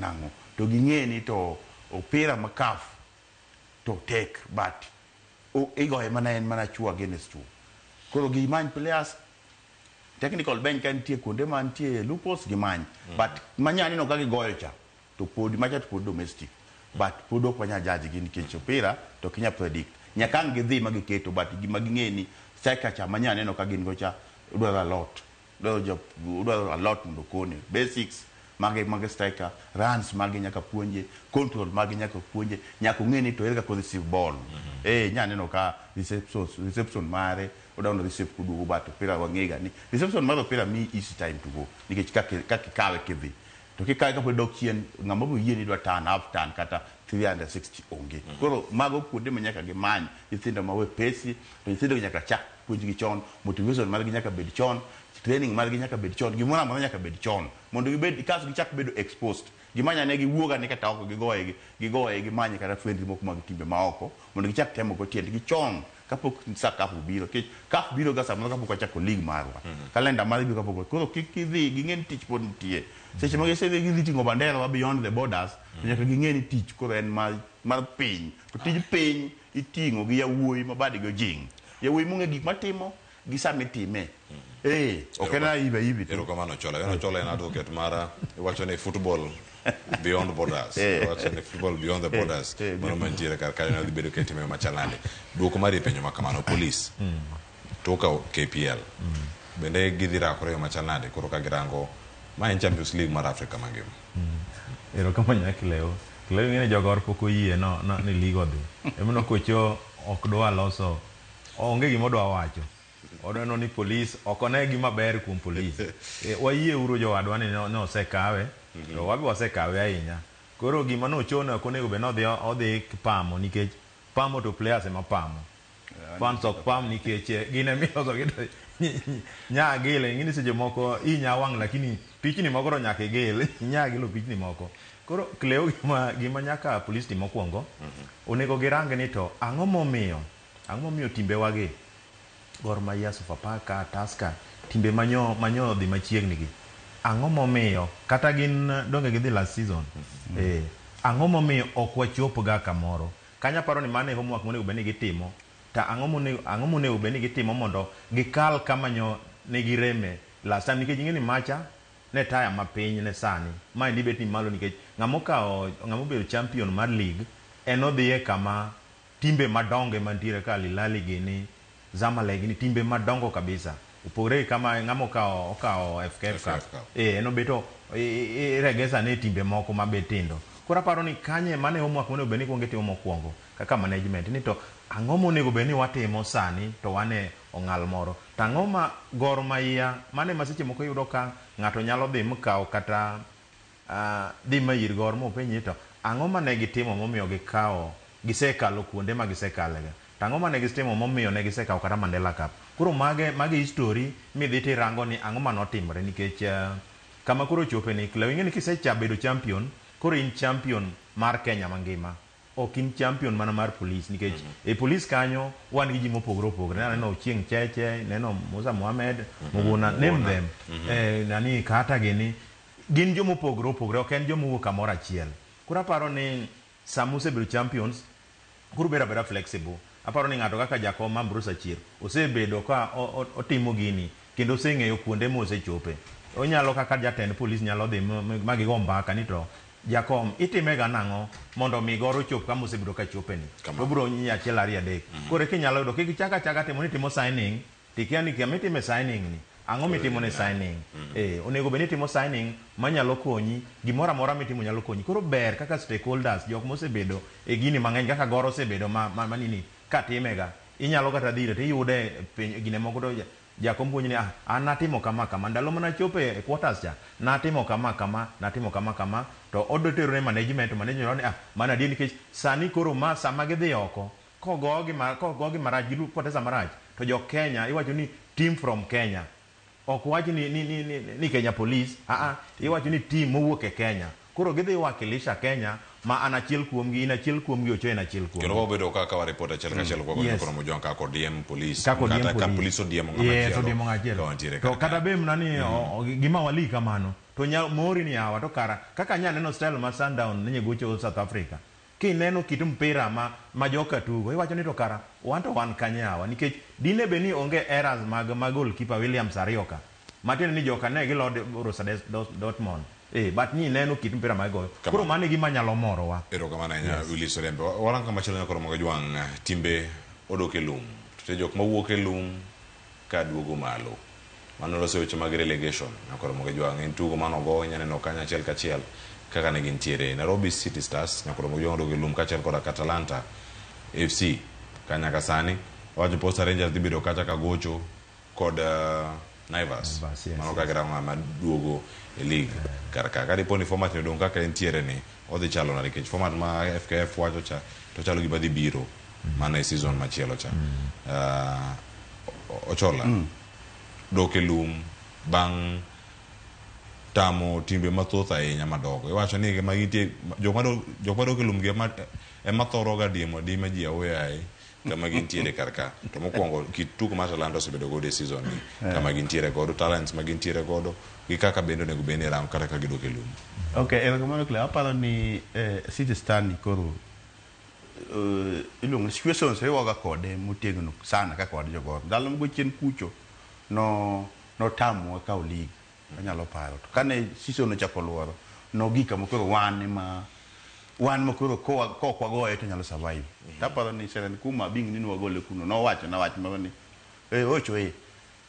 nango to ging'e ni to opira makaf to tek but igoye mana en mana chuo against chuo koro gimany players technical bench kan tie kuonde man tie loopholes gimany but manyani no kagi goyo cha to pod macha to pod domestic but pod ok wanya jaji gin nikech opira to kinya predict nyakang gidhi magiketo but gima ging'eni striker cha manyani no kagin go cha udwaro a lot mondo kone basics mage striker runs mage nyaka puonje control mage nyaka puonje nyaka ng'eni to erga ko receive ball nyane no ka reception mare odauna receive kudu but opira wangega ni reception mare opira mi easy time to go nikech kawe kidhi to kikawe ka dok chien ng'ama bo yie ni dwa tan half tan kata 360 onge koro mago kuonde manyaka gi many nyithindo mawe pesi to nyithindo nyaka chak puonj gi chon motivation mar gi nyaka bed chon training mar gi nyaka bed chon gimora amora nyaka bed chon mondo gibed kas gichak bedo exposed gimanya ne giwuoga ne kata oko gigoye gimanye kata friendly moko mag timbe maoko mondo gichak temo go tiend gi chon kapok sa kafu biro kaf biro ga samoro kapok achako league marwa kalenda mar biro kapok koro kikidhi ging'en tich pod nitie seche mag sede gidhi tingo bandera wa beyond the borders nyaka ging'eni tich koro en mar piny to tij piny iting'o gi yawuoyi mabadi go jing yawuoyi mong'e gik matimo gi samitime okena ibe erokamano chola en advocate mara iwacho ni football beyond borders iwacho ni football beyond the borders mano mantiere kar kanyo nyalo bedo ketime machalande duoko mari penjo makamano police toka KPL bende gidhi rakore machalande koro ka girango ma en Champions League mar Africa mangima erokamano nyakileo ng'ene jogor pok oyie no ni ligo dhi emono kocho ok dwa loso onge gimodwa wacho odeno ni police okone gima ber kuom police wayie uro jowadwa ni no osekawe to wabi wasekawe ahinya koro gima no chono konego be no odhi pamo nikech pamo to players ema pamo fans ok pam nikech gine miloso nya gile ngini seche moko inya wang lakini pichni moko nyaka gile nya gilo pichni moko koro kleo gima nyaka police timo kwongo onego girange ni to ang'o momiyo timbe wage Gor Mahia, Sofapaka, Tusker timbe manyo dhi machiegni gi ang'o momiyo kata gin donge gidhi last season ang'o momiyo ok wachopo ga kamoro kanya paro ni mane homework monego beni gitimo ta ang'o monego beni gitimo mondo gikal kamanyo ne gireme last time nikech ing'eni macha ne taya mapiny ne sani ma ndi bet ni malo nikech ng'amo bedo champion mar league enodhiye kama timbe madonge mantiere ka Lilali gini Zamalek ni timbe madongo kabisa upogre kama ng'amo okao FKF enobeto regesa ne timbe moko mabetindo kora paro ni kanye mane homework monego beni kuonge timo mokwongo kaka management ni to ang'o monego beni watimo sani to wane ong'al moro tang'o ma Gor Mahia mane masiche moko yudo ka ng'ato nyalo dhi mkaw kata dhi mayir Gor mo penyi to ang'o mane gitimo momiyo gisekalo kuonde ma gisekalega tang'o mane gitimo momiyo ne gisekaw kata Mandela Cup koro mage history midhi tirango ni ang'o manotimre nikech kama koro chope ni klaw ing'eni kisecha bedo champion koro in champion mar Kenya mangima ok in champion mana mar police nikech police kanyo wan gi ji mopogore neno Chieng Cheche neno Musa Mohamed Muguna name them nani kata gin jo mopogore ok en jo mowuok kamoro achiel koro aparo ni samuse bedo champions kuro bera flexible aparo ni ng'ato kaka Jakom Bruce Achir osebedo ka otimo gini kendo oseng'eyo kuonde mosechope onyalo kaka jatend police nyalo dhi magigo mbaka ni to Jakom itimega nang'o mondo mi Gor ochop kama osebedo ka chopeni obro nyi achiel ariyo adek koro kinyalo yudo kichaka timo ni timo signing tikiani kiamitime signing ni ang'o mitimo ne signing onego beni timo signing manyalo konyi gimoro amora mitimo nyalo konyi koro ber kaka stakeholders jok mosebedo e gini mang'eny kaka Gor osebedo manini katimega inyalo kata dhire tiyude gine moko to Jakom puonyi ni an natimo kama ndalo mana chope e quarters cha natimo kama to odotero ne management ni mana dini nikech sani koro ma sama gidhi oko kogogi marach gilu poteza marach to jo Kenya iwacho ni team from Kenya ok wachi ni Kenya Police iwacho ni team mowuok e Kenya koro gidhi wakilisha Kenya ma an achiel kuomgi in achiel kuomgi Ocho en achiel kuomgi kendo bedo kaka wa report achiel ka achiel kwa Yes. kono mojon ka kodiem police Kako diem kata ka police. police odiem Yes, ngama odiem ng'achielo. To kata be mnani gima wali kamano to mori ni hawa to kara kaka nya neno style ma Sundown nenye gocho South Africa kineno kit mpira ma joka tugo iwacho ni to kara wan kanyawa nikech dine be ni onge errors mag goalkeeper Williams Arioka matin ni joka ne gilo Borussia Dortmund but ni neno kit mpira magoyo koro mane gima nyalo moro wa erokamano nya Willis Olembe waran kama chelo nyakoro mogo jwang timbe odok e lum to jok mawuok e lum ka duogo malo mano loso weche mag relegation nyakoro mogo jwang en tugo mano go nyaneno kanya achiel kachiel kaka ne gintiere Nairobi City Stars nyakoro mogo jwang odok e lum kachiel kod Atalanta FC kanya ka sani wacho Posta Rangers dhi bedo kacha ka gocho kod Naivas yes, mano ka gira ma duogo e league karaka kadi poni format ne don kaka entiere ni odhi chalo na nikech format ma FKF wacho cha to chalo gima dhi biro mana e season machielo cha Ochola dok e lum bang' tamo timbe mathoth ahinya madongo iwacho ni gima gintie jok madok e lum ema thoro ga dimo ji aweyaye kama gintiere karka to mokwongo kituko mar Atalanta osebedo godo e season ni kama gintiere godo talents ma gintiere godo gi kaka bende onego bed ni ram kata ka gidok e lum. Okay, erokamano kle aparo ni City Star ni koro iluongo situations riwoga kode motegno sana kaka wad jogor ndalo mgo chien kucho no tamo ka league anyalo paro to kane season ochako luoro no gika mokoro wan mokoro ko kwagoye to nyalo survive taparo ni Seren Kuma bing ni wagole kuno no wacho na wach mano ni Ocho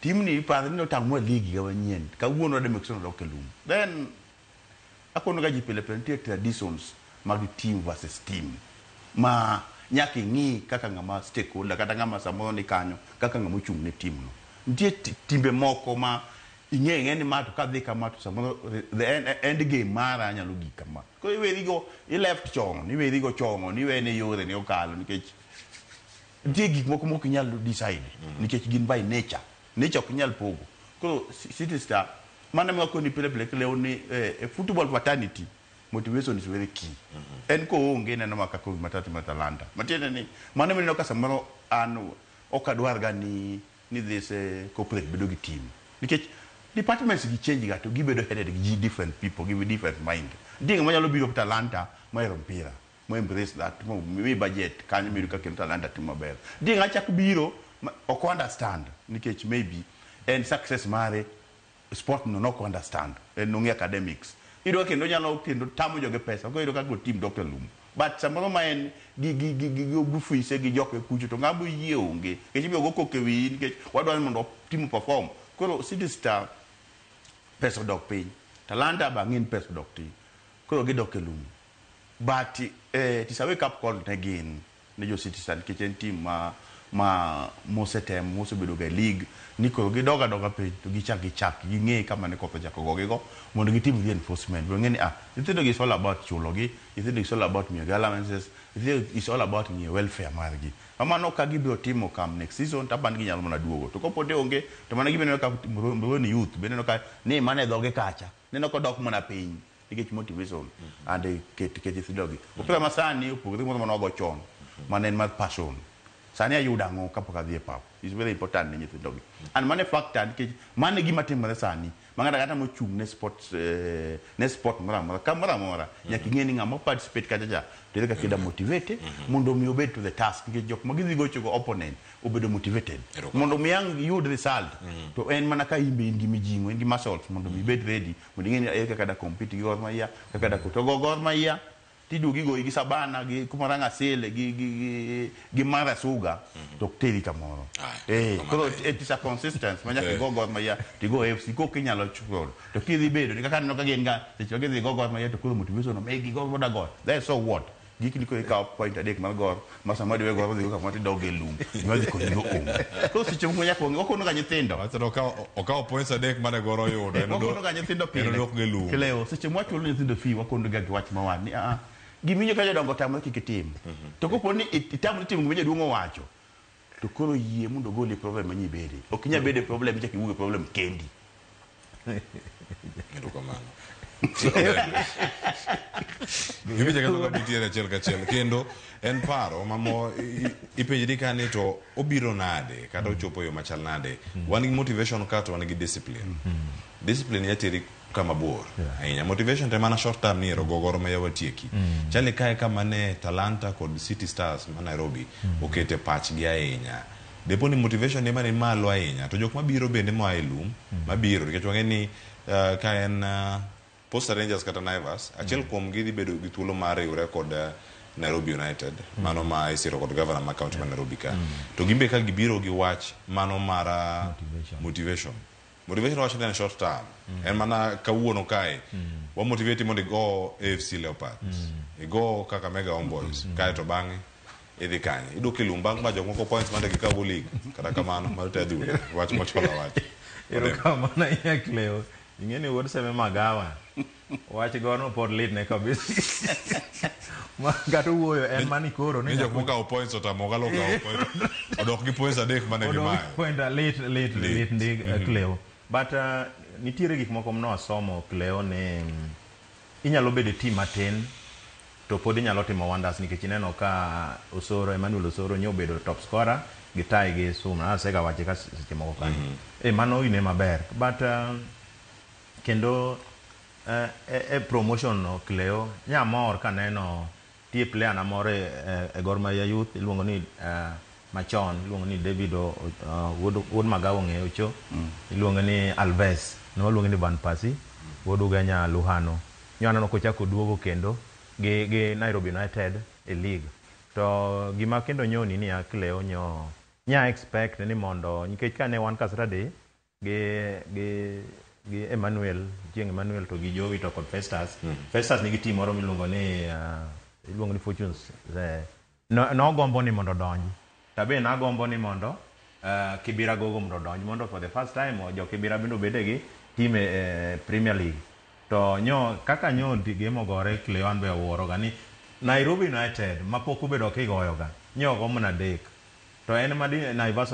team ni iparo ni no tamo league ga wanyien kawuono de meksono dok e lum then akono ga ji pile traditions mag team versus team ma nyaka ng'i kaka ng'ama stakeholder kata ng'ama samoro ni kanyo kaka ng'ama ochung' ne team no nitie timbe moko ma ing'e ni ma to kadhi kama to samoro the end game mara nyalo gik kama ko iwerigo left chong iwerigo chongo iwene yore ni okalo nikech nitie gik moko moko nyalo decide nikech gin by nature ok nyal pogo ko City Star mana ma ko ni pile leo ni football fraternity motivation is very key en ko onge neno makako matatu Atalanta matiende ni mano mino ka samoro an okadwar ga ni this corporate bedo gi team nikech departments gi change ga to gibedo headed gi different people give different mind dinga manyalo biro Atalanta mayro mpira mo embrace that mo mi budget kanyo miru ka Atalanta team maber dinga chak biro ok understand nikech maybe and success mare sport no understand and no academics ido kendo nyalo kendo tamo joge pesa ko ido ka go team Dr. Lum but samoro ma en gi obufuise gi joke kucho to ngabo yie onge kechi bi go koke wi nikech wadwa mondo team perform koro City Star pesa dok piny Talanta bangin pesa dok ti koro gi Dr. Lum but tisawe cup call again ne jo City Star kitchen team ma mosetem mosebedo ga league niko gidoga piny to gichak ging'e kama ne koth ochako gogigo mondo gitim reinforcement ng'eni ithindo is all about chulogi ithindo is all about miyogi allowances ithindo is all about ng'iyo welfare margi kamano ka gibiro timo kam next season taban ginyalo mana duogo to kopode onge to mana gibiro ka Mboni youth bende ka ni mane dhoge kacha neno kodok mana piny nikech motivation and ket ithindogi opira masani opogore mondo manogo chon mane en mar passion sani ayuda ngo kapok adhi e pap is very important ne nyithindo gi and mane factor nikech mane gima timore sani mang'ata kata mochung' ne sport mora nyaka ing'e ni ng'ama participate kacha to ka kida motivate mondo mi obed to the task nikech jok ma gidhi gocho go opponent obedo motivated mondo mi yang yud result to en mana ka imbe in gi mijingo in gi muscles mondo mi bed ready mondo ing'e ni kaka da compete gi Gor Mahia kaka da to Gor Mahia tidu gigo gi Sabana gi Kumaranga Sele gi Mara Suga to teri kamoro koro it is a consistency manya ki Gor Mahia ti go FC ko kinyalo chulo to kidhi bedo ni kaka no ka gen ga se choge di Gor Mahia to kuro motivation no megi Gor boda Gor that's so what gikni ko ka point adek mar Gor masama de Gor dhi ka mati doge lum ngadi ko ngo ko si chimo nya ko ngo no ga nyithindo okaw points adek mane Gor oyudo en no ga nyithindo pile kleo se chimo chulo nyithindo fi wakondo ga wach mawani giminyo ka jodongo tamo kik tim to kopo ni itamo tim gima jaduong' owacho to koro yie mondo goli problem manyi bede ok nya bede problem chaki wuge problem kendi Giwinjo kendo nitiere achiel kachiel kendo en paro mamo ipenjri kani to obiro nade kata ochopo yo machal nade. Wan gi motivation kata wan gi discipline. Discipline yatiri kama bor ahinya. Motivation te mana short term ni rogogoro ma yawatieki. Chale kae kama ne Talanta kod City Stars ma Nairobi okete pachgi ahinya. Depo ni motivation ema ni malo ahinya to jok mabiro bende moa e lum mabiro nikech wang'e ni ka en Posta Rangers kata Naivas achiel kuom gi dhi bedo gi thuolo mar riwre kod Nairobi United mano ma isiro kod governor ma county ma Nairobi ka to gimbe ka gibiro gi wach mano mar motivation wach en short term en mana kawuono kae wa motivate mondo go AFC Leopards go kaka Mega Homeboys kae to bang'e idhi kanye iduke lumbang ma jok moko points mande gikawo league kata kamano mar tadu wach mochola wach ero kama na yakleo ingeni wuod Seme Magawa wach gono pod lit ne kabisa ma gato wuoyo en mani koro ne jok moko points otamogalo ka point odok gi points adek mane gimayo point lit ndig Cleo but nitiere gik moko mno asomo Cleo ne inyalo bedo team matin to pod inyalo timo wonders nikech ineno ka Emmanuel Osoro nyobedo top scorer gi tie gi Suma asega wache ka seche moko kan mano ine maber but kendo promotion no Cleo nyamor kaneno tie player na more e Gor Mahia youth iluongo ni machon iluongo ni David Wood Magawo ng'eyo cho iluongo ni Alves no iluongo ni Van Pasi Wood Ugenya Luhano nyanano ko chako duogo kendo gi Nairobi United e league to gima kendo nyoni ni Cleo nya expect ni mondo nikech kane wan ka Saturday gi Emmanuel to gi Joey to kod Festus nigi team moro miluongo ni Fortunes no gombo ni mondo donji tabe na gombo ni mondo Kibira gogo mondo donji mondo for the first time jo Kibira bendo bede gi team Premier League to kaka gemo gore Cleo an be owuoro ga ni Nairobi United mapok obedo kigoyo ga go mna dek to en madi Naivas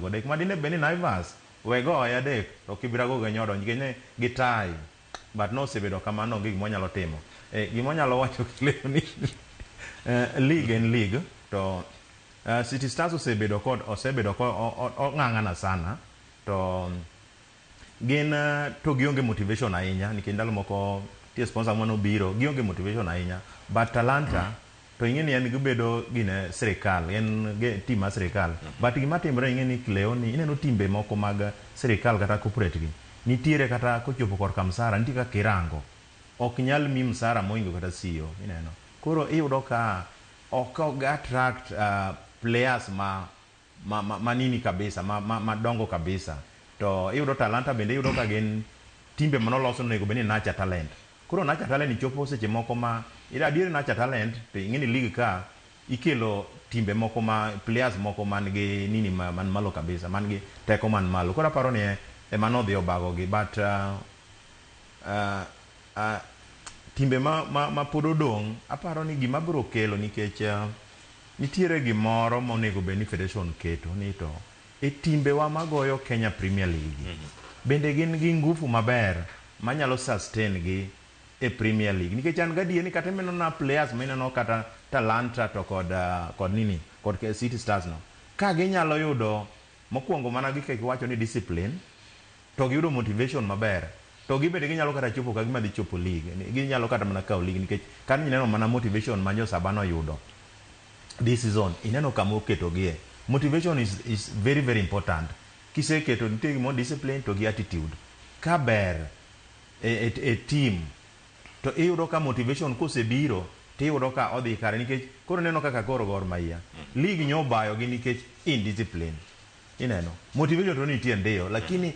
go dek madine beni Naivas wego ya dek to Kibira go nyodo ngene gitai but no sebedo kamano gik monyalo timo gimonyalo wacho Cleo ni league en league to City Stars osebedo kod ng'ang'ana sana to gin to gionge motivation ahinya nikech ndalo moko tie sponsor mano biro gionge motivation ahinya but Talanta to ingeni en gibedo gine serikal en team mar serikal but gima timre ingeni Cleo ni ineno timbe moko mag serikal kata corporate gi nitiere kata kochopo kor kamsara nitie ka kirango ok nyal mi msara moingo kata CEO ineno koro iyudo ka ok attract players manini kabisa madongo kabisa to iyudo Talanta bende iyudo ka gin timbe manoloso nego bende nacha talent koro nacha talent chopo seche moko ma adier nacha talent to ingeni league ka ikelo timbe moko ma players moko man gi nini man malo kabisa man gi teko man malo koro aparo ni emano dhi obago gi but timbe ma pod odong aparo ni gima biro kelo nikech nitiere gimoro monego bed ni federation keto ni to e timbe wa magoyo Kenya Premier League bende gin gi ngufu maber manyalo sustain gi e Premier League nikech an gadie ni kata meno na players meneno kata Talanta to kod City Stars no ka ginyalo yudo mokwongo mana gike wacho ni discipline to giyudo motivation maber to gibende ginyalo kata chopo ka gima dhi chopo league ginyalo kata mana kawo league nikech kan ineno mana motivation manyo Sabano yudo this season ineno kama oketo gie motivation is very very important kiseketo nitie gimo discipline to gi attitude ka ber e team to iyudo ka motivation kosebiro to iyudo ka odhi kare nikech koro neno kaka koro Gor Mahia league nyobayo gi nikech indiscipline ineno motivation to nitie ndio lakini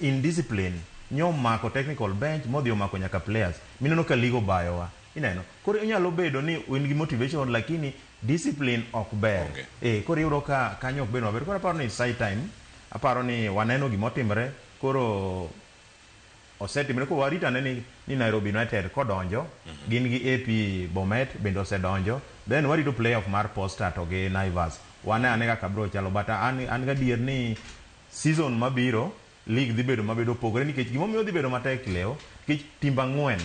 indiscipline nyomako technical bench modhi omako nyaka players mineno ka league obayowa ineno koro inyalo bedo ni win gi motivation lakini discipline ok ber koro iyudo ka kanyo ok bedo maber koro aparo ni side time aparo ni waneno gimotimre koro osetimre ko warita ni Nairobi United kodonjo gin gi AP Bomet bende osedonjo then warito playoff mar Posta to gi Naivas wane kaka bro chalo but an ga dier ni season mabiro league dhi bedo mabedo pogore nikech gimomiyo dhi bedo matek leo nikech timbe 4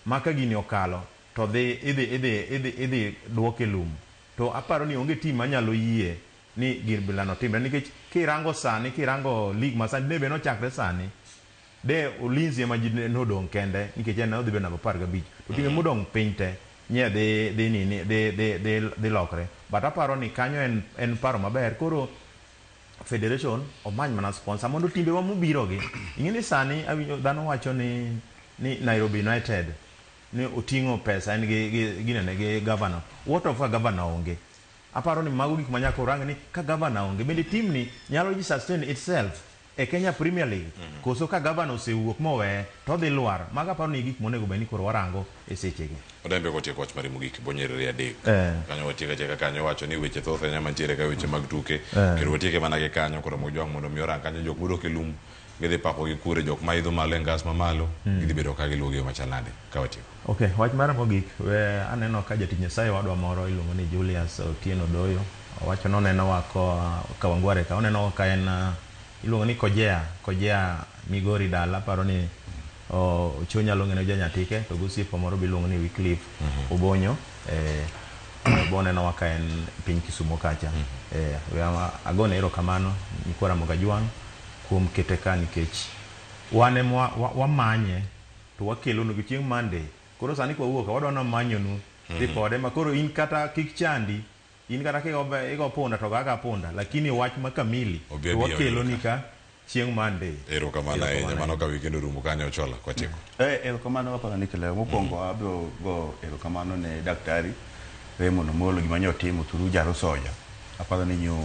maka gini okalo to idhi duoke lum to aparo ni onge tim manyalo yie ni gir bilano timre nikech kirango league masani ne be nochakre sani de Ulinzi ema ji nodong kende nikech en odhi bedo namba 15 to time modong piny te nye dhi lokre but aparo ni kanyo en paro maber koro federation omany mana sponsor mondo timbe wa mobirogi ing'eni sani dhano wacho ni Nairobi United ni oting'o pesa en gi governor. What of a governor onge? Aparo ni mago gik manyaka orang ni ka governor onge bende team ni nyalo ji sustain itself e Kenya Premier League koso ka governor osewuok mowe to dhi lwar maga aparo ni gik monego beni koro warango e sechegi. Odembe ko tieko wach mari mogik bonyerere adek kanyo watieka kanyo wacho ni weche thoth enya mantiere ka weche mag tuke kendo watieke mana gi kanyo koro mojwang mondo mi orang kanyo jok modok e lum gidhi pako gi kure jok ma idho malo ngas mamalo gidhi bedo ka giluogi machal nade ka watieko. Okay, wach mara mogik we aneno ka jatich Nyasaye wadwa moro iluongo ni Julius Otieno Doyo wacho no neno wako Kawangware ka oneno ka en iluongo ni Kojea Migori dala paro ni chonyalo ngene janyatike to gosiepo moro biluongo ni Wycliffe Obonyo boneno waka en piny Kisumo kacha agone erokamano nikwara Mogajwang kuom kete ka nikech wane wamanye to wakelo no chieng' Monday koro sani kwa wuok wadwa na manyonu ripode makoro in kata kik chandi in kata kigo ponda to gaga ponda lakini wach makamili to wakelo ni ka chieng' Monday. Erokamano ahinya mano ka weekend rumo kanyo Ochola kwa tieko. Erokamano aparo ni kele mokwongo abiro go erokamano ne daktari Raymond Omolo gima nyo timo through Jaro Soja aparo ni nyo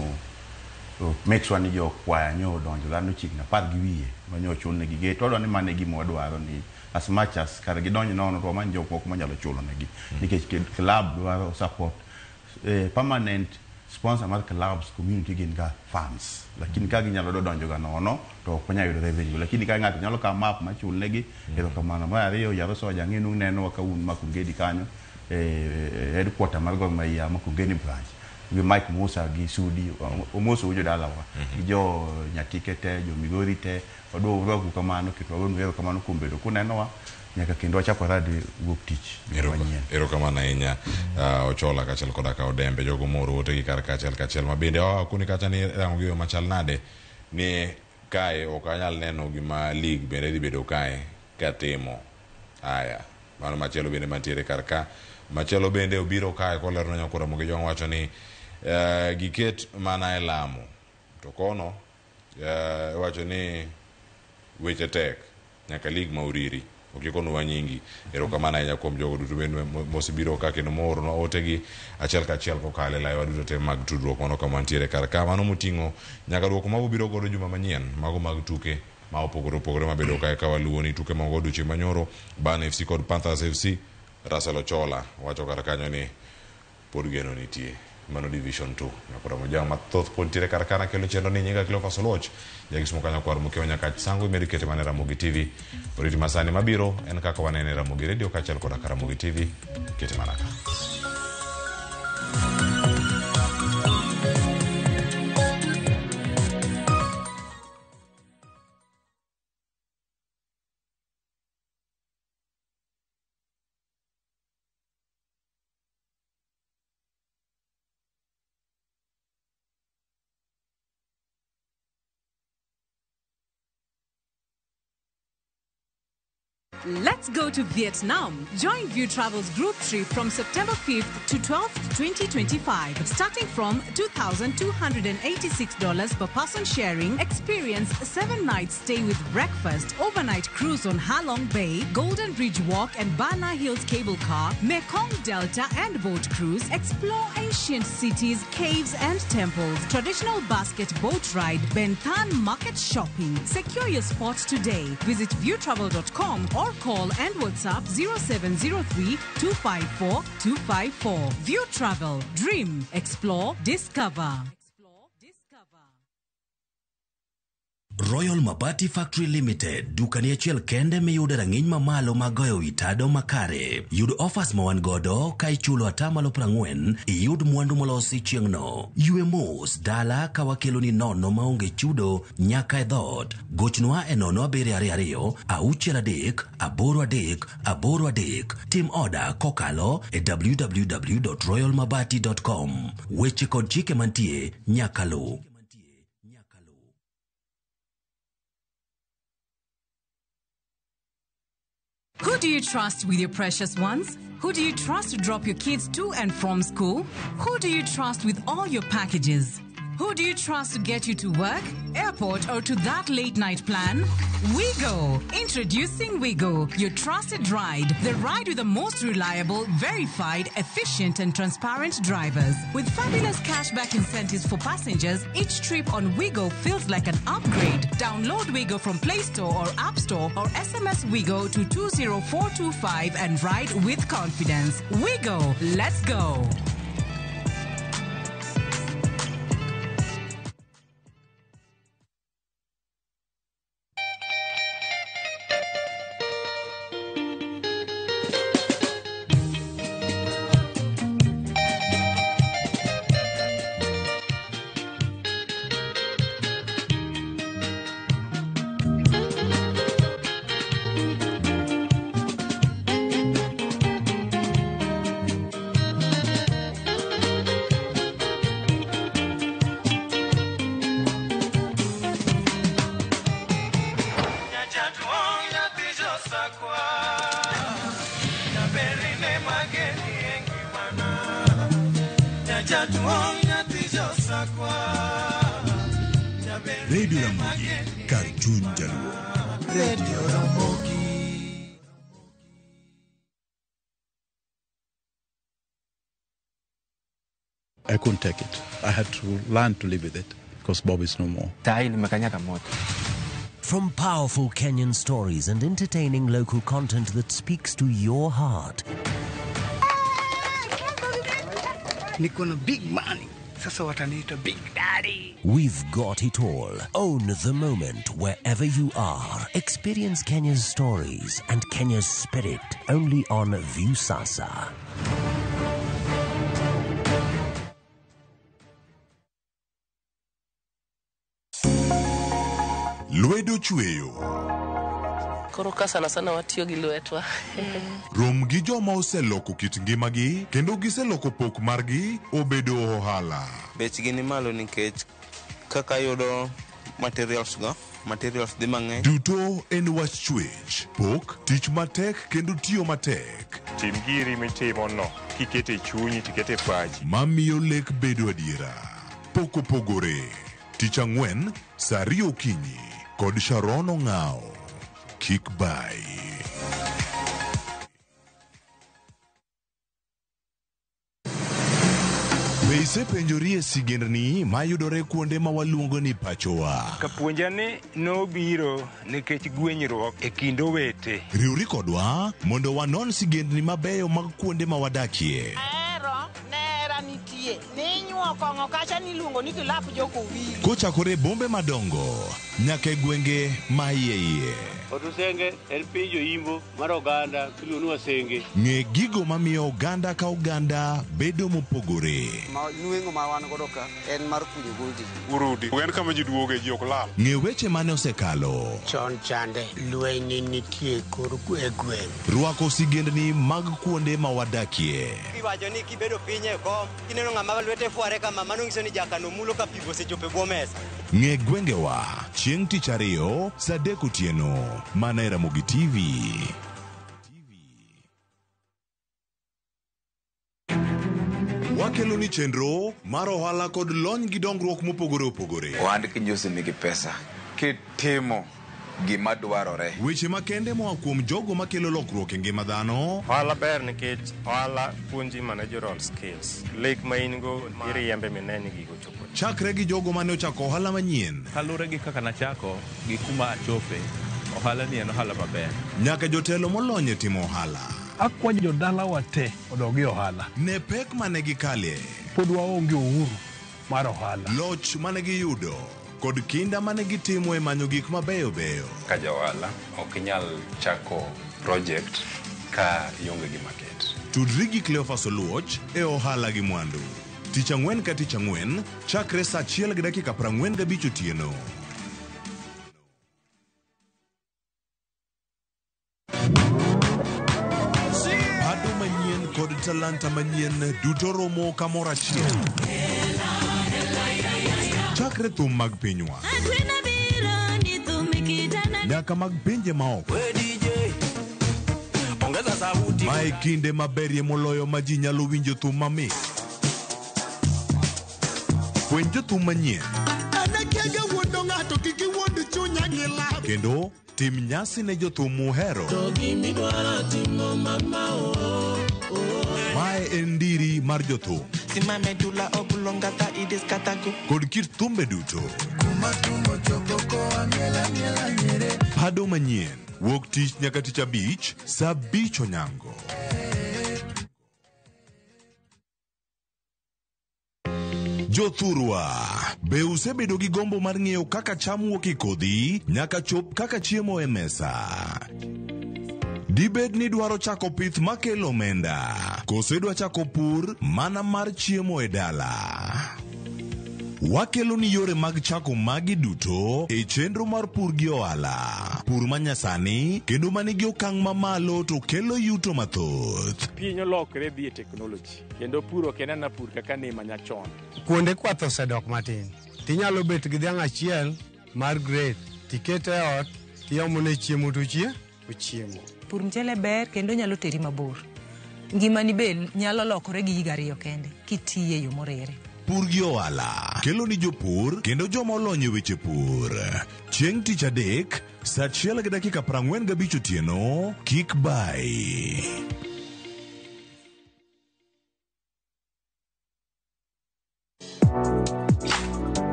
make sure ni jo kwaya nyo donjo dhano chikna par gi wiye manyo chul ne gige to ni mane gima wadwaro ni as much as kar gidonjo nono to man jo moko manyalo chulo negi nikech club dwaro support permanent sponsor mar clubs community gin ga fans lakini ka ginyalo donjo ga nono to ok nyalo yudo revenue lakini ka ng'ato nyalo ka map machul negi erokamano mar ariyo Jaro Soja ng'enu neno ka un makungedi kanyo headquarter mar Gor Mahia makungeni branch gi Mike Musa gi Sudi Omoso ujo dalawa gi jo Nyatike te jo Migori te odo rogu kamano kitwa gonwero kamano kumbedo kunenowa nyaka kendo achako radi wuok tich erokamano ahinya Ochola kachel koda ka Odembe jogo moro ote gi kar kachel mabende kuni kata ni rango gi machal nade ni kae ok anyal neno gima league bende dhi bedo kae katimo haya mano machielo bende mantiere kar ka machielo bende obiro kae kolero nyakora Mogajwang wacho ni giket mana e lamo to kono wacho ni weche tek nyaka league mauriri okikono wanyingi erokamano ahinya kuom jogo duto bende mosibiro ka kendo mooro no otegi achiel kachiel kokale layo duto te mag tudruok mano kama mantiere kar ka mano moting'o nyaka duoko mabiro godo juma manyien mago mag tuke ma opogore mabedo kae ka waluwo ni tuke mag odiochieng' manyoro Ban FC kod Panthers FC Russell Ochola wacho kar kanyo ni pod geno nitie mano division 2 nakora mojang mathoth pontiere kar kana kelo chendo ni nyinga Cleophas Oloch jagismo kanyo kwar mukeo nyaka sango imedikete mane Ramogi TV oriti masani mabiro en kaka wanene Ramogi Radio kachel koda Ramogi TV kete manaka. Let's go to Vietnam. Join View Travel's group trip from September 5th to 12th, 2025. Starting from $2,286 per person sharing, experience 7 nights stay with breakfast, overnight cruise on Ha Long Bay, Golden Bridge Walk and Bana Hills cable car, Mekong Delta and boat cruise, explore ancient cities, caves and temples, traditional basket boat ride, Ben Thanh market shopping. Secure your spot today. Visit viewtravel.com or call and WhatsApp 0703 254 254. View Travel. Dream. Explore. Discover. Royal Mabati Factory Limited, dukani achiel kende miyude rang'iny mamalo magoyo witado makare. Yud offers ma wan godo ka ichulo atamalo 40, iyud mwandu molosi chieng'no. Yue mos dala ka wakeloni nono maonge chudo nyaka e dhot. Gochnwa e 0722 63 83 83. Tim order kokalo e www.royalmabati.com. Weche kod chike mantie nyaka lu. Who do you trust with your precious ones? Who do you trust to drop your kids to and from school? Who do you trust with all your packages? Who do you trust to get you to work, airport, or to that late night plan? Wigo. Introducing Wigo, your trusted ride. The ride with the most reliable, verified, efficient, and transparent drivers. With fabulous cashback incentives for passengers, each trip on Wigo feels like an upgrade. Download Wigo from Play Store or App Store or SMS Wigo to 20425 and ride with confidence. Wigo, let's go. Radio Ramogi, Karchun Jaluo. Radio Ramogi. I couldn't take it. I had to learn to live with it because Bob is no more. From powerful Kenyan stories and entertaining local content that speaks to your heart. Niko na big money. Sasa wataniita Big Daddy. We've got it all. Own the moment wherever you are. Experience Kenya's stories and Kenya's spirit only on Viusasa. Lwedo chweyo. Koroka sana sana watiyo gi lwetwa. Rom gi joma oseloko kit ngimagi kendo giseloko pok margi obedo ohala. Bechgi ni malo nikech kaka yudo materials dhi mang'eny. Duto en wach chwech, pok, tich matek kendo tiyo matek. Tim giri mitimo no, kikete chunyi tikete pachi. Mamiyo lek bedo adiera. Pok opogore. Tich ang'wen, saa 2 okinyi kod Sharon Ong'ao. Kick by. Beise penjorie sigendni mayudore kuonde ma waluongo ni pachowa. Kapuonjani nobiro nikech gwenyruok e kind owete. Riwri kodwa mondo wanon sigendni mabeyo mag kuonde ma wadakie. Nera nitie. Ninyuo kong'o kacha niluongo ni kilap joko wili. Kochakore bombe madongo nyaka e gwenge ma iye. Otusenge en pinjo imbo mar oganda kiluonwa senge. Ng'e gigo mamiyo oganda ka oganda bedo mopogore. Nueng'o ma wan godo ka en mar kunyo goldi. Urudi. En kama ji duoge ji ok lal. Ng'e weche mane osekalo. Chon chande lweny nitie kor gweng'. Rwako sigendni mag kuonde ma wadakie. Iwacho ni kibedo piny e kom, kineno ng'ama lwete fuare kama mano nyiso ni jakano mulo ka pigo sechope bwo mesa. Ng'e gwengewa chieng' tich ariyo saa 3 otieno mana e Ramogi TV. Wakelo ni chenro mar ohala kod lony gi dongruok mopogore opogore. Ohand kinyosi nigi pesa kitimo gima dwarore. Weche makende moa kuom jogo makelo lokruok e ngima dhano. Ohala ber nikech ohala puonji managerial skills. Lek ma in go iriembe mineni gigo chopo. Chakre gi jogo mane ochako ohala manyien. Kalure gi kaka nachako gi kuma achope. Ohala ni en ohala maber. Nyaka jotelo molony e timo ohala. Akwayo jodala wate odogi ohala. Ne pek mane gikalie. Pod waonge uhuru mar ohala. Loch mane giyudo. kod kinda mane gitimo e manyo gik mabeyo beyo. Ka jawala ok inyal chako project ka ionge gi market. Tudri gi Cleophas Oluoch e ohala gi mwandu. Tich Ang'wen ka Tich Ang'wen chakre saa 1:45 otieno. Pado manyien kod talanta manyien duto romo kamoro achiel. Chakre thum mag pinywa nyaka mag pinje maoko. Mae kinde maberie moloyo ma ji nyalo winjo thum mamit. Puonjo thum manyien kendo tim nyasi ne jothum muhero. Mae en ndiri mar jothum kod kit thumbe duto. Pado manyien wuok tich nyaka tich abich saa 5 onyango. Jothurwa, be usebedo gi gombo mar ng'eyo kaka cham wuok e kodhi nyaka chop kaka chiemo e mesa? Dibed ni dwaro chako pith makelo omenda, koso idwa chako pur mana mar chiemo e dala? Wakelo ni yore mag chako magi duto e chenro mar pur gi ohala. Pur manyasani kendo manigi okang' mamalo to kelo yuto mathoth. Piny olokre dhi e teknoloji kendo pur ok en pur kaka ne manyachon. Kuonde kwath osedok matin. Tinyalo bet gi dhiang' achiel mar grade tikete ot tiomone chiemo to chiemo. Pur mchele ber kendo nyalo teri mabor. Ngimani be nyalo lokore gi higa 2 kende kitiye e yo morere. Pur gi ohala kelo ni jopur kendo joma olony e weche pur. Chieng' tich adek saa 1:45 otieno, kik bai.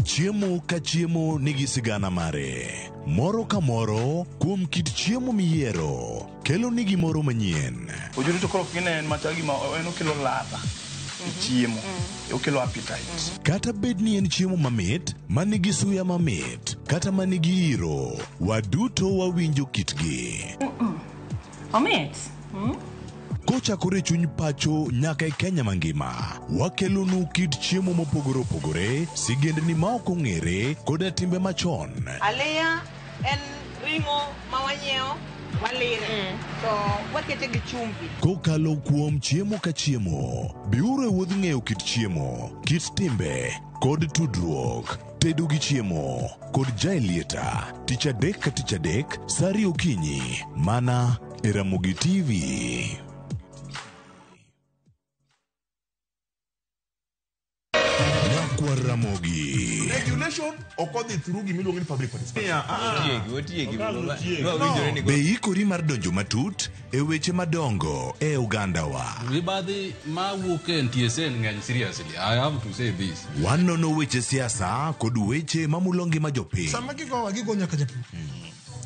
Chiemo ka chiemo nigi sigana mare. Moro ka moro kuom kit chiemo miyiero kelo ni gimoro manyien. Ojuri to koro kinen machagi ma en okelo ladha. Chiemo okelo appetite. Kata bed ni en chiemo mamit manigi suya mamit kata manigi iro, waduto wawinjo kitgi. Omit. Kochakore chuny pacho nyaka e Kenya mangima, wakelo nu kit chiemo mopogore opogore, sigendni ma ok ong'ere koda timbe machon. Aleya en ringo mawanyeo walire to wakete gi chumbi. Kokalo kuom chiemo ka chiemo, biuru e wuodh ng'eyo kit chiemo, kit timbe kod tudruok. Tedo gi chiemo kod Jaelieta, tich adek ka tich adek saa 2 okinyi, mana e Ramogi TV. Ramogi. Regulation okodhi through gimiluongo ni public participation. Be ikori mar donjo matut e weche madongo e Uganda wa. Mibadhi ma wuok e NTSN ng'eny seriously. I have to say this. Wanono weche siasa kod weche mamulo ngima jopiny. Sama gigo nyaka japur.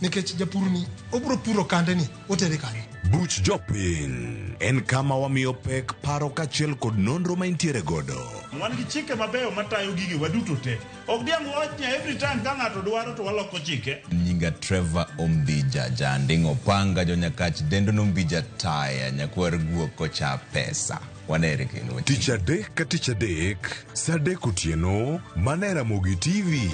Nikech japur ni obro puro kande ni otere kande. Buch jopiny en kama wamiyo pek paro kachiel kod nonro ma intiere godo. Wan gi chike mabeyo matayo gigi waduto te. Ok diang' lochnya every time ka ng'ato dwaro to waloko chike. Nyinga Trevor Ombija jandingo panga jo Nyakach dendo nombija taya nyakwar guok kocha pesa. Wanere kendo. Tich adek ka tich adek saa 3 otieno, mana e Ramogi TV.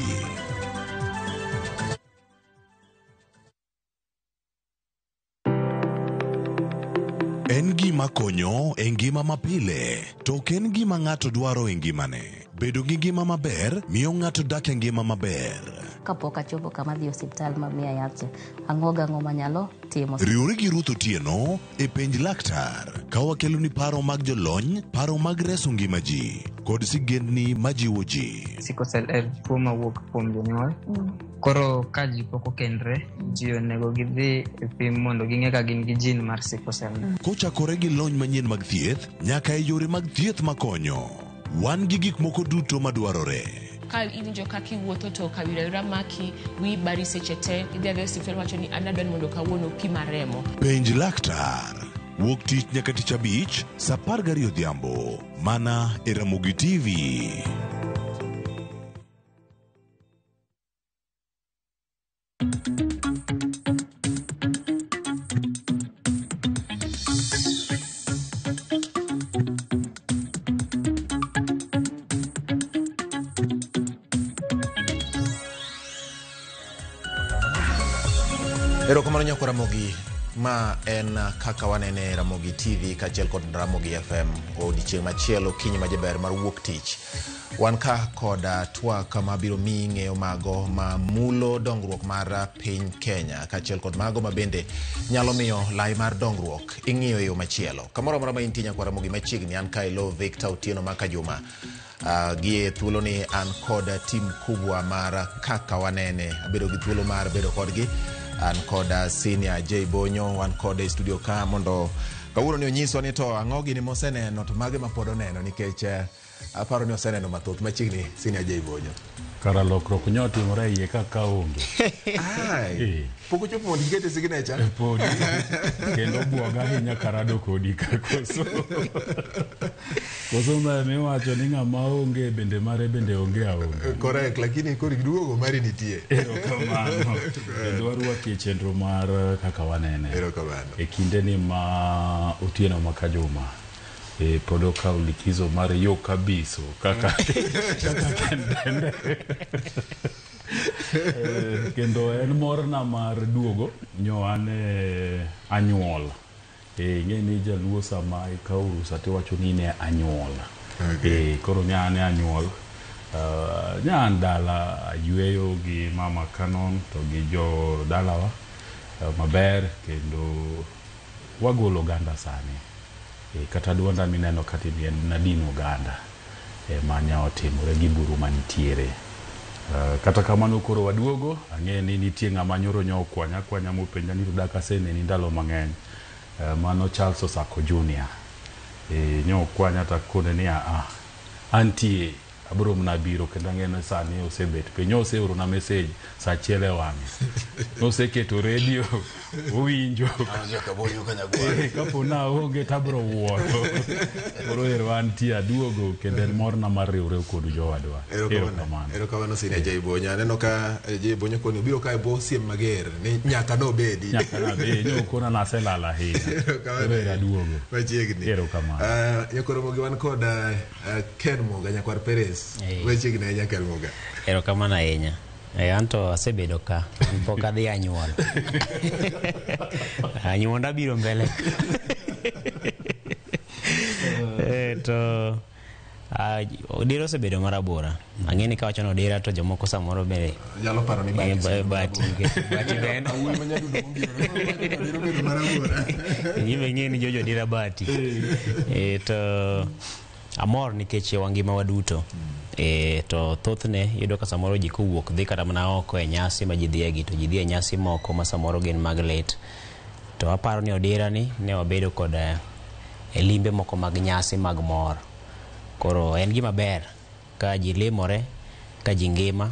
En gima konyo e ngima mapile, to en gima ng'ato dwaro e ngimane. Bedo gi ngima maber miyo ng'ato dak e ngima maber. Kapok achopo kama dhi osiptal mamiya yath, ang'o gang'o manyalo timo. Riwri gi Ruth Otieno e penj laktar, ka wakelo ni paro mag jolony, paro mag reso ngima ji, kod sigendni majiwo ji. Sickle cell en tuo mawuok kuom jonyuol. Koro ka ji pok okendre, ji onego gidhi e pim mondo ging'e ka gin gi jin mar sickle cell. Kochakore gi lony manyien mag thieth nyaka e yore mag thieth makonyo. Wan gi gik moko duto madwarore. Ka iwinjo kaka iwuotho to kawira maki wi bari seche te, idhi adhi osiptal wacho ni an adwani mondo kawuono pima remo. Penj laktar wuok tich nyaka tich abich saa 12 odhiambo, mana e Ramogi TV. Erokamano nyakwa Ramogi, ma en kaka wanene Ramogi TV kachiel kod Ramogi FM odiochieng' machielo kinyi majaber mar wuok tich. Wan ka koda twak ma biro miyi ng'eyo mago ma mulo dongruok mar piny Kenya kachiel kod mago ma bende nyalo miyo lai mar dongruok ing'iyo e yo machielo. Kamoro amora ma intie nyakwa Ramogi machiegni an ka ilo Victor Otieno Maka Juma. Gie thuolo ni an koda tim kubwa mar kaka wanene abedo gi thuolo mar bedo kodgi. An koda senior J Bonyo, wan koda studio ka mondo kawuono ni onyiswa ni to ang'o gini moseneno to mage ma pod oneno nikech aparo ni oseneno mathoth machiegni senior J Bonyo. Kara lokruok nyotimore iye kaka onge. Ai. Poko chopo mondo ikete signature. Pod. Kendo buoga ahinya karado kodi ka koso. Koso ma mi wacho ni ng'ama onge bende mare bende onge aonge. Correct, lakini kori duogo mari nitie. Erokamano. Kendo warwaki e chenro mar kaka wanene. Erokamano. E kinde ni ma Otieno Maka Juma. Podo ka ulikizo mare yo kabiso kaka kendende. Kendo en morna mar duogo nyoane anyuol. Ng'e ni jaluo sama ikawo rusa tiwacho ni ne anyuol. Koro nyane anyuol. Nyan dala ayueyo gi mama Kanon to gi jo dalawa maber kendo wagolo ganda sani. Kata duonda mineno kati ni Nadine Oganda manya otimore gi buru manitiere. Kata kamano koro waduogo ang'e ni nitie ng'ama nyoro nyokwanya mopenja ni tudaka sene ni ndalo mang'eny. Mano Charles Osako Junior. Nyokwanya takone ni antie abro mnabiro kendo ng'eno sani osebet penyo oseoro na message sa chiele wang'e. Noseketo radio owinjo. Joka Bonyo kanyagware. Kapo na onge tabro wuoto. Koro ero antie aduogo kendo en morna mar riwre kod jowadwa. Erokamano senior J Bonyo. Aneno ka J Bonyo koni obiro kae bo siem mager ni nyaka no bedi. Nyaka na bedi nyokona naselala ahinya. Koro aduogo. Machiegni. Erokamano. Nyakwa Ramogi wan koda Ken Moga nyakwar Perez. Machiegni ahinya Ken Moga. Erokamano ahinya. Anto asebedo ka pok adhi anyuol. Anyuonda biro mbele. To odiro osebedo marabora. Ang'e ni kawacho ni odira to jomoko samoro be nyalo paro ni bati ben. Nyime ng'e ni jojo dira bati. To amor nikech wangima waduto. To thothne yudo ka samoro ji kowuok dhi kata mana oko e nyasi ma ji dhiegi to ji dhi e nyasi moko ma samoro gin mag lit. To aparo ni odira ni ne wabedo kod e limbe moko mag nyasi mag mor. Koro en gima ber ka ji limore, ka ji ngima,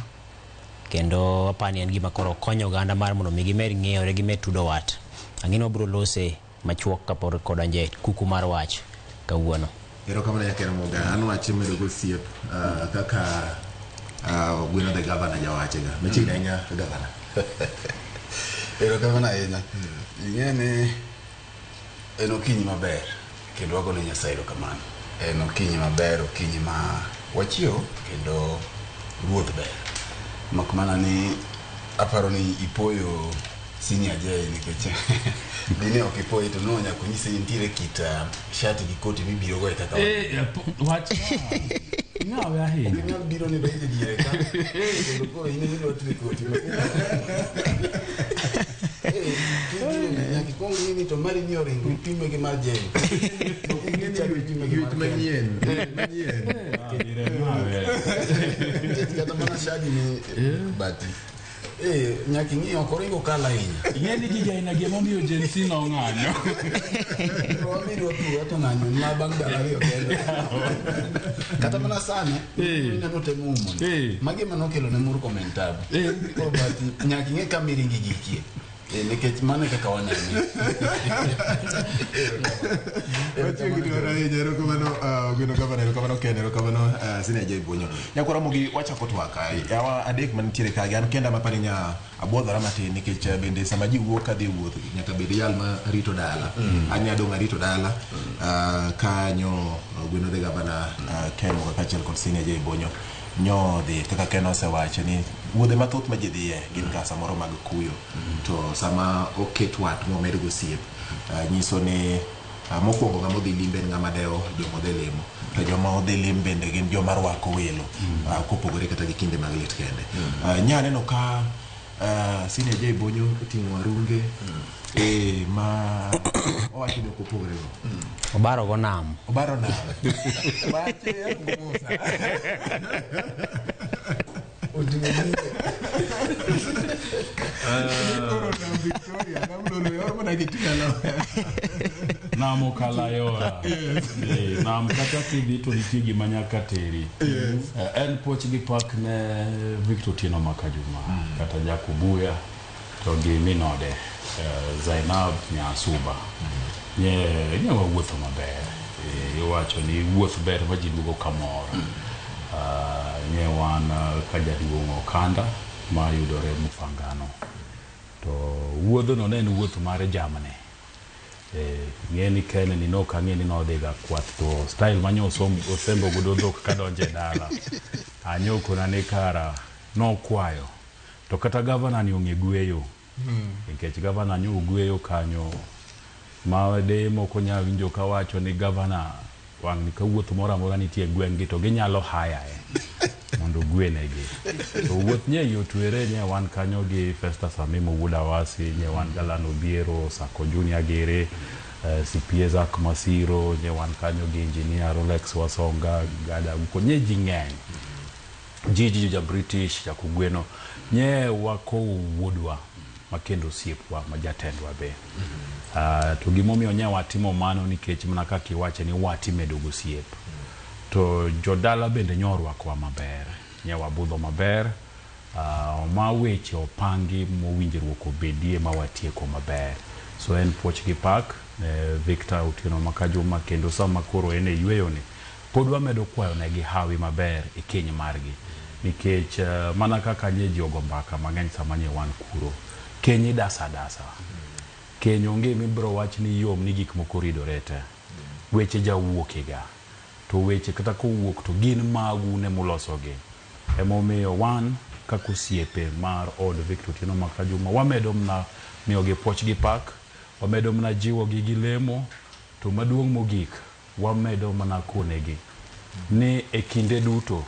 kendo apani en gima koro konyo oganda mar mondo mi gimed ng'eyore gimed tudo wat. Ang'ino biro lose machuok kapor koda nje kuku mar wach kawuono. Erokamano ya Ken Moga. An wache medo go siep kaka gweno the governor jawachega. Machiegni ahinya governor. Erokamano ahinya. Ing'e ni en okinyi maber kendo wago ne Nyasaye erokamano. En okinyi maber, okinyi ma wachiew kendo ruoth ber. Mak mana ni aparo ni ipoyo senior J nikech dine ok ipoyo to no nyaka nyise nitiere kit shati gi koti mibiro go e kaka wach ngawe ahinya nyalo biro ni bende diere ka kendo ko ine ni dwa tri koti nyaka kong ni to mari ni oringo pime gi mar J yut manyien kata mana shadi ni bati nyaki ng'iyo koringo kala ahinya. Ing'e ni gigi aina gima miyo Gen Z no ng'anyo. Wabiro tu ato ng'anyo ma bang' dala ariyo kendo. Kata mana sani, ineno temo umo. Magi manokelo ne mur komentado. Koro bati nyaki ng'e kamiringi gikie. Nikech mane kaka wanene. Machiegni ora ahinya. Erokamano gweno governor. Erokamano Ken. Erokamano senior J Bonyo. Nyakwa Ramogi wachako twaka. Yawa adek manitiere kagi an kenda mapani nya abwodhora matin nikech bende sama ji wuok kadhi wuoth nyaka bed yal ma rito dala. An adong arito dala kanyo gweno the governor Ken Moga kachiel kod senior J Bonyo. Nyo dhi kaka Ken osewacho ni wuodhe mathoth ma ji dhiye gin ka samoro mag kuyo to sama oket wat momed gosiep nyiso ni mokwongo ng'ama odhi limbe en ng'ama dewo joma odhi limo to joma odhi lim bende gin joma rwako welo kopogore kata gi kinde mag lit kende. Nyaneno ka Senior J Bonyo oting'o arunge ma owacho ni kopogore go obaro go nam wache Musa Nam Okalayora. Nam kata kidhi to nitie gima nyaka teri. En Pochgi Park ne Victor Otieno Makajuma kata Jakubuya to gi minode Zainab Nyasuba. Nye wawuotho maber. Iwacho ni wuoth ber ma ji duogo kamoro. Nye wan ka jaduong' Okanda ma yudore Mufangano. To wuodhono ne en wuoth mar jamne. Ng'eni kene ni nok ang'eni nodhiga kwath to style manyo osembo godo dhok kadonje dala. Anyokona ne kara nokwayo. To kata gavana ni ong'e gweyo. Nikech gavana nyo gweyo kanyo ma de moko nya winjo ka wacho ni gavana wang' ni ka wuoth moro amora nitie gweng'gi to ginyalo hayae mondo gwenegi. To wuoth nye yotwere nye wan kanyo gi Festus Amimo Wuda Wasi, nye wan Galano Biero, Sako Junior Gere, Sipieza Masiro, nye wan kanyo gi Engineer Rolex Wasonga, Gada Guko, nye jing'eny. Jiji ja British, ja Kugweno, nye wako Wudwa, makendo siepwa, majatendwa be. To gimomiyo nye watimo mano nikech mana kaka iwache ni watime dogo siep. To jodala bende nyorwakwa maber. Nye wabudho maber. Ma weche opangi mowinjruok obedie ma watieko maber. So en Pochgi Park, Victor Otieno Makajuma kendo sama koro ene yweyo ni. Pod wamedo kwayo negi hawi maber e keny margi. Nikech mana kaka nye jogo mbaka mang'eny sama nye wan kuro. Kenyi dasa. Keny onge mibro wach ni yom ni gik moko ridorete. Weche jawuokiga. To weche kata kowuok to gin magu ne mulosogi. Emomiyo wan kakusiepe mar od Victor Otieno Makajuma wamedo mna miyogi Pochgi Park, wamedo mna jiwo gi lemo, to maduong' mogik wamedo mna konegi ni e kinde duto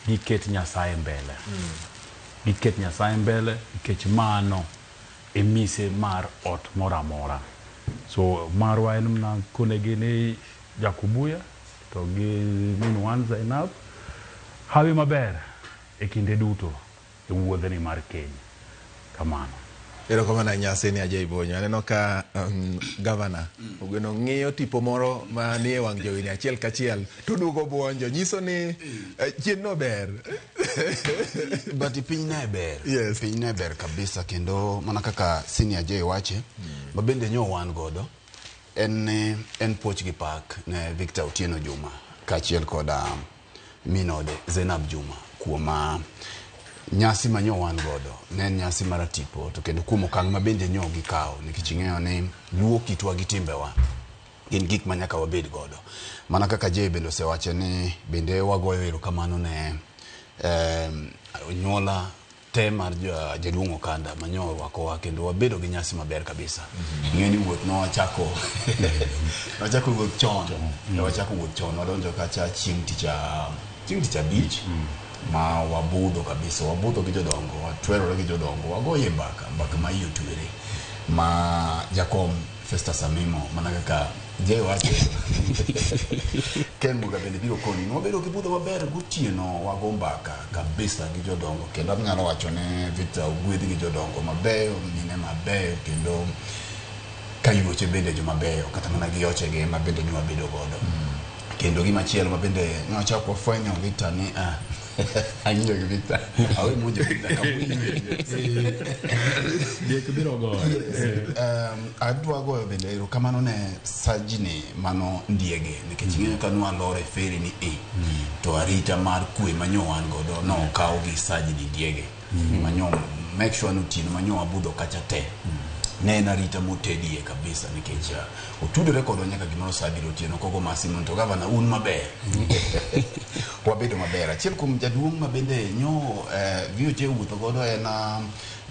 giket Nyasaye mbele. Giket Nyasaye mbele nikech mano emise mar ot moramora. So marwa en mna konegi ni Jakubuya to gi min wan Zainab hawi maber e kinde duto e wuodheni mar keny. Kamano. Erokamano nyase ni J Bonyo. Aneno ka gavana Ogweno ng'iyo tipo moro ma ni e wang' jowi ni achiel kachiel to dugo buonjo nyiso ni chien no ber. But piny na ber. Yes. Piny na ber kabisa kendo mana kaka Senior J wache ma bende nyo wan godo en Pochgi Park ne Victor Otieno Juma kachiel koda minode Zainab Juma kuoma nyasi manyo wan godo ne nyasi maratipo to kendo kuom okang' ma bende nyo gikawo nikech ing'eyo ni luo kitwa gi timbewa gin gik manyaka wabed godo. Mana kaka J bende osewache ni bende wagoyo erokamano ne nyola te mar jaduong' Okanda manyo wakowa kendo wabedo gi nyasi maber kabisa. Ng'eyo ni wuoth no wachako wuoth chon. Wachako wuoth chon wadonjo kacha chieng' tich abich. Ma wabudho kabisa, wabudho gi jodongo, watwerore gi jodongo, wagoye mbaka ma iyo twere. Ma jakom Festus Amimo, mana kaka J wache. Ken Muga bende biro koni, wabedo kibudho maber gotieno wago mbaka kabisa gi jodongo. Kendo anyalo wacho ne Victor ogwedhi gi jodongo mabeyo, mine mabeyo, kendo kayuoche bende jo mabeyo, kata mana gi yoche gi ma bende nywa bedo godo. Kendo gimachielo ma bende nwachako fwenyo Victor ni Anyo gi Victor. Awe munjo Victor kamuni. Diek biro go. Adwa goyo bende erokamano ne sajini mano ndiege nikech ing'eyo ka nwa lore feri ni to arita mar kwe manyo wan godo no kawo gi sajini ndiege. Manyo make sure no tino manyo abudho kacha te. ne en arita motedie kabisa nikech otudore kodwa nyaka gimoro sa biro otieno kogo Masimo to gavana un maber wabedo maber. Achiel kuom jaduong' ma bende nyo VOJ wuotho godo en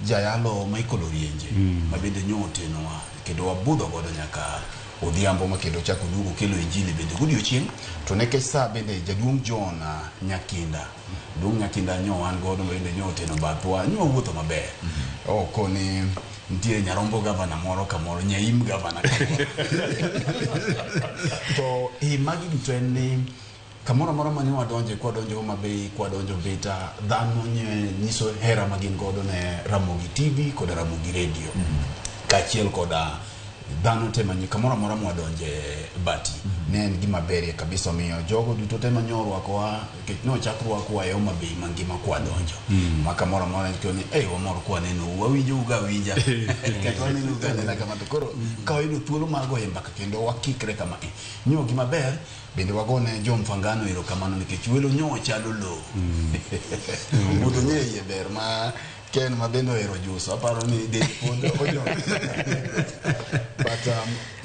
jayalo Michael Orienje ma bende nyo otenowa kendo wabudho godo nyaka odhiambo ma kendo chako duogo kelo injili bende godiochieng'. To nekech sa bende jaduong' John Nyakinda duong' Nyakinda nyo an godo bende nyo oteno bathwa nyo wuotho maber. Koni ntie nyarombo gavana moro kamoro nyaim gavana kamoro to magi duto en ni kamoro moro mane wadonje kwadonjo Homabay kwadonjo beta dhano nyiso hera magin godo ne Ramogi TV kod Ramogi Radio kachiel koda dhano tema ni kamoro moro mwadonje bati ne en gima berie kabisa miyo jogo duto tema nyorwakowa no chakruwa e Homabay mangima kwadonjo ma kamoro moro ni wamor kwa neno wawinjo uga winja kato neno uga nena kama to koro ka wayudo thuolo mar goyo mbaka kendo wakikre kama nyo gima ber bende wagone jomfangano erokamano nikech welo nyo chalo lo budho nyeye ber ma ken ma bendo ero juso aparo ni de pondo ojo but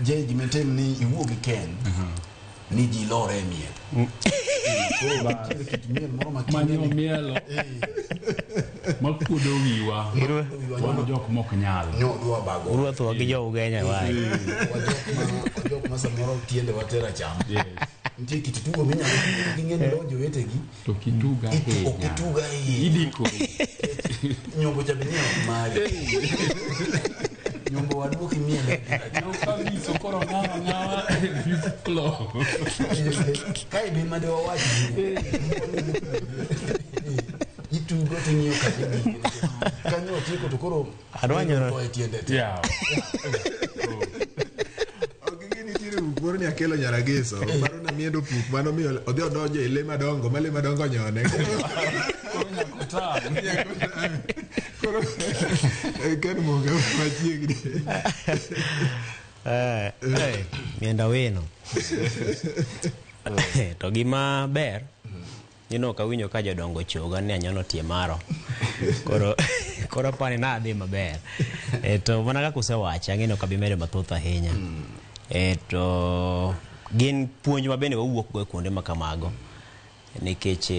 je metem ni iwuogi ken ni ji lore miel manyo mielo makudo wiwa wano jok mok nyal dwa bago ruoth gi jo Ugenya wai jok masamoro tiende watera cham ntie kitugo minyalo ging'eni lojo wetegi to kituga okituga idiko nyombo chabinia mali nyombo waduoki miele no kabiso koro ngawa flow kai be made wawachi itugo tinyo kadini kanyo tiko to koro adwanyo ko etiende yeah Boro ni akelo nyarageso maro na miedo puk mano miyo odhi odonjo ile madongo male madongo nyone koro ken monga machiegni mienda weno to gima ber kawinjo ka jodongo choga ni anyono tie maro koro pani na dhi maber to mana kaka usewacho ang'eno ka bimedo mathoth ahinya to gin puonj ma bende wawuok go kuonde ma kamago nikech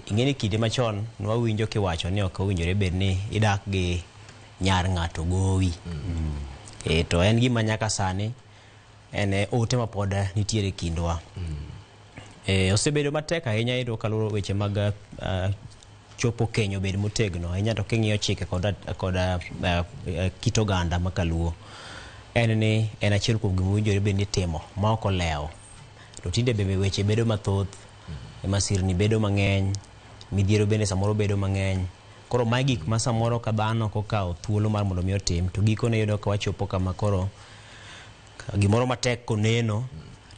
ing'eni kinde machon nwawinjo kiwacho ni ok owinjore bed ni idak gi nyar ng'ato gowi to en gima nyaka sani en ote ma pod nitiere kindwa osebedo matek ahinya yudo kaluwore weche mag chopo kenyo bed motegno ahinya to king'iyo chike koda kit oganda makaluo en achiel kuom gima owinjore bed ni timo ma ok olewo to tinde bende weche bedo mathoth masirni bedo mang'eny midhiero bende samoro bedo mang'eny koro mae gik ma samoro ka dhano kokawo thuolo mar mondo mi otim to gikone yudo ka wachopo kama koro gimoro matek koneno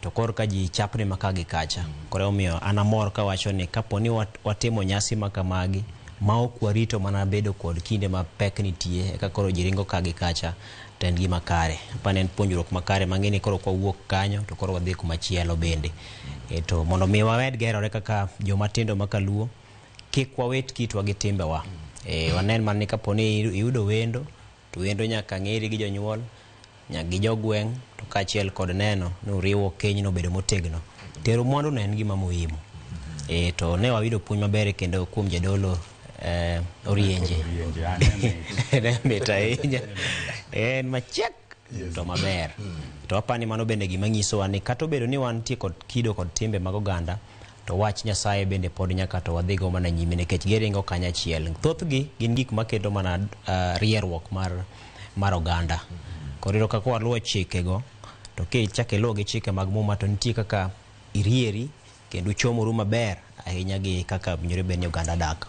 to koro ka ji chapne maka gi kacha koro omiyo an amor ka wacho ni kaponi watimo nyasi makamagi ma ok warito mana bedo kod kinde ma pek nitie eka koro ji ringo ka gi kacha to en gima kare apani en puonjruok makare mang'eni koro kwawuok kanyo to koro wadhi kumachielo bende to mondo mi wamed gerore kaka jomatindo makaluo kik wawet kitwa gi timbewa wanen man ni kaponi iyudo wendo to wendo nyaka ng'eri gi jonyuol nyaka gi jogweng' to kaachiel kod neno ni uriwo keny no bedo motegno tero mwandu no en gima muhimu to ne wawinjo puonj maber kendo kuom jadolo Orienje mit ahinya en machiek to maber to apani mano bende gima ng'isowa ni kata obedo ni wantie kod kido kod timbe mag oganda to wach Nyasaye bende pod nyaka to wadhigo mana nyime nikech giringo kanyachiel thothgi gin gik maketo mana rieruok mar oganda koro kaka waluwo chikego to kichako iluwo gi chike mag muma to nitie kaka irieri kendo chomoru maber ahinya gi kaka nyore bende oganda dak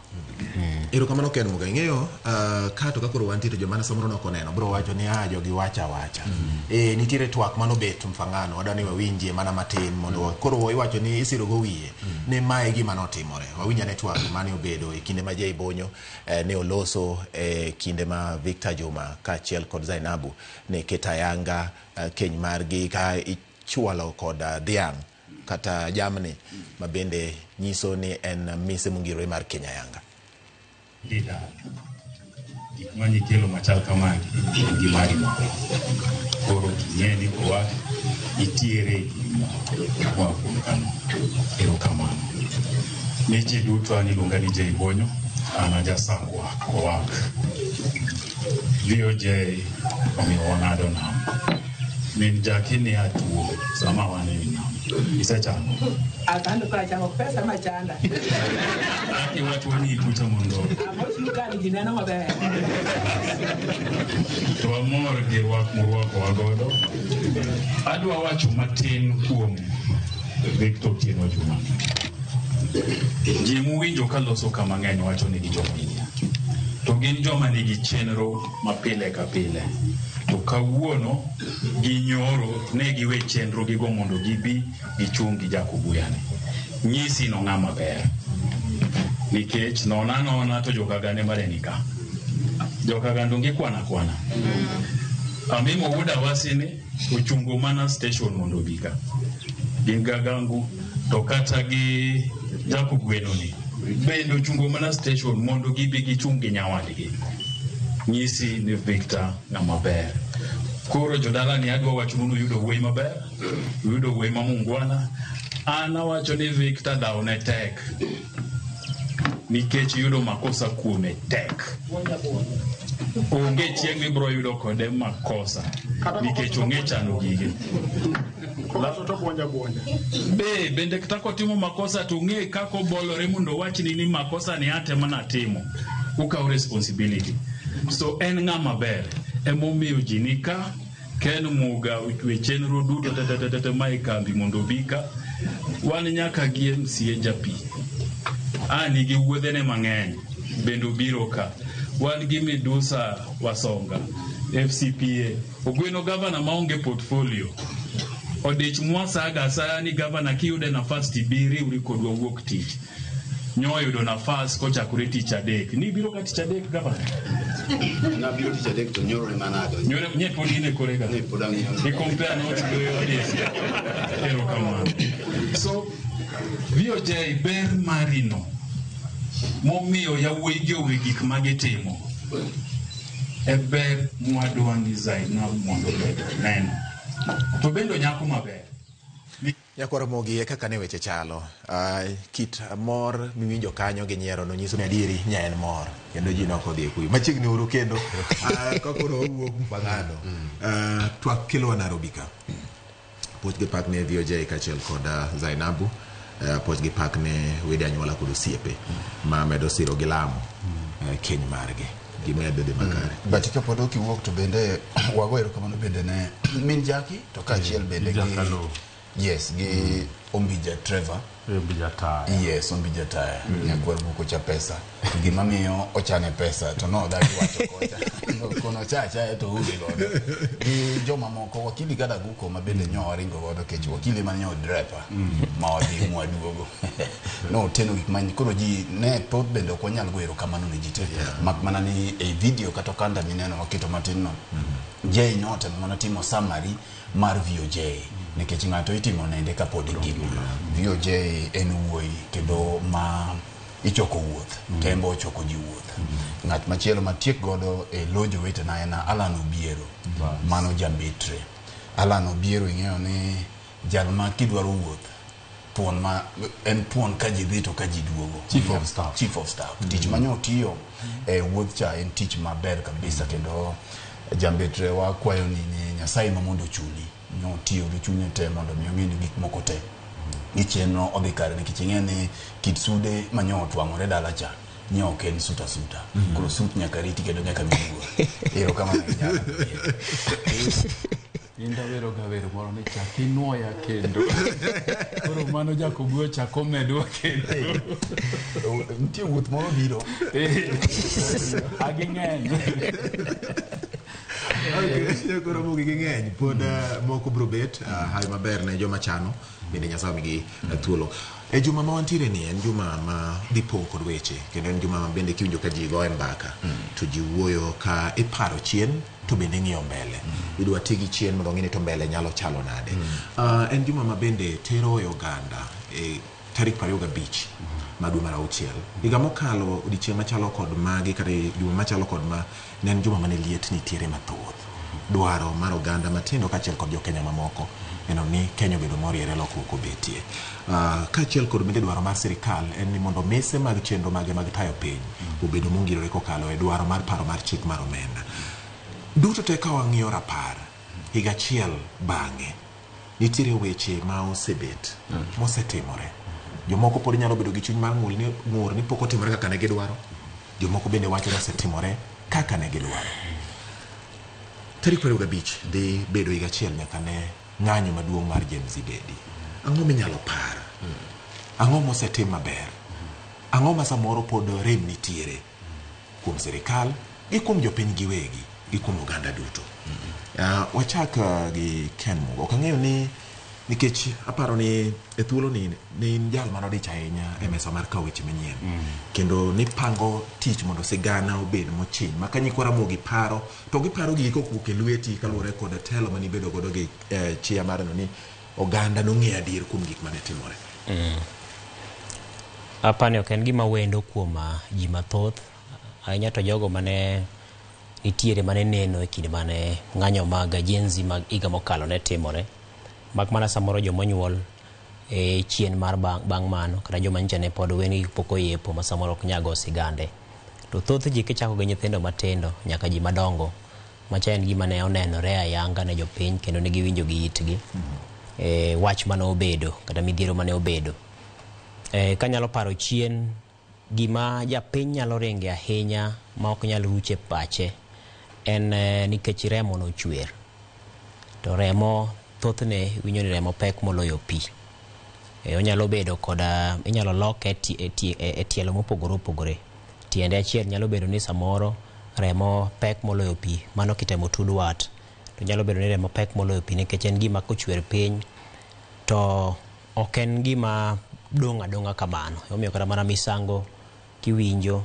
Erokamano ken muga ing'eyo kato kakoro wantie to jomana samoro nokoneno bro wacho ni jogi wacha nitiere twak mano bet mfangano wadani wawinje mana matin mondo koro iwacho ni isiro go wiye ne mae gima notimore wawinja ne twak mane obedo e kinde ma Jay Bonyo ne oloso kinde ma Victor Juma kaachiel kod Zainabu ne ketayanga keny margi ka ichwalo kod dhiang' kata jamni mabende nyiso ni en mise mungiro mar Kenya yanga. Leader, gik manyi kelo machal kamagi en gimagi moko. Koro ng'e ni kowa itiere kwa kuom kano. Erokamano. Ni ji duto an iluonga ni Jay Bonyo, an aja Sangwa Kowak. VOJ omiyo wang'ado nam. Min jaki ni atuo sama wane ni nam. Isechamo? Asante kwa chamo pesa machanda. Aki watu wani ikucha mondo. Amos lukani jinena mabe. To amor gi rwak murwako wagodo. Adwa wacho matin kuom Victor Tieno Juma. Ji muwinjo kaloso kama ng'eny wacho ni joma inya. To gin joma nigi chenro mapile ka pile. To kawuono ginyoro ne giwe chenro gigo mondo gibi gichung' gi Jakubuyani. Nyisi no ng'ama ber. Nikech nona to jokagane mareni ka. Jokagando ngi kwana. Amimo wuda wasini uchungo mana station mondo bika. Gin gagangu to kata gi Jakubuyeno ni. Bendo uchungo mana station mondo gibi gichung' gi nyawadgi. Nyisi ni Victor ng'ama ber. Koro jodala ni adwa wacho nunu yudo wuoyi maber, yudo wuoyi mamungwana. Ana wacho ni Victor daune tek. Nikech yudo makosa kuome tek. Onge chieng' mibro yudo kode makosa. Nikech onge chano gige. Lato to bonja. Bende kitako timo makosa to ng'e kako bolore mondo wachni ni makosa ni ate mana timo. Ukaw responsibility. So en ng'ama ber. Emomiyo ji nika ken muga we chenro duto mai kambi mondo bika wan nyaka gi MCA japi ani gi wuodhene mang'eny bendo biro ka wan gi Medusa Wasonga FCPA ogweno gavana maonge portfolio odich mwasaga saya ni gavana kiyude nafas tibiri uri kodwa wuok tich nyo yudo nafas kochakore tich adek ni biro ka tich adek gavana na biro tich adek to nyoro manado nyoro nye podi ine korega ne podang ni compare not to audience ero kamano so VOJ ber marino momiyo yawuoyi gi onge gik magitimo e ber mwadwa ni Zainab mondo bed neno to bendo nyako maber Nyakoro mogi kaka ne weche chalo. Kit mor miwinjo kanyo gi nyiero no nyiso ni adieri nya en mor. Kendo ji noko dhi kuyo. Machiegni uru kendo. Kakoro owuok Bang'ado. Twak kelo Nairobi ka. Poch gi pak ne VOJ kachiel kod Zainabu. Poch gi pak ne wede anyuola kod osiepe. Ma medo siro gi lamo. Keny margi. Gimedo de makare. But kapod ok iwuok to bende wago erokamano bende ne min Jaki to kachiel bende gi yes, gi Ombija Trevor. Ombija Taya. Yes, Ombija Taya. Nyakwar buko cha pesa. Gima miyo ochane pesa to no dagi wacho kocha. Kono chacha to udi godo. Gi joma moko wakili gada guko mabende nyo ringo godo kech wakili man nyo drepa. Ma odi mwaduogo. No teno gik man koro ji ne pod bende ok wanyal go erokamano ne ji te. Mak mana ni e video kata kanda mineno waketo matin no. Jay nyote mana timo summary mar VOJ. Nikech ng'ato itimo nende ka pod ngima. VOJ en wuoyi kendo ma ichoko wuoth, tembo choko ji wuoth. Ng'at machielo matiek godo e lojo wetena en Alan Obiero, mano jambetre. Alan Obiero ing'eyo ni jal ma kidwaro wuoth, puon ma en puon ka ji dhi to ka ji duogo. Chief of Staff. Chief of Staff. Tich manyo tiyo e wuoth cha en tich maber kabisa kendo jambetre wa kwayo ni Nyasaye mamondo chuli. No tiyo gi chunye te mondo miyo ng'eni gik moko te gichenro odhi kare nikech ing'eni kit sude manyo twang'ore dala cha nyo ok en suta koro sut nyaka riti kendo nyaka miluor erokamano nyaka Inda wero ga wero moro ni chaki nuoya kendo koro mano Jakobuo chako medwa kendo nitie wuoth moro biro agi ng'eny Okay, koro mogi gi ng'eny pod moko bro bet hai maber ne joma chano bende Nyasaye migi thuolo. E juma ma wantiere ni en juma ma dipo kod weche kendo en juma ma bende kiwinjo ka ji goe mbaka to ji wuoyo ka iparo chien to bende ng'iyo mbele. Idwa tigi chien mondo ng'ini to mbele nyalo chalo nade. En juma ma bende tero e oganda e tarik 25 ma dwe mar auchiel. Higa mokalo odiochieng' machalo kod magi kata juma machalo kod ma ne en juma mane liet nitiere mathoth. Dwaro mar oganda matindo kaachiel kod jo-Kenya mamoko neno ni Kenya obedo moriere lokruok obetie. Kaachiel kod bende dwaro mar sirikal en ni mondo mise mag chenro mag tayo piny obedo mongirore kokalo e dwaro mar paro mar chik mar omenda. Duto te ka wang'iyo rapar higa achiel bang'e nitiere weche ma osebet mosetimore. Jomoko pod nyalo bedo gi chuny mar ng'ur ni pok otimore kaka ne gidwaro. Jomoko bende wacho ni osetimore kaka ne gidwaro. Tarik 25 dhi bedo higa achiel nyaka ne ng'anyo maduong' mar Gen Z bedi. Ang'o minyalo par? Ang'o mosetim maber? Ang'o ma samoro pod rem nitiere kuom sirikal gi kuom jopiny giwegi gi kuom oganda duto? Wachak gi Ken Mugo. Ok ang'eyo ni nikech aparo ni e thuolo ni jal manodich ahinya e mesa mar kawo weche manyien kendo ni pango tich mondo sigana obed mochiny ma ka nyikwara mogi paro to giparo gigi kokuok e lweti kaluwore kod telo manibedo godo gi chia mar no ni oganda nong'eyo adier kuom gik mane timore. Apani ok en gima wendo kuom ji mathoth ahinya to jogo mane nitiere mane neno e kinde mane ng'anyo mag Gen Z mag higa mokalo ne timore. Mak mana samoro jomonyuol e chien mar bang' mano kata joma nyicha ne pod weni pok oyepo ma samoro ok nyago sigande. To thoth ji kichako gi nyithindo matindo nyaka ji madongo macha en gima ne onenore ayanga ne jopiny kendo ne giwinjo gi itgi. Wach mane obedo kata midhiero mane obedo. Kanyalo paro chien gima japiny nyalo ringe ahinya ma ok nyal ruche pache en nikech remo no chwer. To remo thothne winjo ni remo pek moloyo pi. Onyalo bedo koda inyalo loke e tielo mopogore opogore. Tiende achiel nyalo bedo ni samoro remo pek moloyo pi, mano kitemo tudo wat. To nyalo bedo ni remo pek moloyo pi nikech en gima kochwer piny to ok en gima donga kamano. Omiyo kata mana misango kiwinjo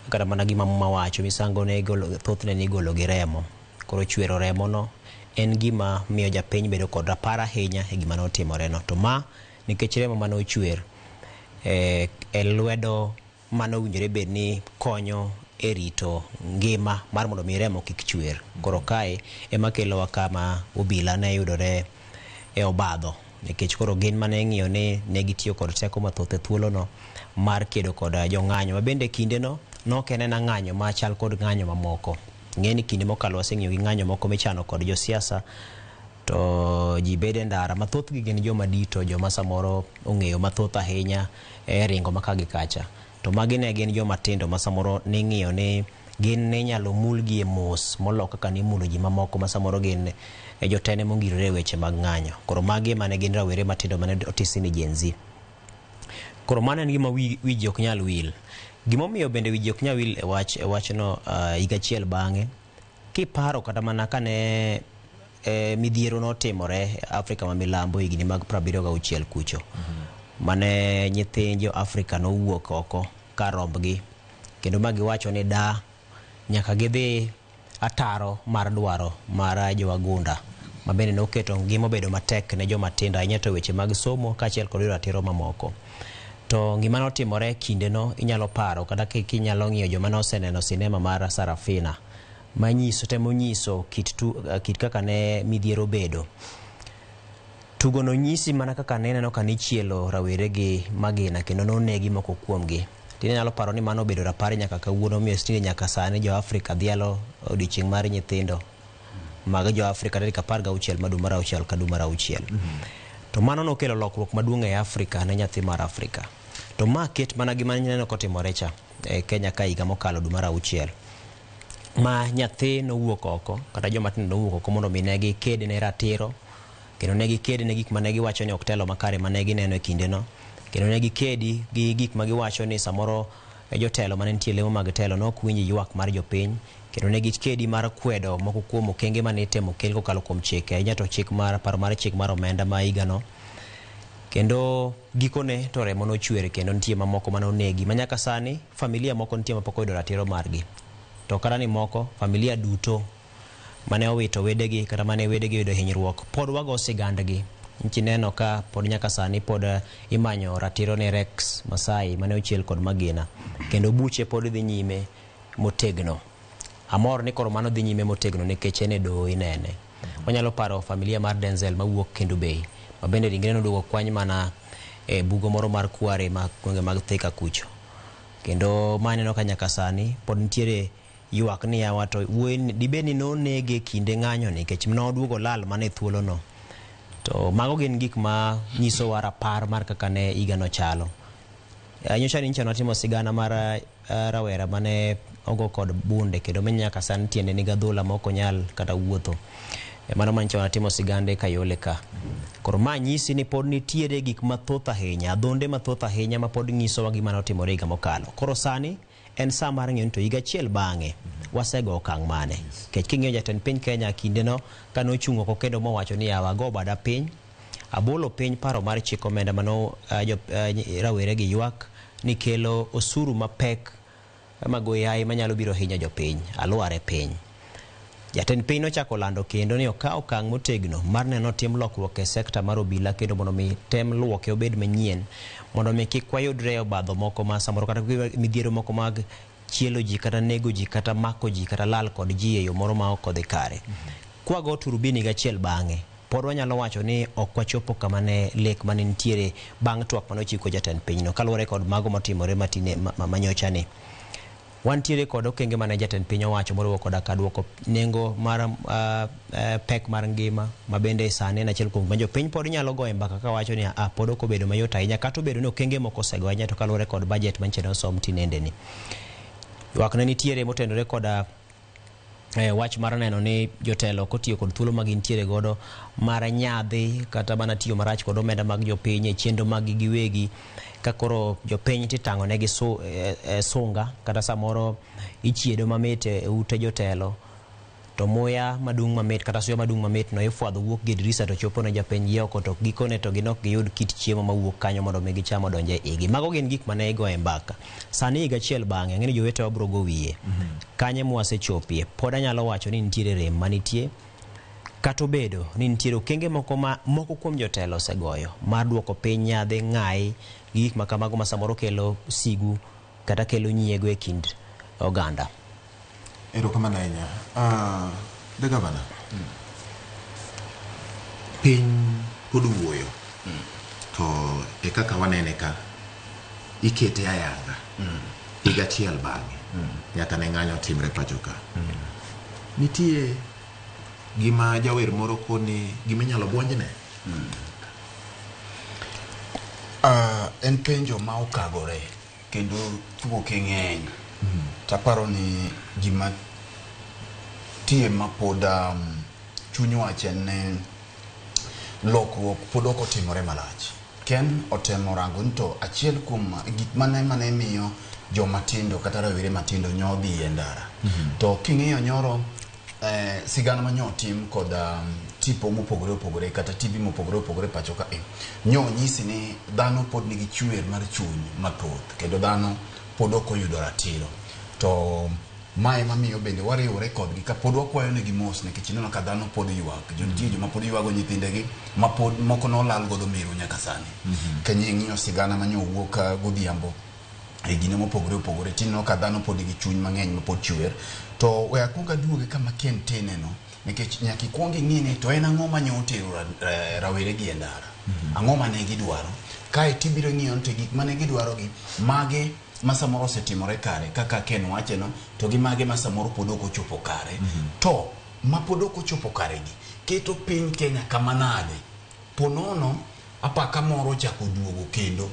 kata mana gima mawacho misango ne thothne ni golo gi remo. Koro chwero remo no en gima miyo japiny bedo kod rapar ahinya e gima notimore no. To ma nikech remo mane ochwer e lwedo mane owinjore bed ni konyo e rito ngima mar mondo mi remo kik chwer. Koro kae ema kelowa kama obila ne yudore e obadho nikech koro gin mane ng'iyo ni ne gitiyo kod teko mathoth e thuolo no mar kedo kod jong'anyo ma bende kinde no nok en ng'anyo ma chal kod ng'anyo mamoko. Ng'eni kinde mokalo waseng'iyo gi ng'anyo moko michano kod josiasa to ji bede ndara mathoth gi gin joma dito joma samoro ong'eyo mathoth ahinya e ringo maka gi kacha. To magi ne gin joma tindo ma samoro ne ng'iyo ni gin ne nyalo mulgi e mos moloka kaka ni mulo ji mamoko ma samoro gin jotene mongirore weche mag ng'anyo. Koro magi mane gin rawere matindo mane otisi ni Gen Z. Koro mano en gima wiji ok nyal wil. Gimomiyo bende wiji ok nyal wil e wachno higa achiel bang'e kiparo kata mana kane midhiero notimore Afrika ma milambo higni mag 76 kucho. Mane nyithind jo Afrika nowuok oko ka rombgi kendo ma giwacho ni da nyaka gidhi ataro mar dwaro mar jowagunda ma bende noketo ngima bedo matek ne joma tindo ahinya to weche mag somo kaachiel kod ratiro mamoko. To gima notimore kinde no inyalo paro kata kinyalo ng'iyo joma noseneno sinema mar Sarafina manyiso temo nyiso kit kaka ne midhiero bedo. Tugo no nyisi mana kaka neno ka nichielo rawere gi magina kendo nonegi moko kuomgi. Tine nyalo paro ni mano bedo rapar nyaka kawuono miyo stine nyaka sani jo Afrika dhialo odiochieng' mar nyithindo mag jo Afrika tarik 16 ma dwe mar auchiel ka dwe mar auchiel. To mano nokelo lokruok maduong' e Afrika ne nyathi mar Afrika. To market mana gima neno kotimore cha e Kenya ka higa mokalo dwe mar auchiel. Ma nyathi nowuok oko kata joma tindo nowuok oko mondo minegi kede ne ratiro kendo ne gikede ne gik mane giwacho ni ok telo makare mane gineno e kinde no. Kendo ne gikedi gi gik ma giwacho ni samoro jotelo mane nitie lemo mag telo nok winji ywak mar jopiny. Kendo ne gikedi mar kwedo moko kuom okenge mane itemo kel kokalo kuom chike ahinya to chik mar paro mar chik mar omenda ma higa no. Kendo gikone to remo nochwer kendo nitie mamoko mane onegi manyaka sani familia moko nitie mapok oyudo ratiro margi. To kata ni moko familia duto mane owito wedegi kata mane wedegi yudo hinyruok pod wago sigandgi nchineno ka pod nyaka sani pod imanyo ratiro ne Rex Masai mane ochiel kod Magina kendo buche pod dhi nyime motegno. Amor ni koro mano dhi nyime motegno nikech ene do inene. Wanyalo paro familia mar Denzel mawuok Kendu Bay mabende ringre noduogo kwany mana bugo moro mar Kware ma gwenge mag Thika kucho. Kendo maneno ka nyaka sani pod nitiere ywak ni yawa to dibeni no nege kinde ng'anyo nikech noduogo lal mane thuolo no. To mago gin gik ma nyiso wa rapar mar kaka ne higa no chalo. Nyocha ni nchano timo sigana mar rawera mane ogo kod bunde kendo nyaka sani tiende ni gadhola ma ok onyal kata wuotho. Mano manchona timo sigande Kayole ka. Koro ma nyisi ni pod nitiere gik mathoth ahinya, adhonde mathoth ahinya ma pod nyiso wa gima notimore higa mokalo. Koro sani en saa mar ng'eyo to higa achiel bang'e wasego okang' mane. Kech king'eyo jatend piny Kenya kinde no kano chungo ko kendo mowacho ni yawa go bada piny abolo piny paro mar chiko omenda mano rawere gi ywak ni kelo osuru mapek magoyai manyalo biro hinyo jopiny aluare piny. Jatend piny nochako lando kendo ni okawo okang' motegno mar neno tim lokruok e sekta mar obila kendo mondo mi tem luoke obed manyien mondo mi kik wayudre obadho moko ma samoro kata midhiero moko mag chielo ji kata nego ji kata mako ji kata lal kod ji e yo moro ma ok odhi kare. Kwago turubini gachiel bang'e pod wanyalo wacho ni ok wachopo kama ne lek mane nitiere bang' twak manochiko jatend pinyno kaluwore kod mago matimore matine manyocha ni. Wantiere kod okenge mane jatend piny owacho moriwo koda ka duoko nengo mar pek mar ngima mabende sani en achiel kuom ma jopiny pod nyalo goyo mbaka ka wacho ni pod ok obedo mayot ahinya kata obedo ni okenge moko osego ahinya to kaluwore kod budget manchene osom tinende ni. Ywak ne nitiere motendore koda wach mar neno ni jotelo kotiyo kod thuolo mag intiere godo mar nyadhi kata mana tiyo marach kod omenda mag jopiny e chenro mag giwegi kakoro jopiny titang'o negi sunga kata samoro ichiedo mamit e ute jotelo to muya madung mamit kata suya madung mamit no ifwadho wuok gi dirisa to chopo ne jopiny yoko to gikone to ginok giyud kit chiemo mawuok kanyo mondo mi gichamo donje igi. Mago gin gik mane igoye mbaka. Sani higa achiel bang'e ng'eni jowete wabro go wiye. Kanye mwasechopie pod anyalo wacho ni nitiere rem manitie kata obedo ni nitiere okenge moko kuom jotelo osegoyo mar duoko piny nyadhi ng'ai gik makamago ma samoro kelo sigu kata kelo nyiego e kind oganda. Erokamano ahinya. The Governor. Piny pod wuoyo. To e kaka wanene ka ikete ayanga. Higa achiel bang'e. Nyaka ne ng'anyo timre pacho ka. Nitie gima jawer moro koni gima inyalo buonjne. En penjo ma okagore kendo tuoke ng'eny. Taparo ni gima tie ma pod chuny wache ne lokruok pod ok otimore malach. Ken otemo rango nito achiel kuom gik mane miyo joma tindo kata rawere matindo nyodhi e ndara. To king'iyo nyoro sigana manyo tim kod tipo mopogore opogore kata TV mopogore opogore pacho ka nyo nyisi ni dhano pod nigi chwer mar chuny mathoth kendo dhano pod ok oyudo ratiro. To mae mamiyo bende wariwore kodgi ka pod wakwayo negi mos nikech ineno ka dhano pod ywak. Jontie joma pod ywago nyithindegi ma pod moko nolal godo miru nyaka sani. Kanye ng'iyo sigana manyo wuok godhiambo e gine mopogore opogore tinno ka dhano pod nigi chuny mang'eny ma pod chwer. To we akwonga duoge kama Ken teneno nikech nyaki kuongi ng'ini to en ang'o ma nyotero rawere gi e ndara. Ang'o mane gidwaro kae tibiro ng'iyo to gik mane gidwaro gi mage masamoro setimore kare kaka Ken wache no to gi mage masamoro pod ok ochopo kare. To ma pod ok ochopo kare gi keto piny Kenya kama nade. Ponono apaka moro chako duogo kendo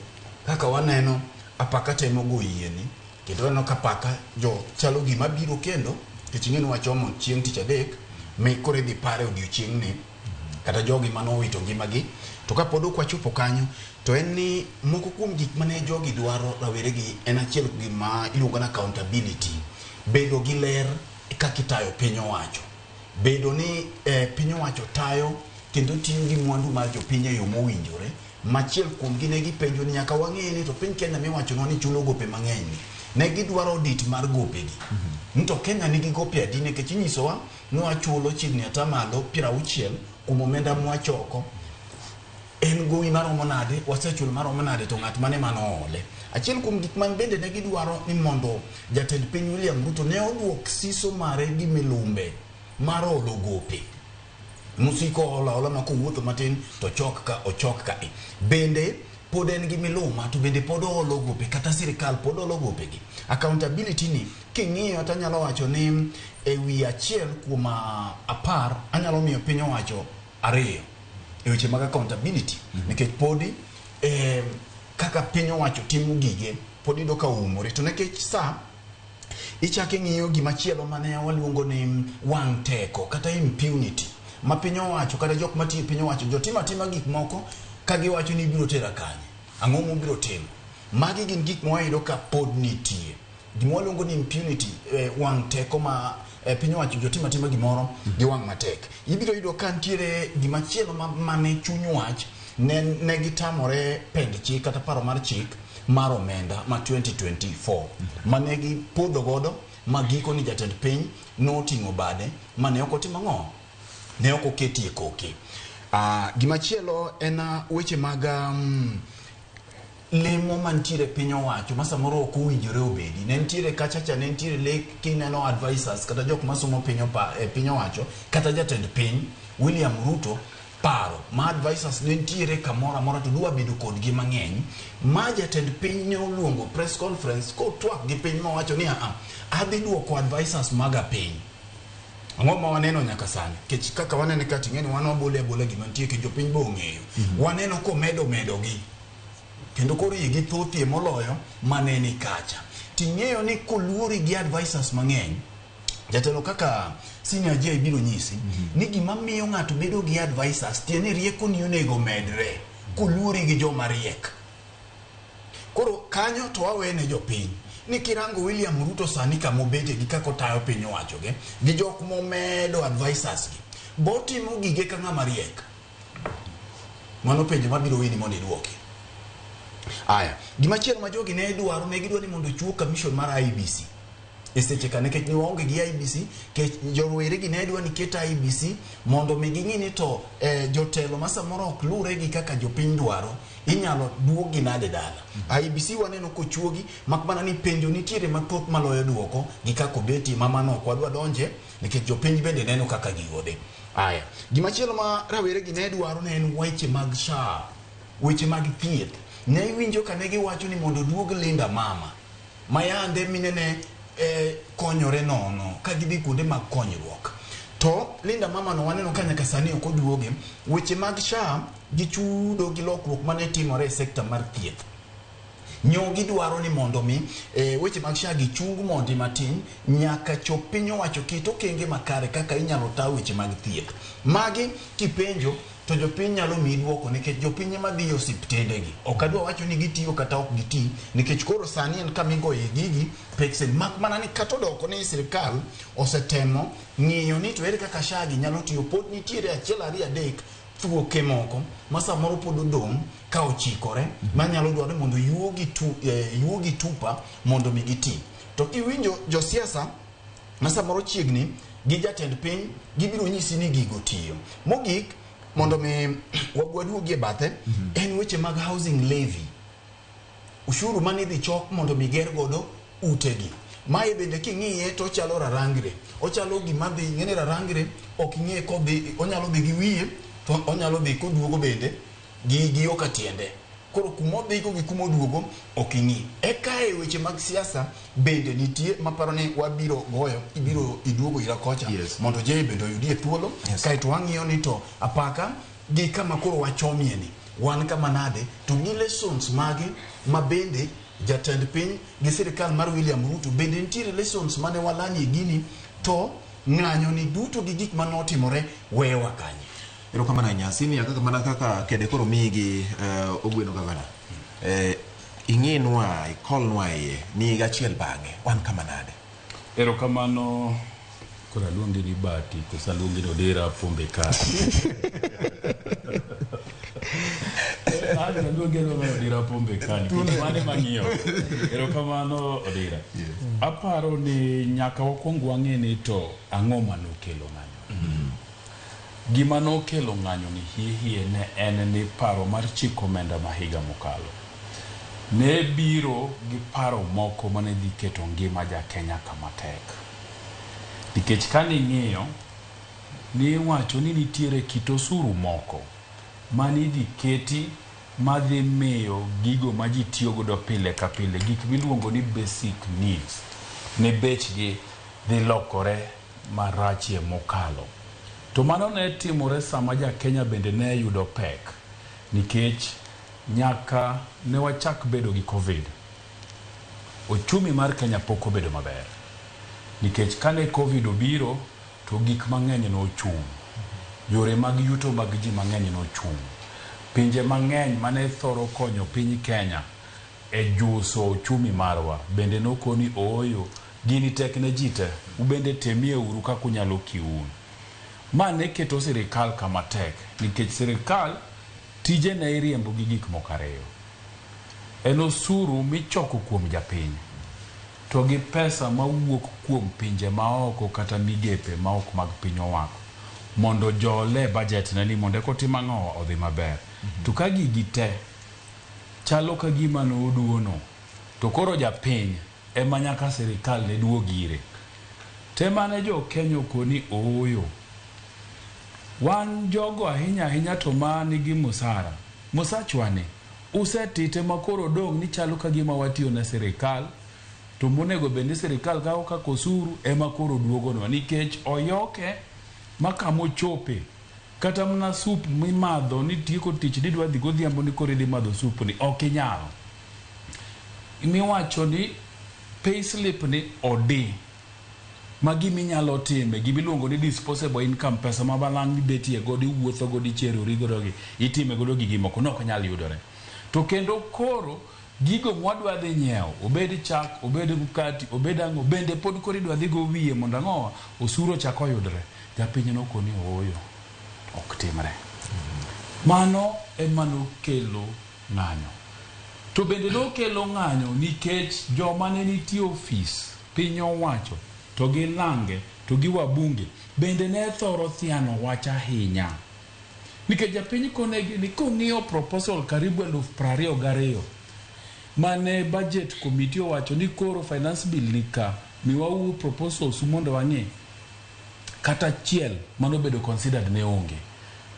kaka waneno apaka temo go yieni kendo no kapaka jo chalo gima biro kendo kichingen wachomo chieng' tich adek me kore di pare odiochieng' ni kata jogi manowito ngimagi to ka pod ok wachopo kanyo to en ni moko kuom gik mane jogi dwaro rawere gi en achiel gima iluongo na accountability, bedo gi ler kaka itayo piny owacho, bedo ni piny owacho tayo kendo tiyo gi mwandu mar jopiny e yo mowinjore. Machiel kuom gi ne gipenjo ni nyaka wang'e ni to piny Kenya miwacho no ni chulo gope mang'eny ne gidwaro audit mar gope gi. Nto Kenya nigi gope adi nikech inyisowa ni wachulo chiegni atamalo 60 kuom omenda mwachoko en gowi maromo nade, wasechul maromo nade to ng'at mane mano ole. Achiel kuom gik man bende ne gidwaro ni mondo jatend piny William Ruto ne oduok siso mare gi milumbe mar olo gope. Musiko ola ma kowuotho matin to chok ka. Bende pod en gi miluma to bende pod olo gope kata sirikal pod olo gope gi. Accountability ni king'iyo to anyalo wacho ni ewi achiel kuom 10 anyalo miyo piny owacho 2 e weche mag accountability nikech podi kaka piny owacho timo gige podi do ka umore to nekech ichake ng'iyo gimachielo mane waluongo ni wang' teko kata impunity ma piny owacho kata jok matiyo piny owacho jotima gik moko ka giwacho ni biro tera kanye ang'o mobiro timo. Magi gin gik mwayudo ka pod nitie gima waluongo ni impunity, wang' teko ma piny owacho jotima gimoro gi wang' matek. Ibiro yudo ka ntiere gimachielo mane chuny wach ne gitamore pend chik kata paro mar chik mar omenda ma 2024 mane gi podho godo ma giko ni jatend piny noting'o bade mane ok otimo ng'o, ne ok oketie koke. Gimachielo en weche mag lemo mantiere piny owacho ma samoro ok owinjore obedi. Ne ntiere kachacha, ne ntiere lek kineno advisors kata jok masomo piny owacho kata jatend piny William Ruto paro ma advisors ne ntiere kamoro amora to dwa bedo kodgi mang'eny ma jatend piny ne oluongo press conference kotwak gi piny mowacho ni adhi duoko advisors maga piny. Ang'o ma waneno nyaka sani kech kaka wanene ka ting'eni wan wabole gima nitie ke jopiny bo ong'eyo waneno komedo gi kendo koro igi thothie moloyo maneni kacha. Ting'eyo ni koluori gi advisors mang'eny jatelo kaka senior J biro nyisi ni gima miyo ng'ato bedo gi advisors tiene rieko ni onego medre koluori gi joma riek. Koro kanyo to wawene jopiny ni kirango William Ruto sani kama obete gi kako tayo piny owacho gi jok momedo advisors gi botimo gige ka ng'ama riek. Mano penjo mabiro weni mondo iduoki. Aya, gimachielo ma jogi ne dwaro ni mondo chuo commission mar IBC. Seche ka nekech ni waonge gi IBC ke jorwere gi ne dwa ni keta IBC mondo mi ging'i ni to jotelo ma samoro ok lure gi kaka jopiny dwaro inyalo duogi nade dala. IBC waneno kochuogi makmana ni penjo nitiere mathoth maloyo duoko gi kako beti mamano ok wadwa donje nikech jopiny bende neno kaka gigode. Aya, gimachielo ma rawere gi ne dwaro ne en weche mag SHA, weche mag thieth. Ne winjo ka ne giwacho ni mondo duog Linda Mama mayande minene konyore nono ka gidhi kuonde mag konyruok. To Linda Mama no waneno ka nyaka sani ok oduoge. Weche mag SHA gi chudo gi lokruok mane timore e sekta mar thieth. Nyogi dwaro ni mondo mi weche mag SHA gi chung mondi matin nyaka chop piny owacho kito kenge makare kaka inyalo ta weche mag thieth. Magi kipenjo to jopiny nyalo mi duoko nikech jopiny ma dhi osiptende gi ok adwa wacho ni gitiyo kata ok giti nikech koro sani en kamigo e gigi peksen makmana ni kata doko ni sirikal osetemo ng'iyo ni to ere kaka SHA gi nyalo tiyo pod nitiere 1 2 3 thuoke moko ma samoro pod odong' ka ochikore ma nyalo dwaro mondo yuogi tupa mondo mi giti. To kiwinjo josiasa ma samoro chiegni gi jatend piny gibiro nyisi ni gigo tiyo. Mogik mondo mi waduogi e bathe en weche mag housing levy, ushuru mane dhi chok mondo mi ger godo utegi. Mae bende king'iye to chalo rarangre, ochalo gima dhi ng'ene rarangre ok ing'e kodhi onyalo dhi gi wiye to onyalo dhi koduogo bende gi oka tiende. Koro kumodhi gi kumoduogo ok ing'i. Eka e weche mag siasa bende nitie maparo ni wabiro goyo ibiro iduogo ira kocha mondo je bende oyudie thuolo kai to wang'iyo ni to apaka gi kama koro wachomie ni wan kama nade to ni lessons mage ma bende jatend piny gi sirikal mar William Ruto bende nitiere lessons mane walani gini to ng'anyo ni duto gi gik manotimore wewa kanye. Ero kama na nyasi ni kaka mana kaka kede koro migi ogweno gavana. Ing'inwa ikolnwa ye ni gachiel bang'e wan kama nade. Ero kamano kora luongi ni Bati kosa luongi ni Odera Pombe Kati. Ana luongi ni Odera Pombe Kati. Mane mang'iyo. Ero kamano Odera. Aparo ni nyaka wakwong wang'e ni to ang'o manokelo ng'anyo. Gima nokelo ng'anyo ni hie ne en ni paro mar chiko omenda ma higa mokalo ne biro gi paro moko mane dhi keto ngima ja Kenya kama tek. Nikech kani ng'iyo ni wacho ni nitiere kit osuru moko mani dhi keti madhi miyo gigo ma ji tiyo godo pile ka pile, gik miluongo ni basic needs, ne bechgi dhi lokore marachie mokalo. To mano ne timore sama ja Kenya bende ne yudo pek, nikech nyaka ne wachak bedo gi Covid, ochumi mar Kenya pok obedo maber. Nikech kane Covid obiro, to gik mang'eny no ochung'. Yore mag yuto mag ji mang'eny no ochung'. Pinje mang'eny mane thoro konyo piny Kenya e juso ochumi marwa bende nokoni ooyo, gini tek ne ji te, ubende temie uru kaka unyalo kiun. Ma ne keto sirikal kama tek, nikech sirikal tije ne iriembo gi gik moko ariyo. En osuru michoko kuom japiny, to gi pesa mawuok kuom pinje maoko kata migepe maok mag piny owacho, mondo jole budget ne ni mondo kotim ang'o odhi maber. To ka gigi te chalo ka gima no oduono, to koro japiny ema nyaka sirikal ne duo gire. Tema ne jo Kenya koni ooyo, wan jogo ahinya to ma nigi musara, musachwane usetite makoro dong ni chalo ka gima watiyo na sirikal, to monego bende sirikal kao kaka osuru ema koro duogonwa, nikech oyoke makamo chope. Kata mna sup mimadho ni tieko tich didwa dhi godhiambo ni koro idhi madho sup ni ok inyalo. Imiwacho ni payslip ni odi, magi minyalo time, gimiluongo ni disposable income, pesa ma balang' betie godi wuotho godi cherori godogi, itime godo gigi moko nok nyal yudore. To kendo koro gigo mwadwa dhi nyiewo, obed chak, obed mkati, obed ang'o, bende pod koro idwa dhi go wiye mondo ang'o osuru chak oyudre. Japiny nokoni ooyo, ok timre. Mano ema nokelo ng'anyo. To bende nokelo ng'anyo nikech joma ne nitie ofis piny owacho to gi lange to gi wabunge bende ne thoro thiano wach ahinya. Nikech japiny konegi ni kong'iyo proposal karibu 22,000 mane budget committee owacho ni koro finance bill nika miwau proposals mondo wang'e, kata chiel mano bedo considered ne onge.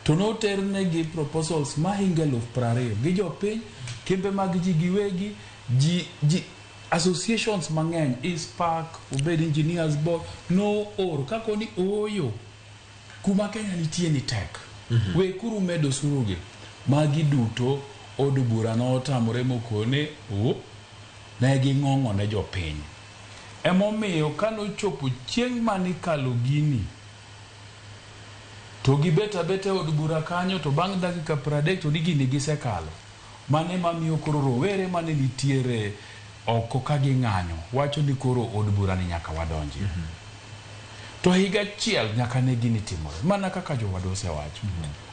To noternegi proposals mahinga 20,000 gi jopiny, kembe mag ji giwegi, ji associations mang'eny, ISPAC, obed engineers board, no oro kako ni ooyo kuma Kenya nitie ni tek. We kuru medo surugi magi duto od bura no otamore mokone ne gi ng'ong'o ne jopiny. Emomiyo kanochopo chieng' manikalo gini, to gibeta od bura kanyo, to bang' dakika 30 to gini gisekalo. Mane mamiyo koro rowere mane nitiere oko ka ging'anyo wacho ni koro od bura ni nyaka wadonji. To higa chiel nyaka ne gini timore, mana kaka jowadu osewacho.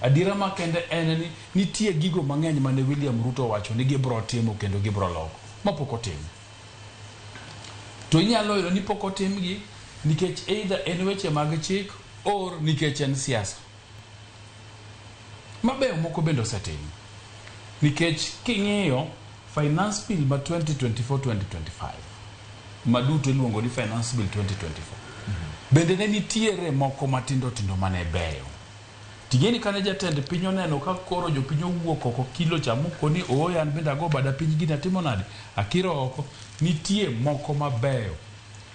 Adira makende en ni nitie gigo mang'eny mane William Ruto wacho ni gibro timo kendo gibro loko mapok otim. To inyalo yudo ni pok otimgi nikech either en weche mag chik or nikech en siasa. Mabeyo moko bende osetim. Nikech king'iyo finance bill ma 2024-2025 maduto iluongo ni finance bill 2024 bende ne nitiere moko matindo mane beyo. Tigeni kane jatend piny oneno ka koro jopiny owuok oko kilo chamo koni ooyan bende ago bada piny gina timo nade akiro oko, nitie moko mabeyo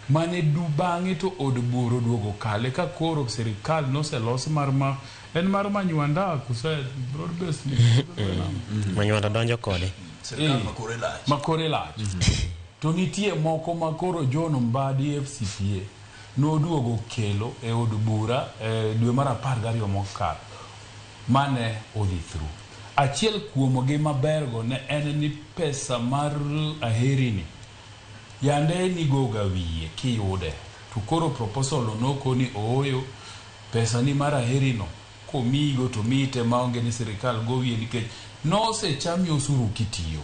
mane bang'e to od buro duogo kale ka koro sirikal noselosi mar manywanda kuse broad base ni manywanda donjo kode sirikal makore lach. To nitie moko makoro John Mbadi FCPA noduogo kelo e od bura dwe mar 12 mokalo mane odhi through. Achiel kuomogi mabergo ne en ni pesa mar aherini yande ni goga wiye kiyude. To koro proposal nokoni ooyo pesa ni mar aherino komigo to mite maonge ni sirikal go wiye nikech nosechami osuru kitiyo.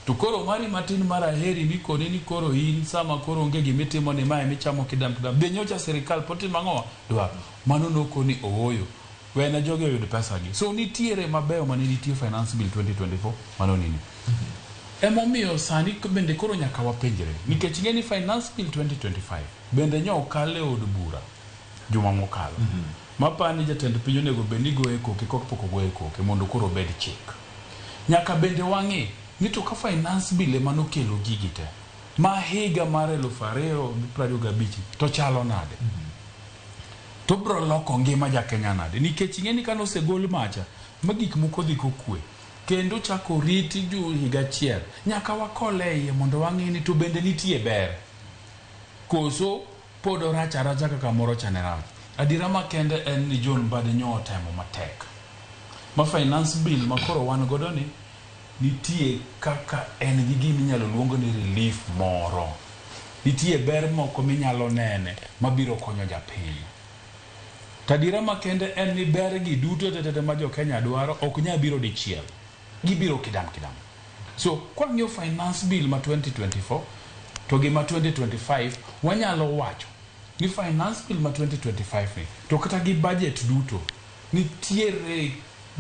To koro mari matin mar aheri ni koni ni koro in sama koro onge gimitimo ni mae michamo kidam be nyocha sirikal poti mang'o dwa. Mano nokoni ooyo wena joge oyud pesa gi. So nitiere mabeyo mane nitie finance bill 2024 mano nini. Emomiyo sani bende koro nyaka wapenjre nikech ng'eni finance bill 2025 bende nyo okale od bura juma mokalo. Mapani jatend piny onego beni goye koke kopok ogoye koke mondo koro bed chik. Nyaka bende wang'e ni to ka finance bill emano kelo gigi te ma higa mar 2025 to chalo nade. To bro loko ngima ja Kenya nade nikech ng'eni kano osegol macha ma gik moko dhi kokwe kendo chako riti ju higa chiel nyaka wakole iye mondo wang'e ni to bende nitie ber koso podo racha kaka moro chane rach. Adira makende en ni John Mbadi nyo temo matek ma finance bill makoro wan godo ni nitie kaka en gi gimi nyalo luongo ni relief moro, nitie ber moko minyalo nene mabiro konyo japiny. Tadira makende en ni ber gi duto tete ma jo Kenya dwaro ok nya biro dichiel, gibiro kidam. So kwa ng'io finance bill ma 2024 to gi ma 2025 wanyalo wacho ni finance bill ma 2025 ni to kata gi budget duto nitiere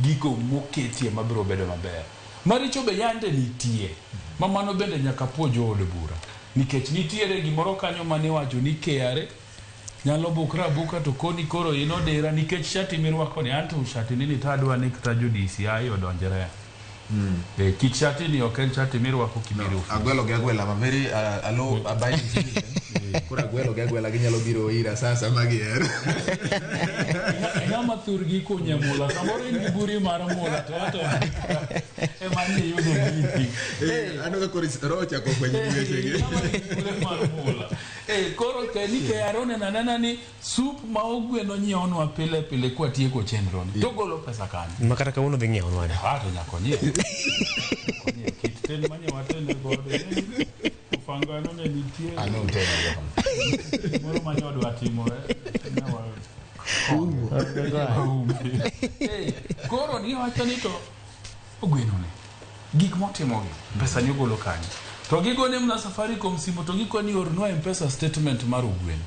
gigo moketie mabiro bedo maber. Maricho be yande nitie mamano bende nyaka puojo od bura nikech nitiere gimoro kanyo mane wacho ni KRA nyalo bukra buka to koni koro inodera nikech shati mirwako ni anto shati nini tadwa ni kata jo DCI odonjere. Kit shati ni ok en shati mirwako kimiru. Agwelo gi agwela ma very alo abide citizen. Kora agwelo gi agwela ginyalo biro ira sasa magier. Ngama thurgi kunyemula samoro in giburi mar mula to e mani yudo giti. Ano ka kori rocha ko kwenye mwechegi. Koro keni ke arone nanana ni soup ma ogweno nyionwa pile kwa tieko chenro ni. To golo pesa kani. Makata ka uno dhi nyionwa. To nyako nyie. Kit ten manye watene gode. Ufangano ne nitie. Ano tena. Moro manyodwa timore. Koro ni wacho ni to ogweno ne gik motimo gi pesa ni ogolo kanyo to gigone mna Safaricom simo to gikoni ornwa M-Pesa statement mar ogweno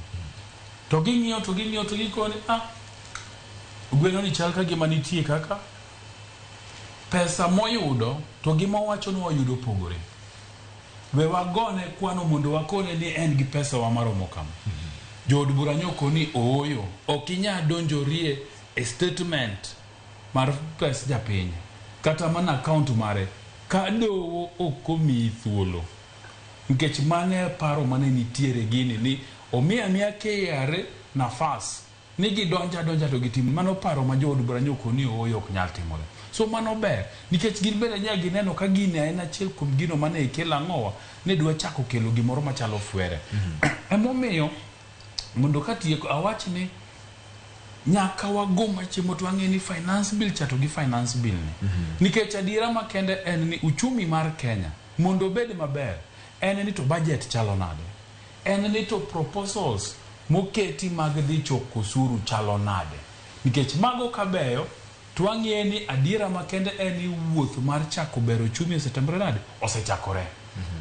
to ging'iyo to gikoni ogweno ni chal ka gima nitie kaka pesa moyudo to gima wacho ni oyudo pogore. We wagone kwano mondo wakone ni en gi pesa wa maromo kama. Jod bura nyoko ni oyo okinya donjorie a statement mar pesa japiny kata mana account mare kado okomi thuolo nikech mane paro mane nitiere gini ni omiya KRA nafas ni gidonja to gitim mano paro ma jod bura nyoko ni oyo ok nyal timore. So mano ber nikech gin bende nya gineno ka gini en achiel kuom gino mane ikela ng'owa ne dwa chako kelo gimoro machalo fwere. Emomiyo mondo katieko awach ni nyaka wagoma chiemo to ang'e ni finance bill chato gi finance bill ni nikech adiera makende en ni uchumi mar Kenya mondo bed maber en ni to budget chalo nade, en ni to proposals moketi mag dhi choko osuru chalo nade nikech mago kabeyo to ang'e ni adiera makende en ni wuoth mar chako bero uchumi osetembre nade osechakore.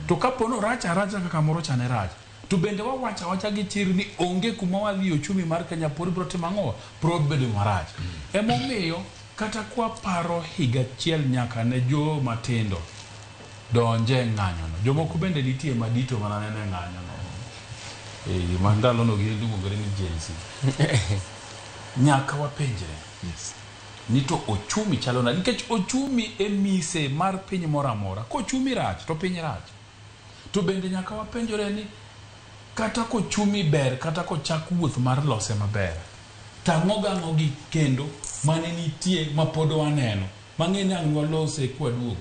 To kapono racha kaka moro chane rach to bende wawacha gi chir ni onge kuma wadhi uchumi mar Kenya pod bro timo ang'owa pro bedo marach. Emomiyo kata kwa paro higa chiel nyaka ne jo matindo donje ng'anyo no jomoko bende nitie madito mana nene ng'anyo no mandalo no gi luongo ni Gen Z. Nyaka wapenjre ni to ochumi chalo na nikech ochumi emise mar piny moro amora ko ochumi rach to piny rach. To bende nyaka wapenjore ni kata ko chumi ber kata ko chak wuoth mar lose maber tang'o gi kendo mane nitie ma pod waneno mang'eni ang'o lose kwaduogo.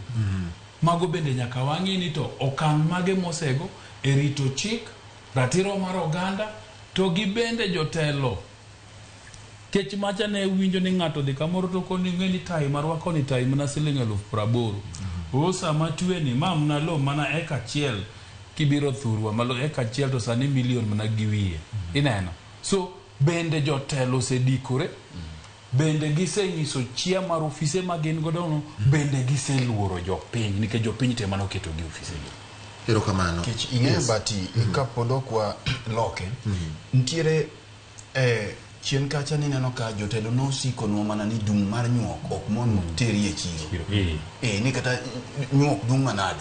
Mago bende nyaka wang'e ni to okang' mage mosego e rito chik ratiro mar oganda to gi bende jotelo kech macha ne winjo ni ng'ato dhi kamoro to koni ng'eni tai marwako ni tai mana siling 80,000 osa matwe ni mamna lo mana eka achiel kibiro thurwa malo eka achiel to sani milion mana giwiye ineno. So bende jotelo sedikore bende gisenyiso chia mar ofise magin godo no bende giseluoro jopiny nikech jopiny te mano keto gi ofise gi. Erokamano. Ing'eyo bati kapodok wa loke ntiere chien kacha ni neno ka jotelo no siko no mana ni dung mar nyuok ok mon teri e chiro ni kata nyuok dung manade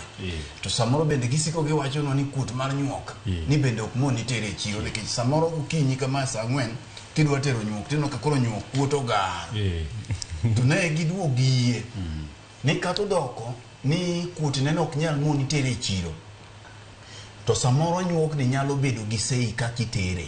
to samoro bende gisiko gi wacho no ni kut mar nyuok ni bende ok mon teri e chiro nikech samoro ukinyi kama saa 4 kidwa tero nyuok tino ka koro nyuok kuoto gar to ne giduo gie ni kato doko ni kut neno ok nyal mon teri e chiro to samoro nyuok ni nyalo bedo gi sei ka kitere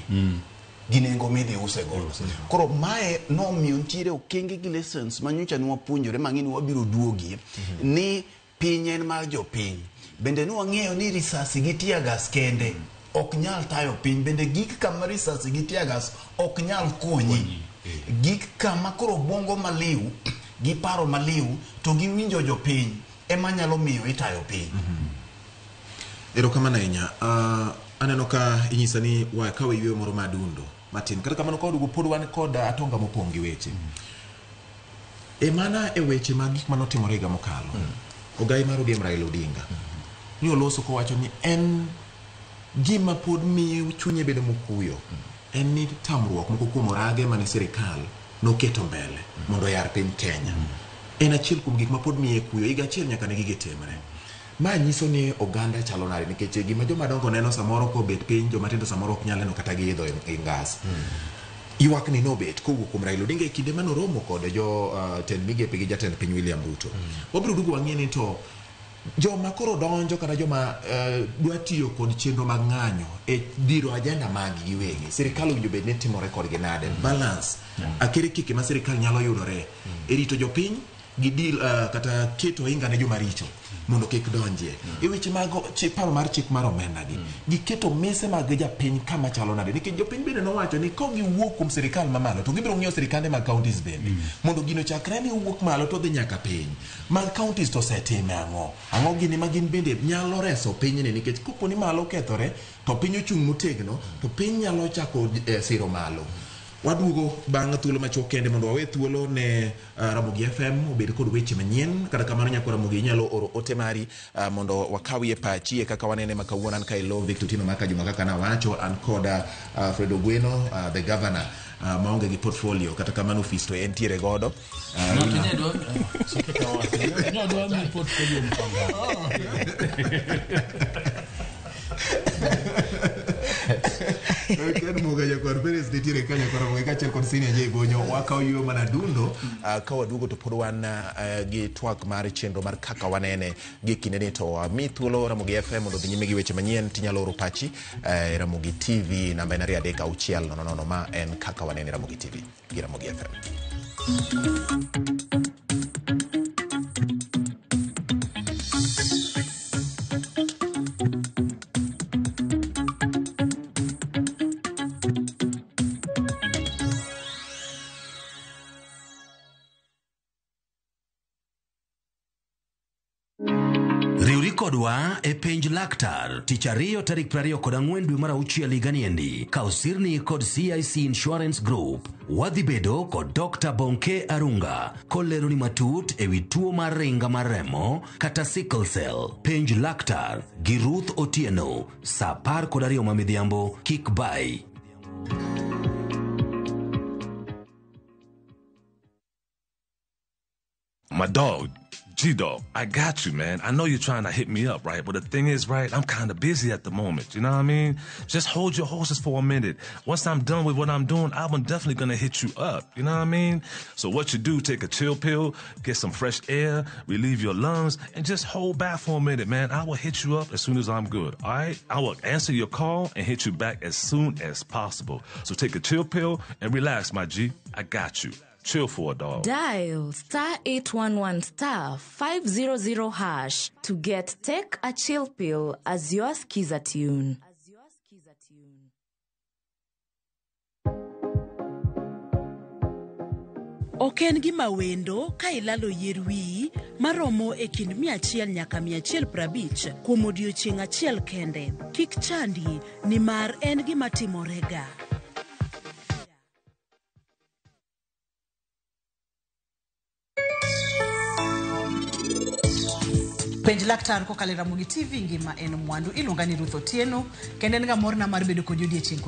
ginengo midhi use go koro mae no miyo ntiere okenge gi lessons manyocha ni wapuonjore mang'ini wabiro duogie ni piny en mar jopiny bende ni wang'eyo ni risasi gi tiagas kende ok nyal tayo piny bende gik kama risasi gi tiagas ok nyal konyi gik kama koro bongo maliw gi paro maliw to giwinjo jopiny ema nyalo miyo itayo piny. Erokamano ahinya. Aneno ka inyisa ni kawe yweyo moro madundo matin kata kamano kod pod wan kod atonga mopong' gi weche mana e weche mag gik manotimore higa mokalo. Ogai mar ODM Raila Odinga ni oloso kowacho ni en gima pod miyo chunye bedo mokuyo en ni tamruok moko kuom orage mane sirikal noketo mbele mondo yar piny Kenya en achiel kuom gik ma pod miye kuyo higa achiel nyaka ne gige temre. Ma nyiso ni oganda chalo nare nikech gima joma dongo neno samoro ko bet piny joma tindo samoro ok nyal neno kata gi idho e ngas. Ywak ni no bet kowuok kuom Raila Odinga e kinde manoromo kod jo tend migepe gi jatend piny William Ruto. Wabiro duogo wang'e ni to joma koro donjo kata joma dwa tiyo kod chenro mag ng'anyo e diro ajenda mag giwegi sirikal owinjo bed ni timore kodgi nade balance akere kike ma sirikal nyalo yudore e rito jopiny gi deal kata keto inga ne joma richo mondo kik donjie e weche mag paro mar chik mar omenda gi keto mise mag japiny kama chalo nade nikech jopiny bende nowacho ni ka giwuok kuom sirikal mamalo to gibiro ng'iyo sirikande mag counties bende mondo gino chakre ni wuok malo to dhi nyaka piny mag counties to setime ang'o gini ma gin bende nyalo reso pinyni nikech kopo ni malo kethore to piny ochung' motegno to piny nyalo chako siro malo. Waduogo bang' thuolo machuok kende mondo wawe thuolo ne Ramogi FM obed kod weche manyien kata kamano nyako Ramogi nyalo oro ote mari mondo wakawie pachi kaka wanene makawuono an kai lo Victor Tino maka juma kaka na wacho an koda Fredo Bueno the governor maonge gi portfolio kata kamano office to entiere godo portfolio Ken moga ya kwa Perez de tire kanya kwa mweka cha konsini ya bonyo waka uyo manadundo kawa dugo to podwan gi twak mar chenro mar kaka wanene gi kinene to mithulo Ramogi FM mondo dhinyime gi weche manyien tinyalo oro pachi Ramogi TV namba en 3 ma en kaka wanene Ramogi TV gi Ramogi FM. Kodwa e penj laktar tich ariyo tarik 24 dwe mar auchiel higani endi kao sirni kod CIC Insurance Group wadhi bedo kod Dr. Bonke Arunga kolero ni matut ewi tuo mar ringa mar remo kata sickle cell. Penj laktar gi Ruth Otieno saa 12 mamidhiambo kik bai. My dog, G-Dog, I got you, man. I know you're trying to hit me up, right? But the thing is, right, I'm kind of busy at the moment. You know what I mean? Just hold your horses for a minute. Once I'm done with what I'm doing, I'm definitely going to hit you up. You know what I mean? So what you do, take a chill pill, get some fresh air, relieve your lungs, and just hold back for a minute, man. I will hit you up as soon as I'm good, all right? I will answer your call and hit you back as soon as possible. So take a chill pill and relax, my G. I got you. Chill for a dog. Dial *811*500# to get Take a Chill Pill as your skiza tune. Oken gima wendo ka ilalo yier wiyi maromo e kind 100 nyaka 150 kuom odiochieng' achiel kende. Kik chandi nimar en gima timorega. Penj laktar ko kale Ramogi TV ngima en mwandu iluonga ni Ruth Otieno kendo en ga morna mar bedo kod odiochieng'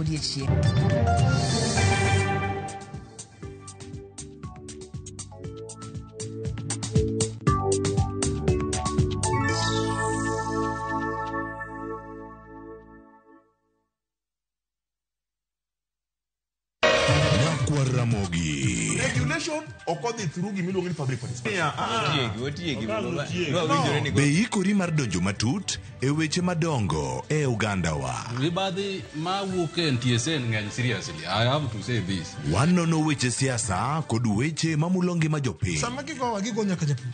Nyakwar Ramogi. Regulation okodhi through gimiluongo ni public participation. Be ikori mar donjo matut e weche madongo e Uganda wa. Ribadhi ma wuok e NTSN ng'eny seriously. I have to say this. Wanono weche siasa kod weche mamulo ngima jopiny. Sama gigowa gigo nyaka japur.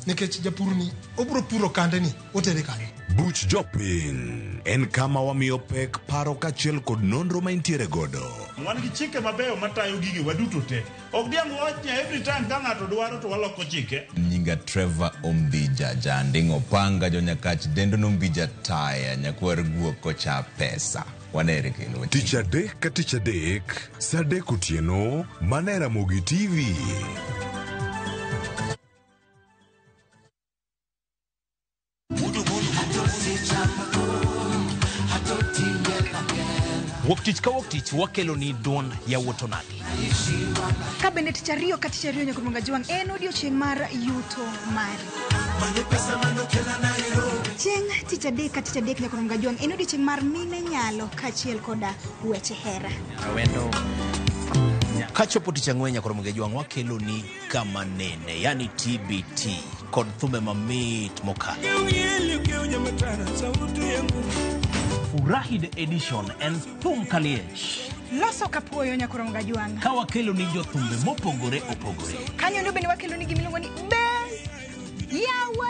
Nikech japur ni obro puro kande ni otere kanye. Buch jopiny en kama wamiyo pek paro kachiel kod nonro ma intiere godo. Wan gi chike mabeyo matayo gige waduto te. Ok diang wachnya every time ka ng'ato dwaro to waloko chike. Nyinga Trevor Ombija janding opanga jo Nyakach dendo nombija taya Nyakwar guoko cha pesa. Wanere kendo. Tich adek ka tich adek, saa adek otieno, mana e Ramogi TV. Woktich ka woktich wakelo ni duon ya wotonagi. Kabende tich ariyo ka tich ariyo Nyakuronga Juang en odiochieng' mar yuto mari. Chieng' tich adek ka tich adek Nyakuronga Juang en odiochieng' mar mine nyalo kachiel koda weche hera. Awendo kachopo tich ang'wen Nyakuronga Juang wakelo ni kama nene, yani TBT kod thumbe mamit mokalo. Furahi the edition en thum kaliech. Loso kapuoyo Nyakuronga Juang. Ka wakelo ni jo thumbe mopogore opogore. Kanyo ndo bende wakelo ni gimiluongo ni be yawa.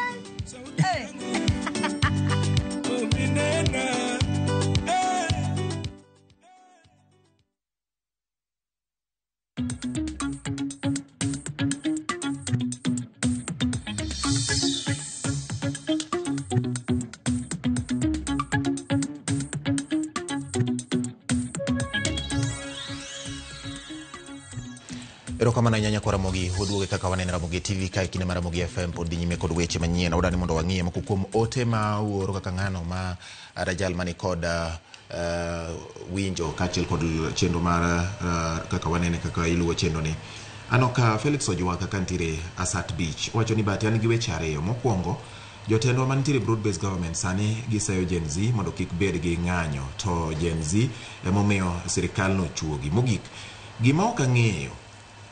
Erokamano ahinya Nyakwar Ramogi, oduoge kaka waneno Ramogi TV kae kinde mar Ramogi FM pod nyime kod weche manyien. Odani mondo wang'iye moko kuom ote ma uoro kaka ng'ano ma rajal mani kod winjo kachiel kod chenro mar kaka wanene kaka iluwo chenro ni. Ano ka Felix Ojwaka kantire Asat Beach. Wacho ni bati an gi weche ariyo. Mokwongo, jotendwa mantiere broad based government sani gisayo Gen Z mondo kik bed gi ng'anyo, to Gen Z emomiyo sirikal no chuogi. Mogik, gima ok ang'eyo,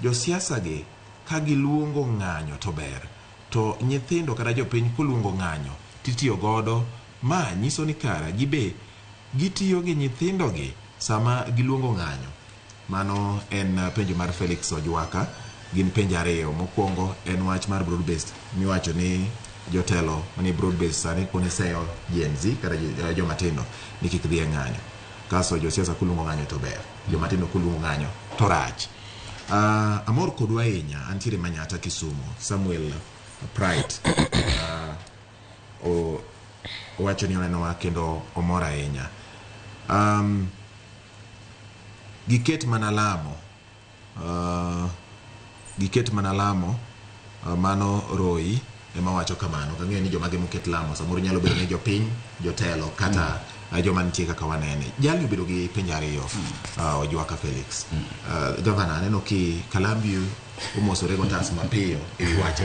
jo siasa gi ka giluongo ng'anyo to ber, to nyithindo kata jopiny koluongo ng'anyo titiyo godo, ma nyiso ni kara gibe gitiyo gi nyithindo gi sama giluongo ng'anyo. Mano en penjo mar Felix Ojwaka. Gin penjo ariyo. Mokwongo en wach mar broad based, miwacho ni jotelo mani broad based sani kone seyo Gen Z kata jo matindo ni kik dhi ng'anyo. Kaso jo siasa kuluongo ng'anyo to ber, jo matindo kuluongo ng'anyo to rach. Amor kodwa ahinya antiere Manyata Kisumu. Samuel Pride owacho ni onenowa kendo omor ahinya. Giket mana lamo, mano Roy ema wacho kamano. Kang'eyo ni jomage moket lamo samoro nyalo bedo ni jopiny, jotelo kata joma nitie kaka wanene. Jali obedo gi penjo ariyo Ojwaka Felix. Gavana, aneno ki Kalambi umosore gotas mapiyo e wacho.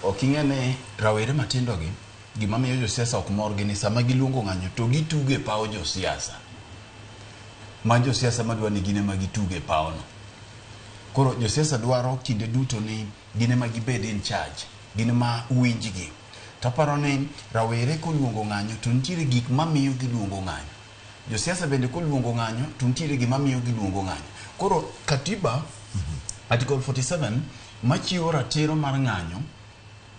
Oking'ene rawere matindo gi gima miyo jo siasa ok mor gi ni sama giluongo ng'anyo to gituge pawo jo siasa. Ma jo siasa madwa ni gine ma gituge pawo no. Koro jo siasa dwaro kinde duto ni gine ma gibed in charge, gine ma uwinjgi. Taparo ni rawere koluongo ng'anyo to nitiere gik mamiyo giluongo ng'anyo. Jo siasa bende koluongo ng'anyo to nitiere gima miyo giluongo ng'anyo. Koro katiba article 47 machiwo ratiro mar ng'anyo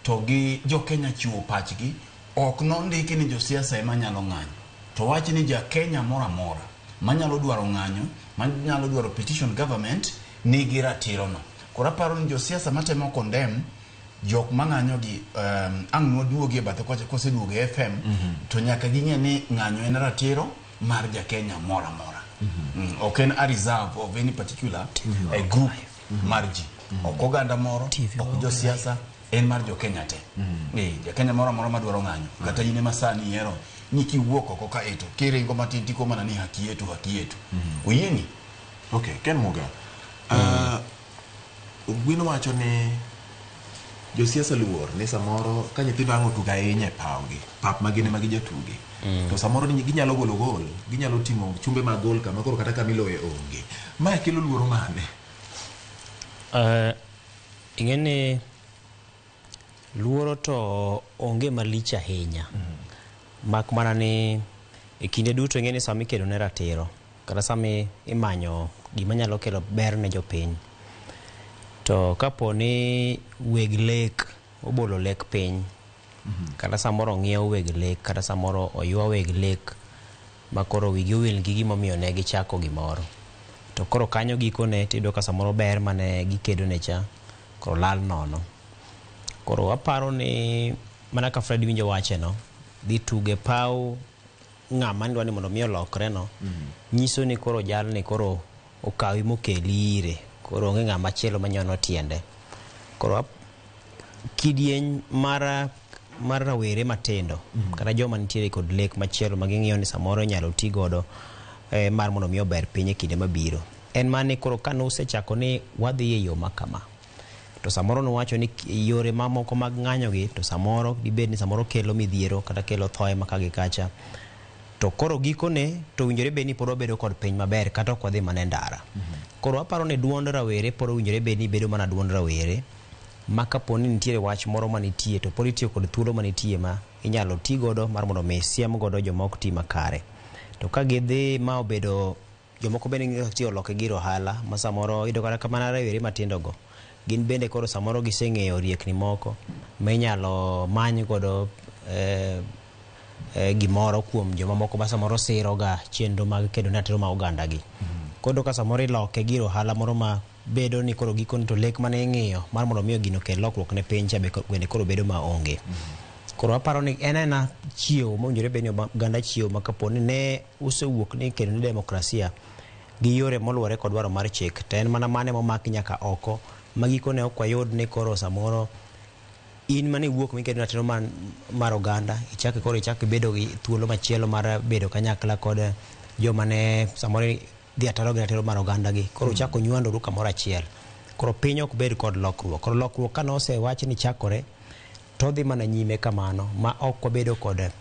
to gi jo Kenya chiwo pachgi, ok nondiki ni jo siasa ema nyalo ng'anyo. To wach ni ja Kenya mora mora manyalo dwaro ng'anyo, manyalo dwaro petition government nigi ratiro no. Koro aparo ni jo siasa matemo condemn jok mang'anyo gi ang' nwaduogi e bathe kose duogi FM to nyaka ging'e ni ng'anyo en ratiro mar ja Kenya mora mora. Ok en a reserve of any particular a group mar ji. Ok oganda moro, ok jo siasa, en mar jo Kenya te. Ja Kenya mora mora madwaro ng'anyo. Kata ine masani yero ni kiwuok oko ka eto kiringo matin tiko mana ni haki yetu. Uyieni? Okay, Ken Muga. Gwino wacho ni jo siasa luor ni samoro ka nyithindo ang'o tuga ahinya e pawgi, pap magine magi jatugi. To samoro ni ginyalo golo gol, ginyalo timo chumbe mag gol kama koro kata kamiloe onge. ma kelo luoro mane? Ing'eni luoro to onge malich ahinya. Mak mana ni e kinde duto ing'eni sami kedo ne ratiro kata sami imanyo gima nyalo kelo ber ne jopiny, to kapo ni weg lek obolo lek piny, kata samoro ng'iewo weg lek, kata samoro oywa weg lek makoro wigi wil gi gimomiyo ne gichako gimoro, to koro kanyo gikone tiyudo ka samoro ber mane gikedo ne cha koro lal nono. Koro aparo ni mana ka Fred winjo wache no, dhi tuge paw ng'ama ndwa ni mondo mi olokre no, nyiso ni koro jal ni koro okawi mokeli ire, koro onge ng'ama chielo manyono tiende. Koro kidieny mar rawere matindo kata joma nitiere kod lek machielo maging'iyo ni samoro nyalo ti godo mar mondo mi ober piny e kinde mabiro, en mane koro kanusechako ni wadhi e yo makama, to samoro nowacho ni yore mamoko mag ng'anyogi to samoro dibed ni samoro kelo midhiero kata kelo thoe makagi kacha, to koro gikone to winjore bed ni pod wabedo kod piny maber kata ok wadhi mana ndara. Koro aparo ni duond rawere pod winjore bed ni bedo mana duond rawere, ma kapo ni nitiere wach moro manitie to pod itiyo kod thuolo manitie ma inyalo ti godo mar mondo mi siem godo joma ok ti makare. To ka gidhi ma obedo jomoko bende ng'iyo tiyo loke gir ohala ma samoro iyudo kata kamana rawere matindo go gin bende koro samoro giseng'eyo riekni moko ma inyalo many godo gimoro kuom joma moko ma samoro siroga chenro mag kedo ne ratiro ma oganda gi. Koro ka samoro iloke gir ohala moro ma bedo ni koro gikoni to lek mane ing'iyo mar mondo miyo gino kel lokruok ne piny cha bende koro bedo ma onge. Koro aparo ni en chiewo mowinjore bed ni oganda chiewo ma kapo ni ne usewuok ni kedo ne demokrasia gi yore moluwore kod dwaro mar chik, to en mana mane momak nyaka oko ma gikone ok wayud ni koro samoro in mane wuok mikedo ne ratiro mar oganda ichak bedo gi thuolo machielo mar bedo kanyakla kod joma ne samoro dhi ataro gi ratiro mar oganda gi, koro chako nywandoru kamoro achiel. Koro piny ok bed kod lokruok. Koro lokruok ka nosewach ni chakore to dhi mana nyime kamano ma ok wabedo kod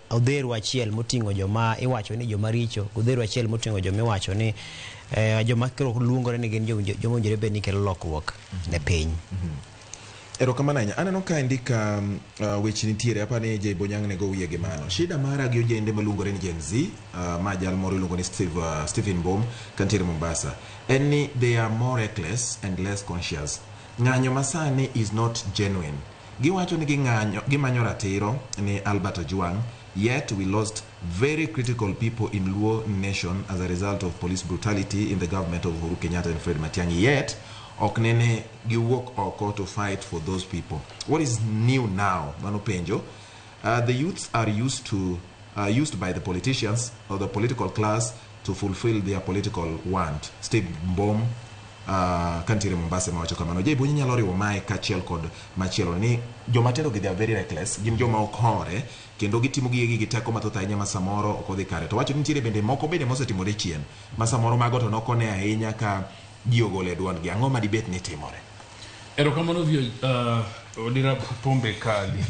odheru achiel moting'o joma iwacho ni joma richo, odheru achiel moting'o joma iwacho ni joma kiro luongore ni gin joma owinjore bed ni kelo lokruok ne piny. Erokamano ahinya. Aneno ka indika weche nitiere apani je Bonyang nego wiye gi mano. Shida mara gi ojende maluongore ni Gen Z, ma jal moro iluongo ni Stephen Bom kantiere Mombasa, en ni they are more reckless and less conscious. Ng'anyo masani is not genuine. Giwacho ni gimanyo ratiro ni Albert Ojwang, yet we lost very critical people in Luo Nation as a result of police brutality in the government of Uhuru Kenyatta and Fred Matiang'i, yet oknene giwuok oko to fight for those people. What is new now? Mano penjo. The youths are used by the politicians or the political class to fulfill their political want. Steve Mbom kantiere Mombasa mawacho kamano. Je Bonyi nyalo riwo mae kachiel kod machielo ni joma tindo gi they are very reckless, gin joma ok hore kendo gitimo gigi gi teko mathoth ahinya ma samoro ok odhi kare. To wacho ni nitiere bende moko bende mosetimore chien ma samoro mago to nokone ahinya ka ji ogole dwondgi. Ang'o ma dibet ni timore? Erokamano vio odira pombe kali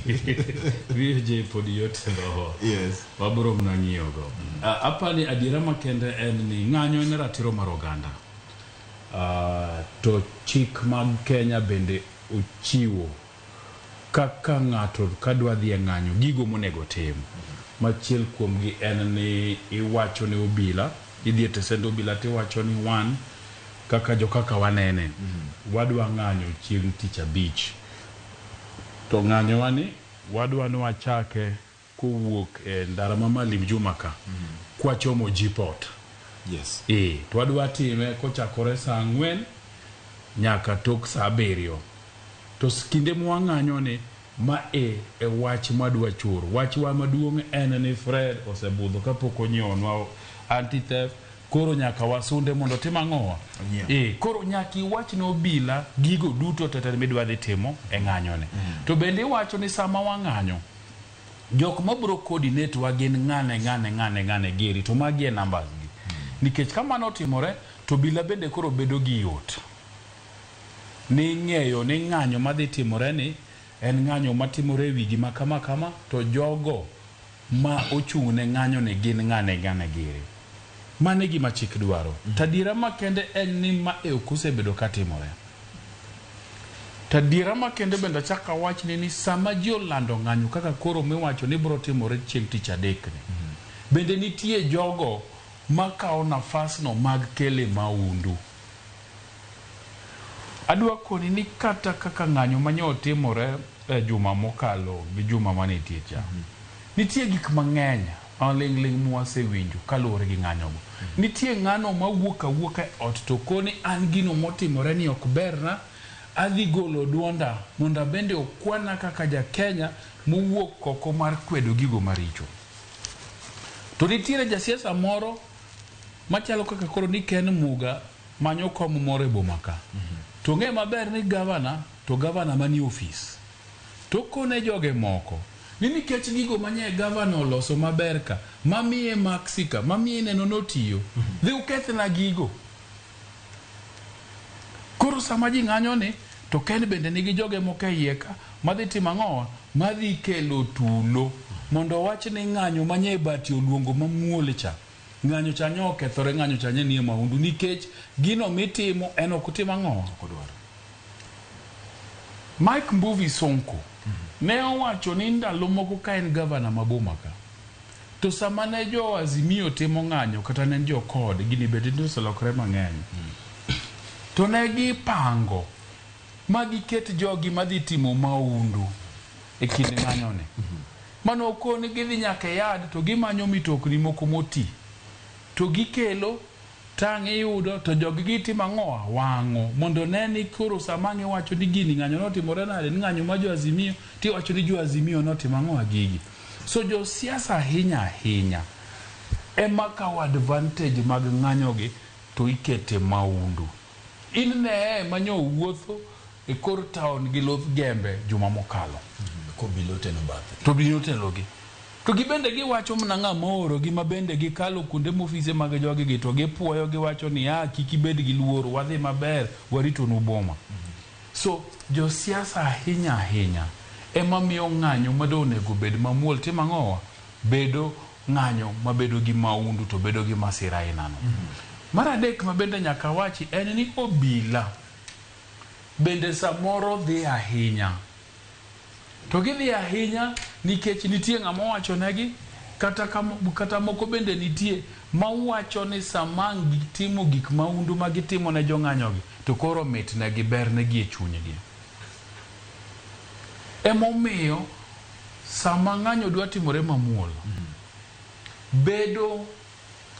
vio je podi yote loho. Yes. Waburo mnang'iyo go. Apani adiera makende en ni ng'anyo en ratiro mar oganda. To chik mag Kenya bende ochiwo kaka ng'ato kadwa dhi e ng'anyo gigo monego tim. Machiel kuomgi en ni iwacho ni obila, idhi e tesend obila tiwacho ni wan kaka jokaka wanene wadwa ng'anyo chieng' tich abich, to ng'anyo wani wadwa ni wachake kowuok e ndara ma Malim Juma ka kwachomo Jipot. Yes. To wadwa time kochakore saa 4 nyaka tok saa 7. To kinde mwa ng'anyo ni ma wach madwa choro. Wach wa maduong' en ni Fred osebudho kapok onyionwa anti-theft. Koro nyaka wasunde mondo tim ang'owa. Koro nyaki wach no obila gigo duto tetene midwa dhi timo e ng'anyo ne. To bende iwacho ni sama wang'anyo jok mabro coordinate wa gin ng'ane giri to magi e numbers gi. Nikech kama notimore to bila bende koro bedo gi yot ni ng'eyo ni ng'anyo madhi timore ni en ng'anyo matimore wigi ma kama to jogo ma ochung' ne ng'anyo ne gin ng'ane giri. Mane gima chik dwaro. Tadiera makende en ni ma okosebedo katimore. Tadiera makende bende chaka wach ni sama ji olando ng'anyo kaka koro miwacho ni biro timore chieng' tich adek ni. Bende nitie jogo makao nafasno mag kele maundu. Adwa koni ni kata kaka ng'anyo manyo timore juma mokalo gi juma manitie cha. Nitie gik mang'eny ling mwasewinjo kaluwore gi ng'anyogo. Nitie ng'ano mawuok awuoka e ot to koni an gino motimore ni ok berna, adhi golo duonda mondo bende okwana kaka ja Kenya mowuok koko mar kwedo gigo maricho. To nitiere jasiasa moro machalo kaka koro ni Ken Muga manyo kom moro e boma ka. To ng'e maber ni gavana mani ofis. To kone joge moko ni nikech gigo manye gavana oloso maber ka, mamiye maksika, mamiye neno notiyo, dhi ukethna gigo. Koro sama ji ng'anyo ni, to Ken bende nigi joge moko e iye ka, madhi timo ang'owa, madhi kelo tulo, mondo wach ni ng'anyo manye bati oluongo mamuole cha. Ng'anyo cha nyo okethore, ng'anyo cha nye nie maundu, nikech gino mitimo en ok timo ang'owa. Mike Mbuvi Sonko ne owacho ni ndalo moko ka en gavana maboma ka, to sama ne jo Azimio timo ng'anyo kata ne jo kod gini bende oselokore mang'eny, to ne gipango magiket jogi madhi timo maundu e kinde ng'anyoni. Mano okoni gidhi nyaka yad to gimanyo mitokni moko moti, to gikelo tang' iyudo to jogi gitimo ang'owa wang'o mondo ne ni koro sama wacho ni gini ng'anyo notimore nade, ni ng'anyo ma jo Azimio tiwacho ni jo Azimio notimo ang'owa gigi. So jo siasa ahinya ema kawo advantage mag ng'anyogi to ikete maundu. In ne manyo wuotho e kor town gi Loth Gembe juma mokalo. To bilotelogi. To gibende giwacho mna ng'ama oro gi mabende gikalo kunde mofise mag jogi gi to gipuoyo giwacho ni kiki bed gi luoro, wadhi maber, warito nu boma. So jo siasa ahinya ema miyo ng'anyo madonego bed mamuol timo ang'owa, bedo ng'anyo mabedo gi maundu to bedo gi masira inano. Mar adek mabende nyaka wachi en ni obila bende samoro dhi ahinya. To gidhi ahinya nikech nitie ng'ama wacho negi kata moko bende nitie mawacho ni sama gitimo gik maundu ma gitimo ne jo ng'anyogi to koro mit negi, ber negi e chunygi. Emomiyo sama ng'anyo dwa timore mamuol, bedo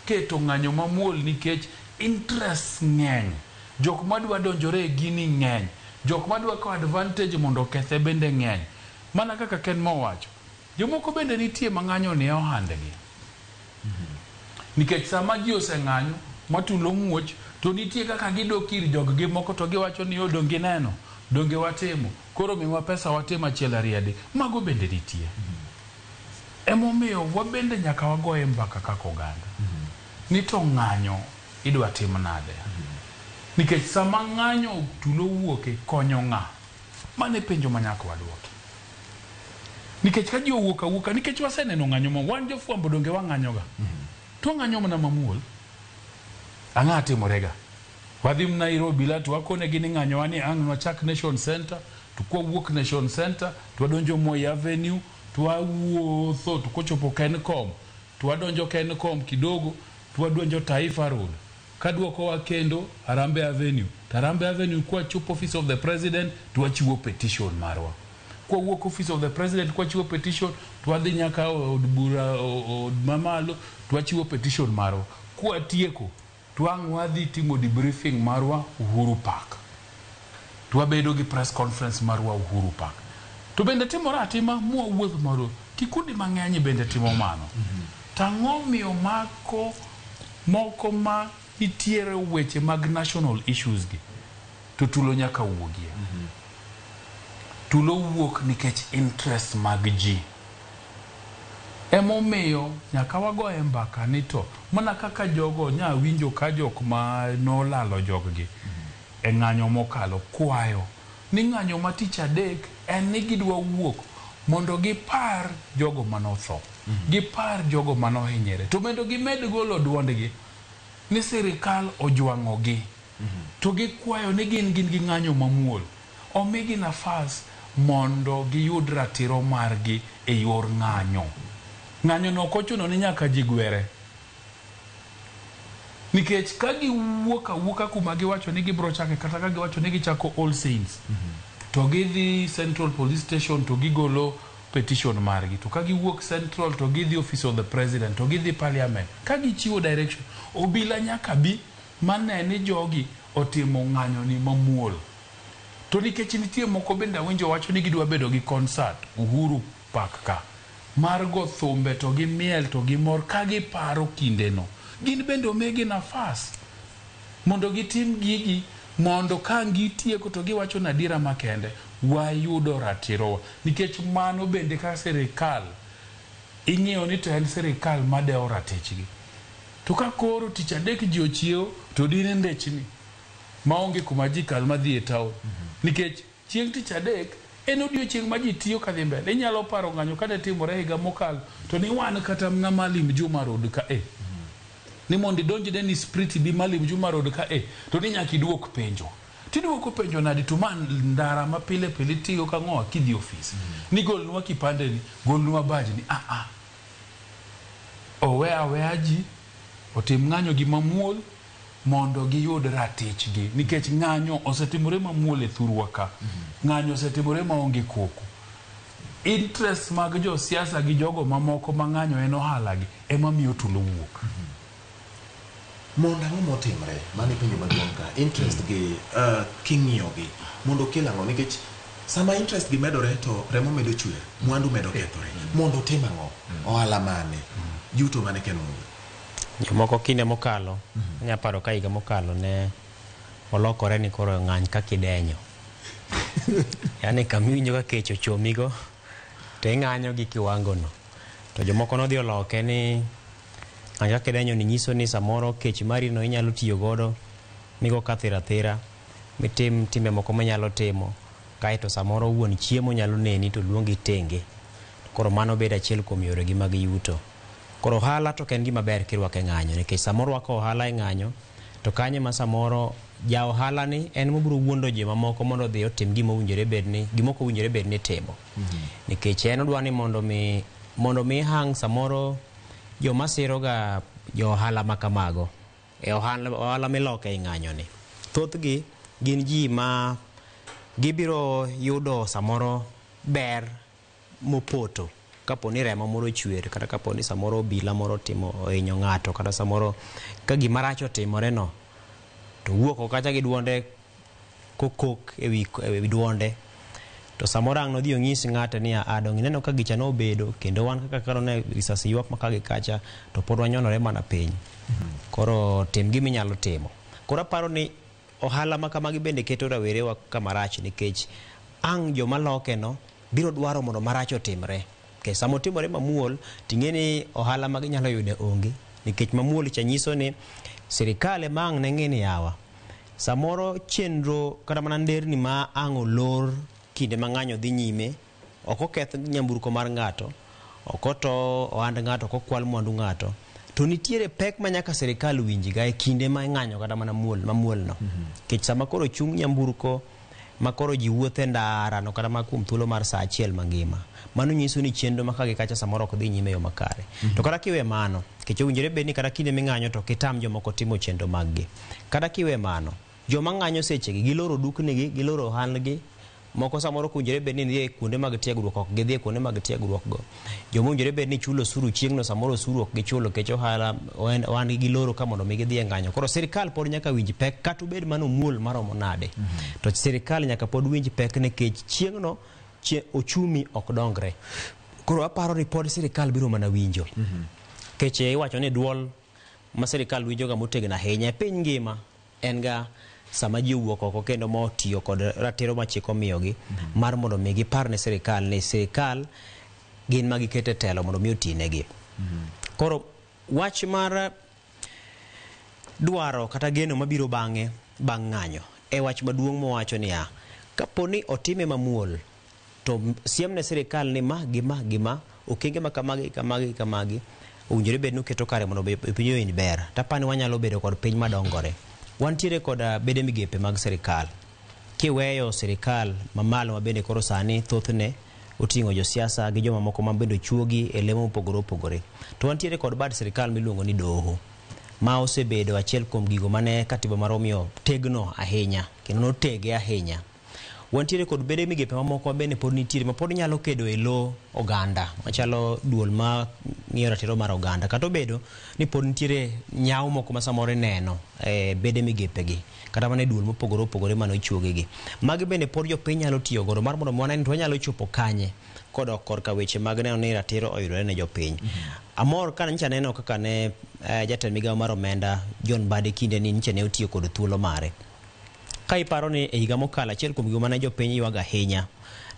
keto ng'anyo mamuol nikech interest ng'eny, jok madwa donjore e gini ng'eny, jok madwa kawo advantage mondo kethe bende ng'eny. Mana kaka Ken mowacho, jomoko bende nitie mang'anyo ni ohandegi. Nikech sama ji oseng'anyo matulo muoch, to nitie kaka gidok ir joggi moko to giwacho ni donge neno, donge watimo, koro miwa pesa watimo achiel ariyo adek. Mago bende nitie. Emomiyo wabende nyaka wagoye mbaka kaka oganda. Ni to ng'anyo idwa tim nade. Nikech sama ng'anyo tulo wuoke konyo ng'a. Mane penjo manyaka waduoki. Nikech ka ji owuok awuoka, nikech waseneno ng'anyo ma wan jofwambo donge wang'anyoga. To ng'anyo mana mamuol. Ang'a timorega. Wadhi Nairobi la to wakonegi ni ng'anyo wani ang' wachak Nation Center, to kwawuok Nation Center, to wadonjo Moi Avenue, to wawuotho to kochopo Kencom, to wadonjo Kencom kidogo, to wadonjo Taifa Road. Kaduoko wa kendo Harambee Avenue. Harambee Avenue kwa chupo Office of the President, to wachiwo petition marwa. Kwa wuok Office of the President kwa chiwo petition, tuwadhi nyaka od bura od mamalo, tuwachiwo petition marwa. Kwa tieko, tuwang' wadhi timo debriefing marwa Uhuru Park. Tuwabedo gi press conference marwa Uhuru Park. To bende timore atima mua wuoth marwa. Kikundi mang'eny bende timo mano. Tang'o miyo moko ma itiere weche mag national issues gi, to tulo nyaka wuogie. Tulo wuok nikech interest mag ji. Emomiyo nyaka wagoye mbaka ni to mana kaka jogo nya winjo ka jok ma nolalo joggi e ng'anyo mokalo kwayo ni ng'anyo ma tich adek en ni gidwa wuok mondo gipar jogo manotho, gipar jogo manohinyere, to bendo gimed golo duondgi ni sirikal ojwang'ogi to gikwayo ni gin gi ng'anyo mamuol, omigi nafas mondo giyud ratiro margi e yor ng'anyo. Ng'anyo no ok ochuno ni nyaka ji gwere, nikech ka giwuok kuma giwacho ni gibro chake, kata ka giwacho ni gichako All Saints, to gidhi Central Police Station to gigolo petition margi, to ka giwuok Central to gidhi Office of the President, to gidhi Parliament, ka gichiwo direction, obila nyaka bi mane ni jogi otimo ng'anyo ni mamuol. To nikech nitie moko bende awinjo wacho ni gidwa bedo gi concert Uhuru Park ka mar go thumbe to gi miel to gi mor ka giparo kindeno, gin bende omegi nafas mondo gitim gigi, mondo ka gitieko to giwacho nadira makende wayudo ratirowa, nikech mano bende ka sirikal ing'iyo ni to en sirikal madewo ratechgi. To ka koro tich adek ji ochiewo to dine ndechni maonge kuma ji kal madhi e taon, nikech chieng' tich adek en odiochieng' ma ji tiyo kadhi mbele. Inyalo paro ng'anyo kane timore higa mokalo to ni wan kata ng'ama Lim Juma Road ka ni mondo idonjne ni Sprit bi Malim Juma Road ka to ni nyaka iduok penjo. Tiduoko penjo nadi to man ndara ma pile pile tiyo ka ng'owa kidhi ofis. Ni golnwa kipande ni, golnwa baji ni, oweya ji otim ng'anyo gi mamuol mondo giyud ratichgi, nikech ng'anyo osetimore mamuol e thurwa ka. Ng'anyo osetimore maonge koko. Interest mag jo siasa gi jogo mamoko ma ng'anyo en ohalagi ema miyo tulo wuok. Mondo ang'o motimre, mani penjo maduong' ka, interest gi king'iyo gi mondo kel ang'o, nikech sama interest gi medore to remo medo chwer, mwandu medo kethore, mondo tim ang'o, ohala mane, yuto mane kenonge. Jomoko kinde mokalo, anya paro ka higa mokalo ne olokore ni koro ng'any ka kidenyo. Yani kamiwinjo ka kech ochomigo to ing'anyo gi kiwango no. To jomoko nodhi oloke ni ng'any ka kidenyo ni nyiso ni samoro kech mari no inyalo tiyo godo migo kathira thira, mitim timbe moko manyalo timo, kaeto samoro wuon chiemo nyalo neni to luongi tenge. Koro mano bedo achiel kuom yore gi mag yuto. Koro ohala to ken gima ber kirwake ng'anyo, nikech samoro wako ohala e ng'anyo to kanye ma samoro ja ohala ni en mobiro wuondo ji mamoko mondo dhi otim gima owinjore bedni, gimoko owinjore bedni timo. Nikech en odwa ni mondo mi hang samoro joma siroga jo ohala makamago e ohala miloke e ng'anyo ni. Thothgi gin ji ma gibiro yudo samoro ber mopoto kapo ni remo moro chwer, kata kapo ni samoro obila moro timo ohinyo ng'ato, kata samoro ka gima rach otimore no to wuok kacha gi duonde kokok e wi duonde, to samoro ang' nodhi onyis ng'ato ni adong ineno ka gicha no obedo, kendo wan kaka karone risasi ywak maka gi kacha to pod wanyonore mana piny. Koro tim gima inyalo timo. Koro aparo ni ohala makamagi bende keto rawerewa kama rach, nikech ang' joma loke no biro dwaro mondo marach otimre. Samo timore mamuol ting'eni ohala mag nyalo yude onge, nikech mamuol cha nyiso ni sirikal mang' ne ng'ini yawa samoro chenro kata mana nderni ma ang' olor kinde ma ng'anyo dhi nyime, ok oketh nyamburko mar ng'ato, ok oto ohand ng'ato, ok okwal mwandu ng'ato, to nitiere pek ma nyaka sirikal winjiga e kinde ma ng'anyo kata mana mamuol no. Kech sama koro chung nyamburko ma koro ji wuothe ndara no kata ma kuom thuolo mar saa achiel mangima, mano nyiso ni chenro maka gi kacha samoro ok dhi nyime yo makare. To kata kiwe mano, kech owinjore bed ni kata kinde ming'anyo to kitam jomoko timo chenro maggi. Kata kiwe mano, joma ng'anyo sechegi giloro duknigi, giloro ohandgi, moko samoro owinjore bed ni dhie kuonde mag tiegruok, ok gidhie kuonde mag tiegruok go. Joma owinjore bed ni chulo osuru chieng'no samoro osuru ok gichulo, kech ohala ohandgi giloro ka mondo mi gidhie ng'anyo. Koro sirikal pod nyaka winj pek kata obed mano muol maromo nade, to sirikal nyaka pod winj pek, nikech chieng'no ochumi ok dongre. Koro aparo ni pod sirikal biro mana winjo. Kech iwacho ni duol ma sirikal winjo ga motegno ahinya e piny ngima en ga sama ji wuok oko kendo ma otiyo kod ratiro ma chik omiyogi mar mondo mi gipar ne sirikal ni sirikal gin ma gikete telo mondo mi otinegi. Koro wach mar dwaro kata geno mabiro bang' ng'anyo e wach maduong' mowacho niya, kapo ni otime mamuol to siem ne sirikal ni ma gima okenge ma kamagi owinjore bed nuketo kare mondo piny oyud ber. Tapani wanyalo bedo kod piny madongore. Wantiere kod bede migepe mag sirikal. Kiweyo sirikal mamalo mabende koro sani thothne oting'o josiasa gi joma moko mabende chuogi e lemo mopogore opogore. To wantiere kod bad sirikal miluongo ni doho, ma osebedo achiel kuom gigo mane katiba mar omiyo tegno ahinya, kendo notege ahinya. Wantiere kod bede migepe mamoko bende pod nitiere ma pod nyalo kedo e lo oganda, machalo duol ma ng'iyo ratiro mar oganda. Kata obedo ni pod nitiere nyawo moko ma samoro neno e bede migepegi, kata mana duol mopogore opogore mano ichuogegi. Magi bende pod jopiny nyalo tiyo godo mar mondo mwana ni to wanyalo chopo kanye kodok korka weche mag neno ni ratiro oyudore ne jopiny. Amor kana nyicha neno kaka ne jatend migawo mar omenda John Mbadi kinde ni nyicha ne otiyo kod thuolo mare. Ka iparo ni e higa mokalo achiel kuom gigo mane jopiny ywago ahinya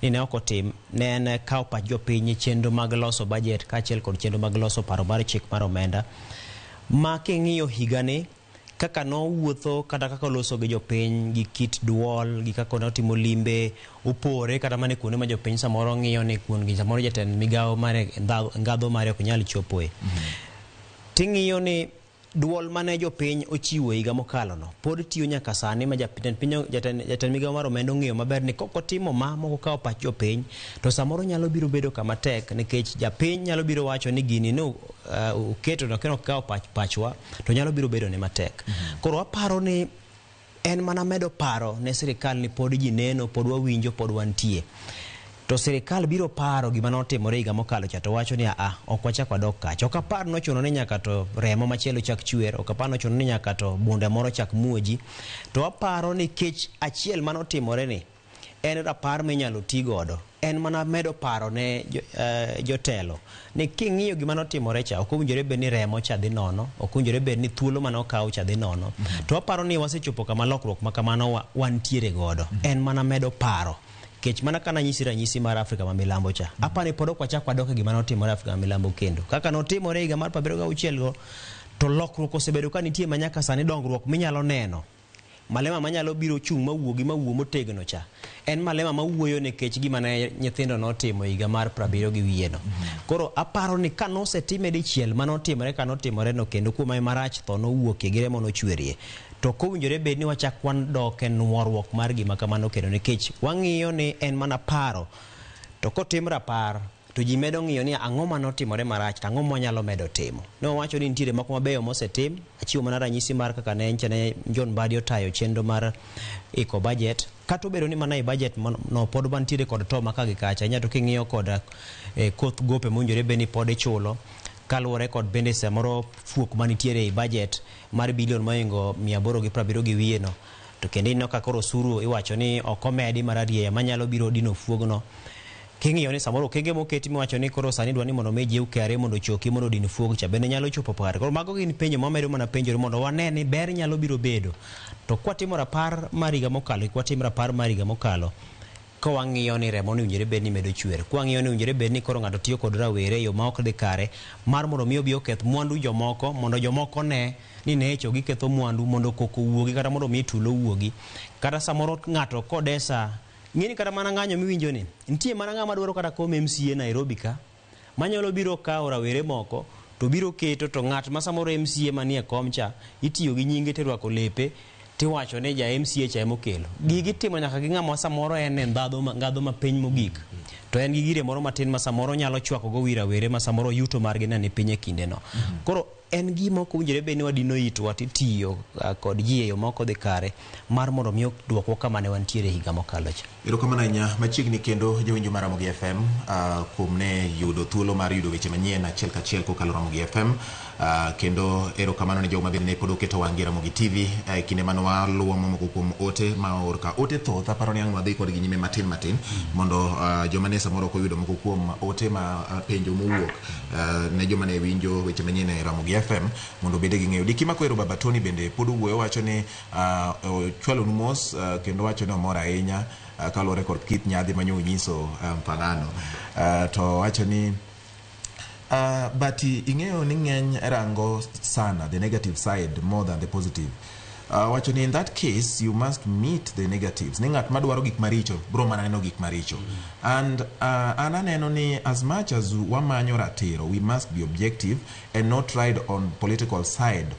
ni ne ok otim, ne en kawo pach jopiny chenro mag loso budget kaachiel kod chenro mag loso paro mar chik mar omenda. Ma king'iyo higani kaka nowuotho kata kaka loso gi jopiny gi kit duol gi kaka notimo limbe opore kata mane kuonde ma jopiny samoro ng'iyo ni kuon gi samoro jatend migawo mare ngadho mare ok nyal chopoe. Ting'iyo ni duol mane jopiny ochiwo higa mokalo no pod tiyo nyaka sani ma jatend migawo mar omenda ong'eyo maber ni kokotimo ma moko kawo pach jopiny to samoro nyalo biro bedo kama tek, nikech japiny nyalo biro wacho ni gini no uketo no keno kawo pachwa to nyalo biro bedo ne matek. Koro aparo ni en mana medo paro ne sirikal ni pod ji neno, pod wawinjo, pod wantie. To sirikal biro paro gima notimore higa mokalo cha to wacho ni ok wachak wadok kacha. Ok apar nochuno ni nyaka to remo machielo chak chwer, ok apar nochuno ni nyaka to bunde moro chak muoji. To aparo ni kech achiel manotimore ni en rapar minyalo ti godo, en mana medo paro ne jotelo ni king'iyo gima notimore cha ok owinjore bed ni remo cha dhi nono, ok owinjore bed ni thuolo manokaw cha dhi nono. To aparo ni wasechopo kama lokruok ma kamano wantiere godo, en mana medo paro. Kech mana kana nyisi ranyisi mar Afrika ma milambo cha. Apani pod ok wachak wadoke gima notimore Afrika ma milambo kendo. Kaka notimore higa mar 76 go to lokruok osebedo ka nitie manyaka sani dongruok minyalo neno. Malema manyalo biro chung' mawuo motegno cha. En malema mawuoyo ne kech gima ne nyithindo notimo higa mar 70 gi wieno. Koro aparo ni ka nosetime dichiel manotimore ka notimore no kendo kuoma marach to nowuokie gi remo nochwerie. To kowinjore bed ni wachak wandoke nuoruok mar gima kamano kendo nikech wang'iyo ni en mana paro. To kotim rapar to ji medo ng'iyo ni ang'o manotimore marach, ang'o mwanyalo medo timo. Ne wacho ni nitiere moko mabeyo mosetim, achiwo mana ranyisi mar kaka ne nchane John Mbadi otayo chenro mar iko budget. Kata obedo ni mana i budget no pod mantiere kod to maka gi kacha, inyato king'iyo kod koth gope mowinjore bed ni pod ichulo. Kaluwore kod bende samoro fuok manitiere i budget mar bilion moingo 870 gi wieno. To kendo ino ka koro osuru iwacho ni ok omedi mar ariya manyalo biro dino fuogno. King'iyo ni samoro kenge moketi miwacho ni koro sani dwa ni mondo meji ukare mondo choki mondo din fuog cha bende nyalo chopo pare. Koro mago gin penjo momedo mana penjore mondo wane ni ber nyalo biro bedo. To kwatimo rapar mar higa mokalo, kwatimo rapar mar higa mokalo, ko wang'iyo ni remo ni owinjore bed ni medo chwer. Ko wang'iyo ni owinjore bed ni koro ng'ato tiyo kod rawere yo ma ok dhi kare mar mondo miyo bi oketh mwandu jomoko, mondo jomoko ne ni necho giketho mwandu mondo koko wuogi kata mondo mi tulo wuogi. Kata samoro ng'ato kodesa ng'eni kata mana ng'anyo miwinjo ni nitie mana ng'ama dwaro kata kom MCA Nairobi ka manyalo biro kawo rawere moko to biro keto to ng'at ma samoro MCA manie kom cha itiyo gi nyinge terwako lepe tiwacho ne ja MCA cha emokelo. Gigi timo nyaka gi ng'ama samoro en ngadho ma piny mogik. To en gi gire moro matin ma samoro nyalo chwako go wira were ma samoro yuto margi ne ni piny e kinde no. Koro en gima ok owinjore bed ni wadino itwa titiyo kod ji e yo ma ok odhi kare mar mondo mi dwokwa kama ne wantiere higa mokalo cha. Erokamano ahinya machiegni kendo jawinjo mar Ramogi FM kuom ne yudo thuolo mar yudo weche manyien achiel kachiel kokalo Ramogi FM. Kendo erokamano ne joma bende ne pod oketo wang'i Ramogi TV kinde mano waluwo moko kuom ote ma orka ote thoth. Aparo ni ang' wadhi kod gi nyime matin mondo joma ne samoro ko yudo moko kuom ote ma penjo mowuok ne joma ne winjo weche manyien e Ramogi FM mondo bede gi ng'eyo. Diki Makwero Baba Tony bende pod owuoyo wacho ni chwalo nu mos kendo wacho ni omor ahinya kalore kod kit nyadhi manyo nyiso Mpangano. To wacho ni but ing'eyo ni ng'eny rango sana the negative side more than the positive. wacho ni in that case you must meet the negatives. Ni ng'at madwaro gik maricho bro mana neno gik maricho. And an aneno ni as much as wamanyo ratiro, we must be objective and not ride on political side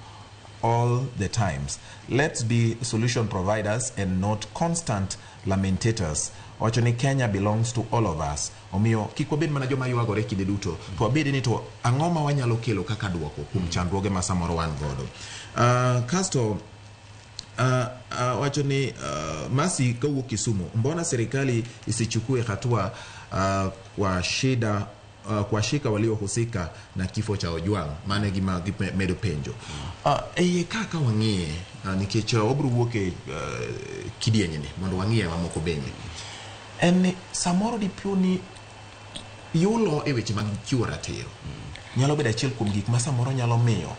all the times. Let's be solution providers and not constant lamentators. Wacho ni Kenya belongs to all of us. Omiyo kik wabed mana joma ywagore kinde duto, to wabed ni to ang'o ma wanyalo kelo kaka duoko kuom chandruoge ma samoro wan godo. Kasto wacho ni Masi kawuok Kisumu, mbona serikali isichukue hatua kwa shika waliohusika na kifo cha Ojwang? Maana gima medo penjo. Kaka wang'ie nikech obro wuok kidieny ni mondo wang'ie mamoko bende. En samoro dipio ni yulo e weche mag chiwo ratiro nyalo bedo achiel kuom gik ma samoro nyalo miyo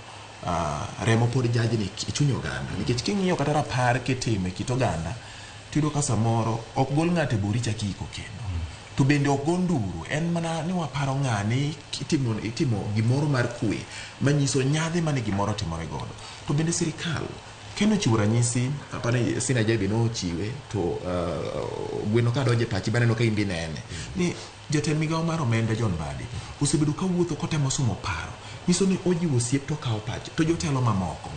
remo pod jaji ni chunyo oganda, nikech king'iyo kata rapar kitime kit oganda tiyudo ka samoro ok gol ng'ate boricha kiko kendo to bende ok gonduru, en mana ni waparo ng'ani itimo gimoro mar kwe manyiso nyadhi mane gimoro timore godo. To bende sirikal keno chiwo ranyisi, apane sina jabi no chiwe to gweno ka donje pachi baneno ka imbi nene ni jatend migawo mar omenda John Mbadi osebedo ka wuotho kotemo sumo paro, nyiso ni ojiwo siep to kawo pachi to jotelo mamoko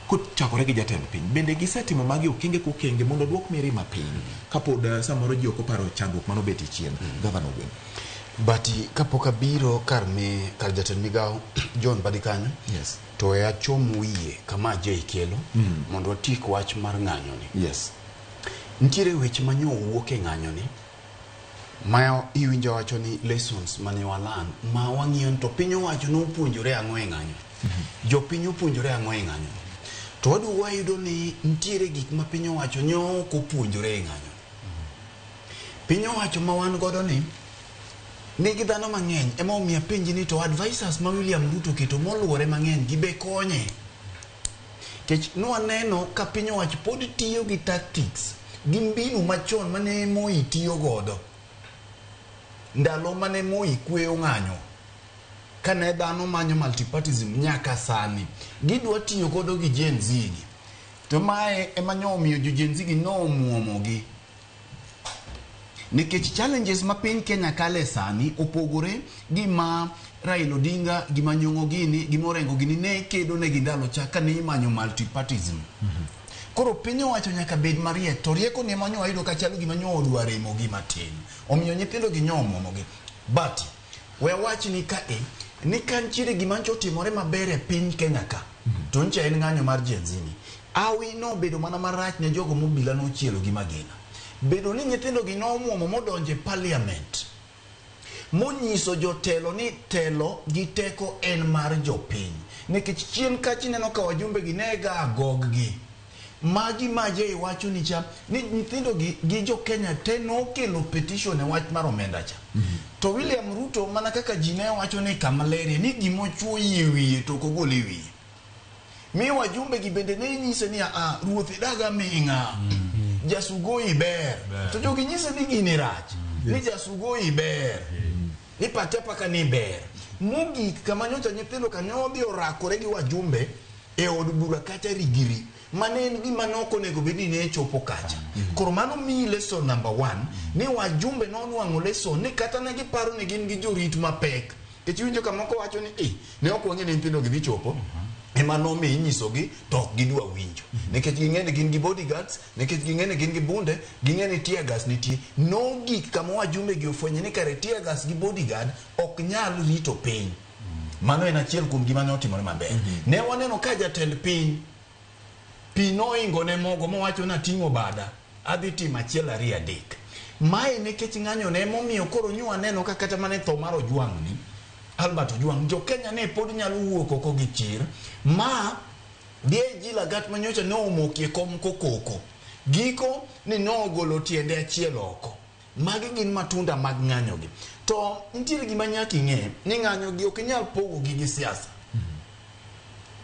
kochakore gi jatend piny bende gisetimo magi okenge kokenge mondo duok mirima piny kapod samoro ji ok oparo chandruok mano beti chien. Gavana Ogwen Bati kapok abiro kar jatend migawo John Mbadi kanyo, yes, to e achom wiye kama je ikelo mondo watik wach mar ng'anyo ni. Yes. Ntiere weche manyo wuok e ng'anyo ni ma iwinjo wacho ni lessons mane walan ma wang'iyo to piny owacho no puonjore ang'o e ng'anyo. Jo piny opuonjore ang'o e ng'anyo. To wadu wayudo ni ntiere gik ma piny owacho nyo ko puonjore e ng'anyo. Piny owacho ma wan godo ni nigi dhano mang'eny ema omiya penji ni to advisors ma William Ruto keto moluore mang'eny gibe konye. Kech nwaneno ka piny owacho pod tiyo gi tactics gi mbinu machon mane Moi tiyo godo ndalo mane Moi kweyo ng'anyo kane dhano manyo multipartism nyaka sani gidwa tiyo godo gi Gen Z gi. To mae ema nyomiyo jo Gen Z gi no muomogi. Nikech challenges ma piny Kenya kale sani opogore gi ma Raila Odinga gi Manyong'o gini gi Morengo gini ne kedo ne gindalo cha kane imanyo multipartism. Koro piny owacho nyaka bed mariek, to rieko ne manyo ayudo ka chalo gi manyo odwa remo gi matin. Omiyo nyithindo gi nyomo gi. But we wach ni ka ni kan chire gi mancho timore maber e piny Kenya ka. To ncha en ng'anyo mar Gen Z ni. Awi no bedo mana marach ne jogo mobila no chielo gi magina. Bedo ni nyithindo gi nomuomo modonje parliament monyiso jotelo ni telo gi teko en mar jopiny, nikech chien kachi neno ka wajumbe gi nega agog gi magi maje iwacho ni cha ni nyithindo gi jo Kenya te no kelo petition e wach mar omenda cha. To William Ruto mana kaka ji ne wacho ni kamaleria ni gimochuo wiye to kogole wiye. Mi wajumbe gi bende ne nyise ni ruoth daga minga jasugoi ber. To jogi nyise ni gini rach. Ni jasugoi ber. Ni paka ni ber. Mugi kama nyocha nyithindo kanyo dhi orakore gi wajumbe e od bura kacha rigiri. Mane en gima noko nego bedi ne chopo kacha. Koro mano mi lesson number 1 ni wajumbe nonwang'o lesson ni kata ne giparo ni gin gi jorit mapek. Kech winjo kamoko wacho ni ne ok wang'e ni nyithindo gi dhi chopo. Ema no mi inyiso gi to gidwa winjo. Nekech ging'e ni gin gi bodyguards, nekech ging'e ni gin gi bunde, ging'e ni tear gas nitie. No gik kama wajumbe gi ofwenye ni kare tear gas gi bodyguard ok nyal rito piny. Mano en achiel kuom gima ne otimore maber. Ne waneno ka jatend piny Pino ingo ne mogo mowacho na ting'o bada adhi timo achiel 2 3. Mae nekech ng'anyo ne momiyo koro nyua neno ka kata mane tho mar Ojwang ni Albert Ojwang jo Kenya ne pod nyalo wuok oko gi chir ma DG Lagat manyocha ne omokie kom kokoko giko ni no golo tiende achiel oko. Magi gin matunda mag ng'anyo gi. To ntiere gima nyaki ng'e ni ng'anyo gi ok nyal pogo gi siasa.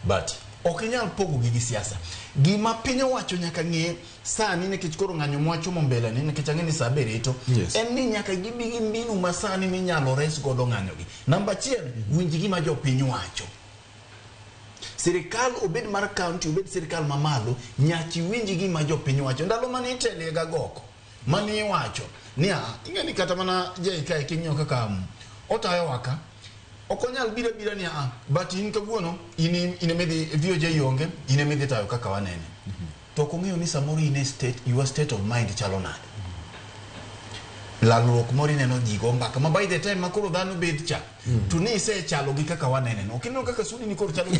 But ok nyal pogo gi siasa. Gima piny owacho nyaka ng'e sani nekech koro ng'anyo mwacho mbele ni nekech ang'e ni sabe rito. En ni nyaka gibi gi mbinu masani minyalo res godo ng'anyo gi. Namba 1 winj gima jo piny owacho. Sirikal obed mar county obed sirikal mamalo nyaki winji gima jopiny wacho. Ndalo mane itele ga goko mani wacho nia ingeni kata mana JK kinyo kaka otayo waka okonyal bira ni but in kawuono in medhi VOJ yonge in medhi tayo kaka wanene to kong'eyo ni samoro in state your state of mind chalo nade lalruok mori neno jigo mbaka ma by the time makoro dhano bed cha to ni se chalo gi kaka wanene no kineno kaka sudi ni koro chalo gi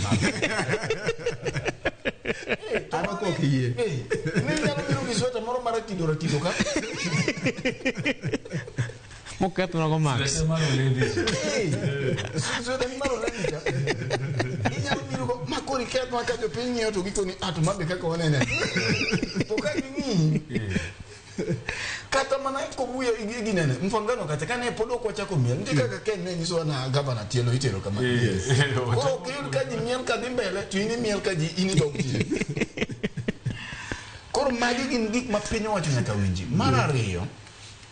ano ko kiye ni nyalo biro gi sweta moro mara tido ka Moket no gomax. Sweta ni maro lendi cha inyalo biro go makori ket ma ka jo piny ng'iyo to gikoni to mabe kaka wanene to ka ging'i kata mana ko buya igi nene mfangano kata kane podo kwa chako miel ndi kaka ken ne nyiso na governor tielo itero kama ko kiyud ka ji miel ka dimbele to ini miel ka ji ini dokti kor magi gin gik ma piny owacho nyaka winji mar ariyo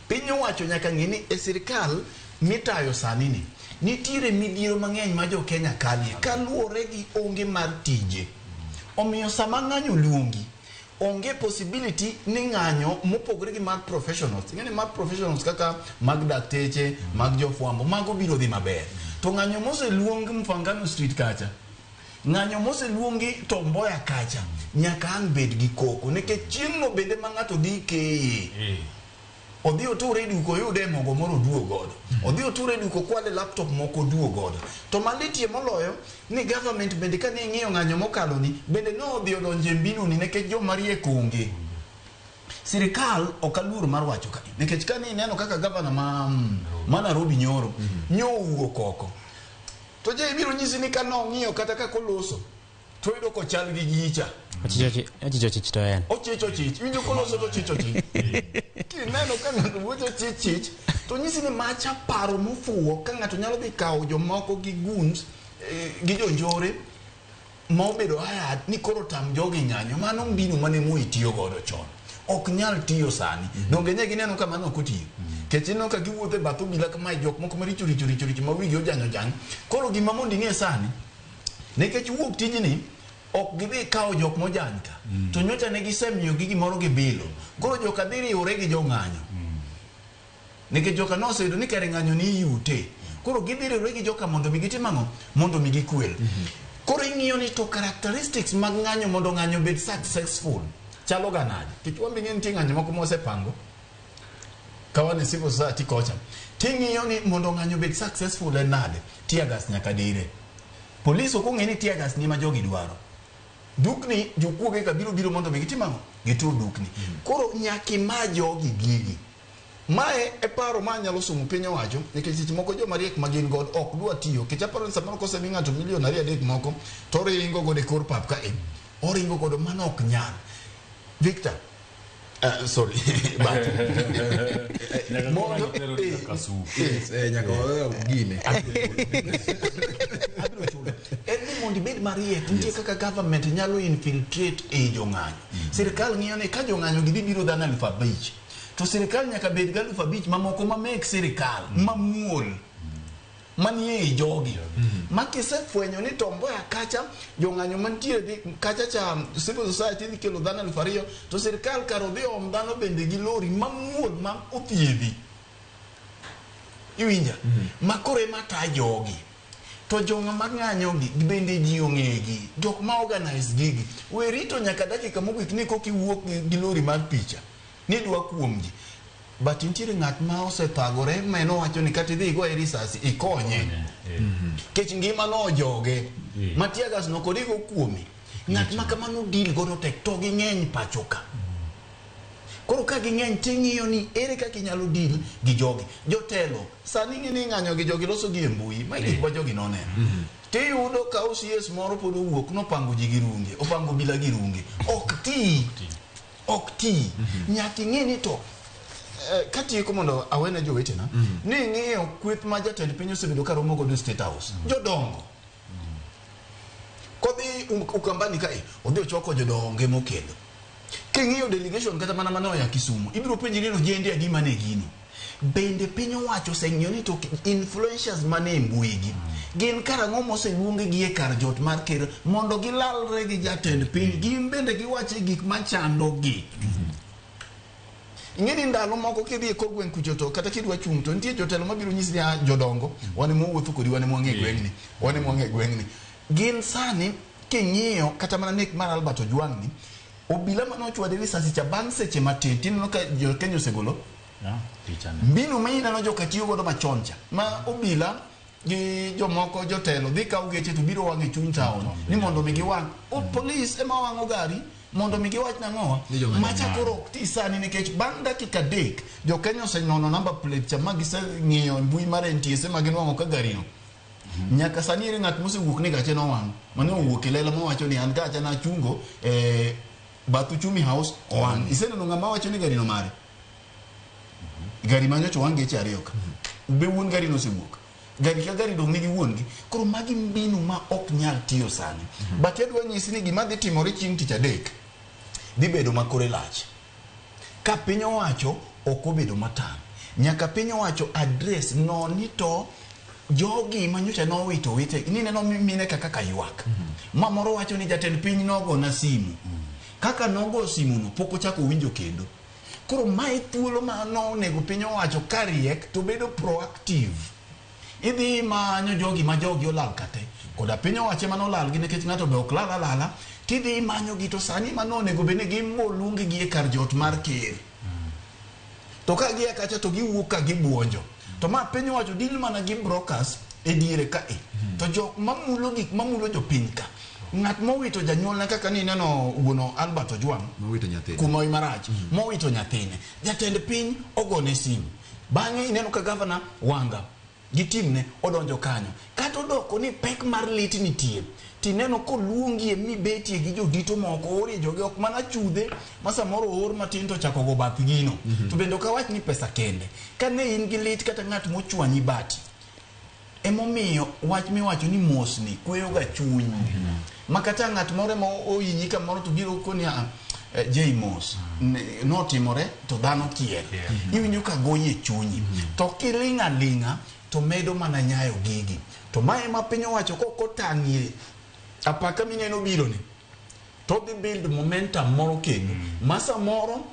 piny owacho nyaka ng'ini e sirikal mitayo sani ni nitiere midhiero mang'eny ma jo Kenya kanie kaluwore gi onge mar tije omiyo sama ng'anyo luongi onge possibility ni ng'anyo mopogore gi mag professionals ngene mag professionals kaka mag dakteche mag jofwambo mago biro dhi maber to ng'anyo mose luongi Mfangano Street kacha ng'anyo mose luongi Tomboya kacha nyaka ang bed gi koko nikech chieng' no bende ma ng'ato dhi keye odhi oture duko yude mogo moro duo godo odhi oture duko kwale laptop moko duo godo to malitie moloyo ni government bende ka ne ng'iyo ng'anyo mokalo ni bende no odhi odonje mbinu ni nekech joma rieko onge sirikal okaluor mar wacho ka nekech ka ni neno kaka governor ma Nairobi nyoro nyowuok oko to je ibiro nyisi ni ka no ng'iyo kata ka koloso to yudo ko chal gi gicha Ochicho chich to en. Ochicho chich. Winjo koloso to chicho chich. Kineno ka ng'ato wuotho chich to nyisi ni macha paro mofuwo ka ng'ato nyalo dhi kawo jomoko gi goons gi jonjore ma obedo haya ni koro tam jogi ng'anyo mano mbinu mane mo itiyo godo chon. Ok nyal tiyo sani. Donge ne gineno ka mano ok otiyo. Kechino ka giwuotho e bath obila kama jok moko maricho ma wigi ojanyo. Koro gima mondo ing'e sani nekech wuok tijni ok gidhi kawo jok mojany ka to nyocha ne gisemiyo gi gimoro gi bilo koro joka dhi riwre gi jo ng'anyo nikech joka noseyudo ni kare ng'anyo ni yute koro gidhi riwre gi joka mondo mi gitim ang'o mondo mi gikwel koro ing'iyo ni to characteristics mag ng'anyo mondo ng'anyo bed successful chalo ga nade kich wambi ng'e nitie ng'anyo moko mosepango kawane civil society kocha ting'iyo ni mondo ng'anyo bed successful en nade tiagas nyaka dire police ok ong'e ni tiagas ni ma jogi dwaro dukni jokuoge ka biro mondo mi gitim ang'o gitur dukni koro nyaki ma jogi gigi mae e paro ma nyalo somo piny owacho nikech seche moko joma riek ma gin god ok dwa tiyo kech aparo ni samoro kose mi ng'ato milion 2-3 moko to ringo godo e kor pap ka oringo godo mano ok nyal Victor sorry but mondo nyaka gine mondo bed mariek nitie kaka government nyalo infiltrate e jong'anyo sirikal ng'iyo ni ka jong'anyo gidhi biro dhano 5,000 to sirikal nyaka bed ga 5,000 mamoko ma make sirikal mamuol manie e jogi makisefwenyo ni Tomboya kacha jong'anyo mantiere kacha cha civil society dhi kelo dhano 2,000 to sirikal karo dhi om dhano bende gi lori mamuol ma othiedhi iwinja makore mata jogi to jonga mag'anyo gi bende ji ong'egi jok ma organize gigi we rito nyaka dakika mogik ni koki wuok gi lori mar picha ni dwa kuom ji but nitiere ng'at ma osethagore ma en owacho ni kata idhi go e risasi ikonye kech ngima no joge Matiagas no kodigo kuomi ng'at ma kamano deal godo tek to gi ng'eny pacho ka koro ka gi ng'eny ting'iyo ni ere kaka inyalo deal gi jogi jotelo sani ng'ini ng'anyo gi jogi loso gi e mbui ma gik ma jogi noneno tiyudo ka OCS moro pod owuok nopango ji gi runge opango bila gi runge ok ti nyaki ng'e ni to katieko mondo awene jowetena ni ng'iyo kweth ma jatend piny osebedo ka romo godo State House jodongo kodhi ukambani kae odhi ochoko jodonge mokelo king'iyo delegation kata mana mano ya Kisumu ibiro penji ni jende adi mane gino bende piny owacho oseng'iyo ni to influencers mane mbui gi gin karang'o moseluongi gi e kar jot mar ker mondo gilalre gi jatend piny gin bende giwache gik machandogi. Ing'eni ndalo moko kidhi e kor gweng' kucho to kata kidwa chung' to nitie jotelo mabiro nyisi ni jodongo wane mowuotho kodi wane mwang'e gweng'ni wane mwang'e gweng'ni. Gin sani king'iyo kata mana nek mar Albert Ojwang' ni obila manochwade risasi cha bang' seche matin tineno ka jo Kenya osegolo mbinu mainano joka tiyo godo machon cha ma obila gi jomoko jotelo dhi kawo geche to biro wang'e chuny town ni mondo mi giwang' police ema wang'o gari mondo mi giwach nang'owa machakoro ti sani nikech bang' dakika 3 jo Kenya osenono number plate cha ma giseng'iyo mbui mar NTSA ma ginwang'o ka garino nyaka sani ere ng'at mosewuok ni gache nowang' mane owuok e lela mowacho ni an gacha na chungo Bathu Chumi House owang'. Iseneno ng'ama wacho ni garino mare gari manyocho wang' geche ariyo ka be wuon gari nosewuok gari ka gari dong' nigi wuon gi koro magi mbinu ma ok nyal tiyo sani but adwa nyisi ni gima dhi timore chieng' tich adek dhi bedo makore lach ka piny owacho ok obedo matan nyaka piny owacho address no ni to jogi manyocha nowito wite ni neno mine kaka kaywak mamoro wacho ni jatend piny nogo na simu kaka nogo simu no pok ochako winjo kendo koro mai thuolo ma no nego piny owacho kariek to bedo proactive idhi manyo jogi ma jogi olal kate koda piny owacho ma nolal gi nikech ng'ato be ok lal alala tidhi manyo gi to sani ma no nego bene gimolungi gi e kar jot mar ker to ka gi akacha to giwuok ka gibuonjo to ma piny owacho dil mana gi brokers e diere ka to jok mamulo gik mamulo jo piny ka ng'at mowito janyuol na kaka ni neno wuono Albert Ojwang' mowito nyathine kumoy marach mowito nyathine jatend piny ogone simu bang'e ineno ka gavana Wanga gi timne odonjo kanyo kata odoko ni pek mar lit nitie tineno koluongi e mibetie gi jodito moko ori jogi ok mana chudhe ma samoro or matin to chako go bath gino to bende ok awach ni pesa kende ka ne in gi lit kata ng'at mochwanyi bati emomiyo wach miwacho ni mosni kweyo ga chuny makata ng'at moro ma oyinyi kamoro to biro koni J Mos notimore to dhano kier iwinjo ka goye chunyi to kilinga linga to medo mana nyayo gigi to mae ma piny owacho kokotang'ie apaka mineno biro ni to dhi build momentum moro kendo masa moro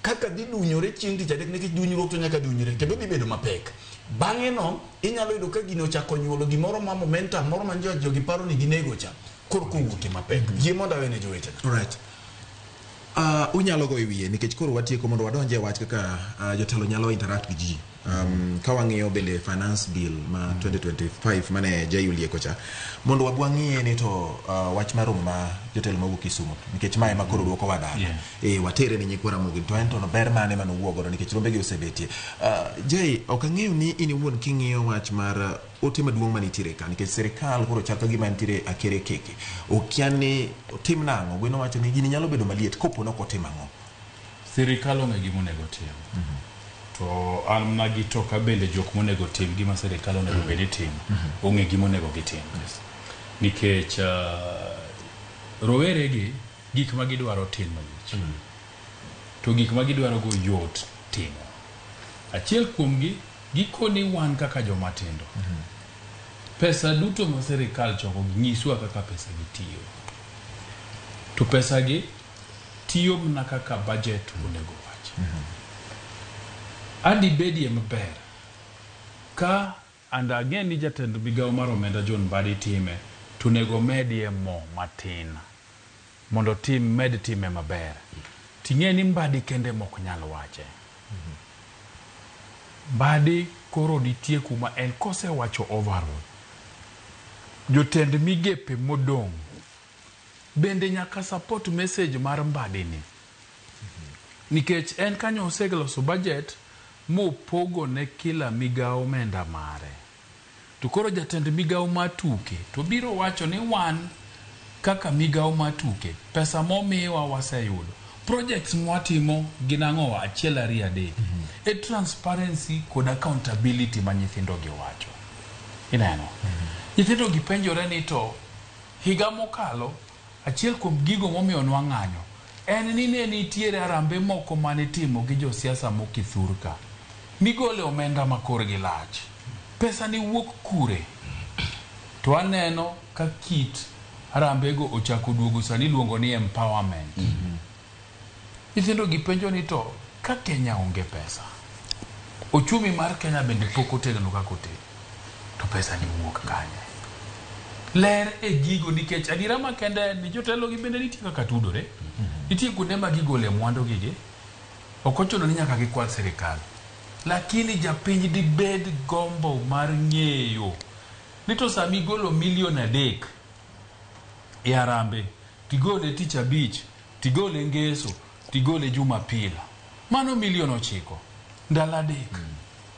kaka dhi dunyore chieng' tich adek nikech dunyruok to nyaka dunyre kendo dhi bedo mapek bang'e no inyalo yudo ka gino chako nyuolo gimoro ma momentum moro ma jogi paro ni ginego cha koro kowuoke mapek yie mondo awene jowetena. Alright. Unyalo go wiye nikech koro watieko mondo wadonje wach kaka jotelo nyalo interact gi ji ka wang'iyo bende finance bill ma 2025 mane jayulie kocha mondo wabwang'ie ni to wach marom ma jotelo mawuok Kisumu nikech mae ma koro duoko wadala watere ni nyikwara mugi to ento no ber mane mano wuogo nikech rombegi osebetie Jay ok ang'eyo ni in wuon king'iyo wach mar ote maduong' manitiere ka nikech serikal koro chal ka gima nitiere akere keke okian ni otim nang'o gweno wacho ni gini nyalo bedo maliet kopo nok otim ang'o serikal ong'e gima onego tim to an nagi to ka bende jok monego tim gima serikal onego bende tim ong'e gima onego gitim nikech rowere gi gik ma gidwaro tin malich to gik ma gidwaro go yot timo achiel kuom gi gikoni wan kaka joma tindo pesa duto ma serikal choko nyiswa kaka pesa gi tiyo to pesa gi tiyo mana kaka budget onego wach adi bedie maber ka and again ni jatend migawo mar omenda John Mbadi time to nego medie mo matin mondo med time maber ting'e ni Mbadi kende mok nyal wache Mbadi koro nitie kuma en kose wacho overall jotend migepe modong' bende nyaka support message mar Mbadi ni nikech en kanyo oseloso budget mopogo ne kila migawo omenda mare to koro jatend migawo matuke to biro wacho ni wan kaka migawo matuke pesa momiwa waseyudo projects mwatimo ginang'owa achiel ariyo adek e transparency kod accountability ma nyithindo gi wacho ineno nyithindo gi penjore ni to higa mokalo achiel kuom gigo momiyo nwa ng'anyo en ni ne nitiere arambe moko mane timo gi josiasa mokithurka migole omenda makor gi lach pesa ni wuok kure to aneno ka kit Harambego ochako duogo sani luongo ni empowerment. Nyithindo gipenjo ni to ka Kenya onge pesa, ochumi mar Kenya bende pok otegno kaka otegno, to pesa ni wuok kanye? Ler e gigo nikech adira makende ni jotelo gi bende nitie kaka tudore. Nitie kuonde ma gigole mwandu gigi, ok ochuno ni nyaka gikwal sirikal. Lakini japiny dibed gombo mar ng'eyo ni to sami golo milion 3 e Harambee, tigole tich abich, tigole ngeso, tigole Jumapil, mano milion 9 ndalo 3.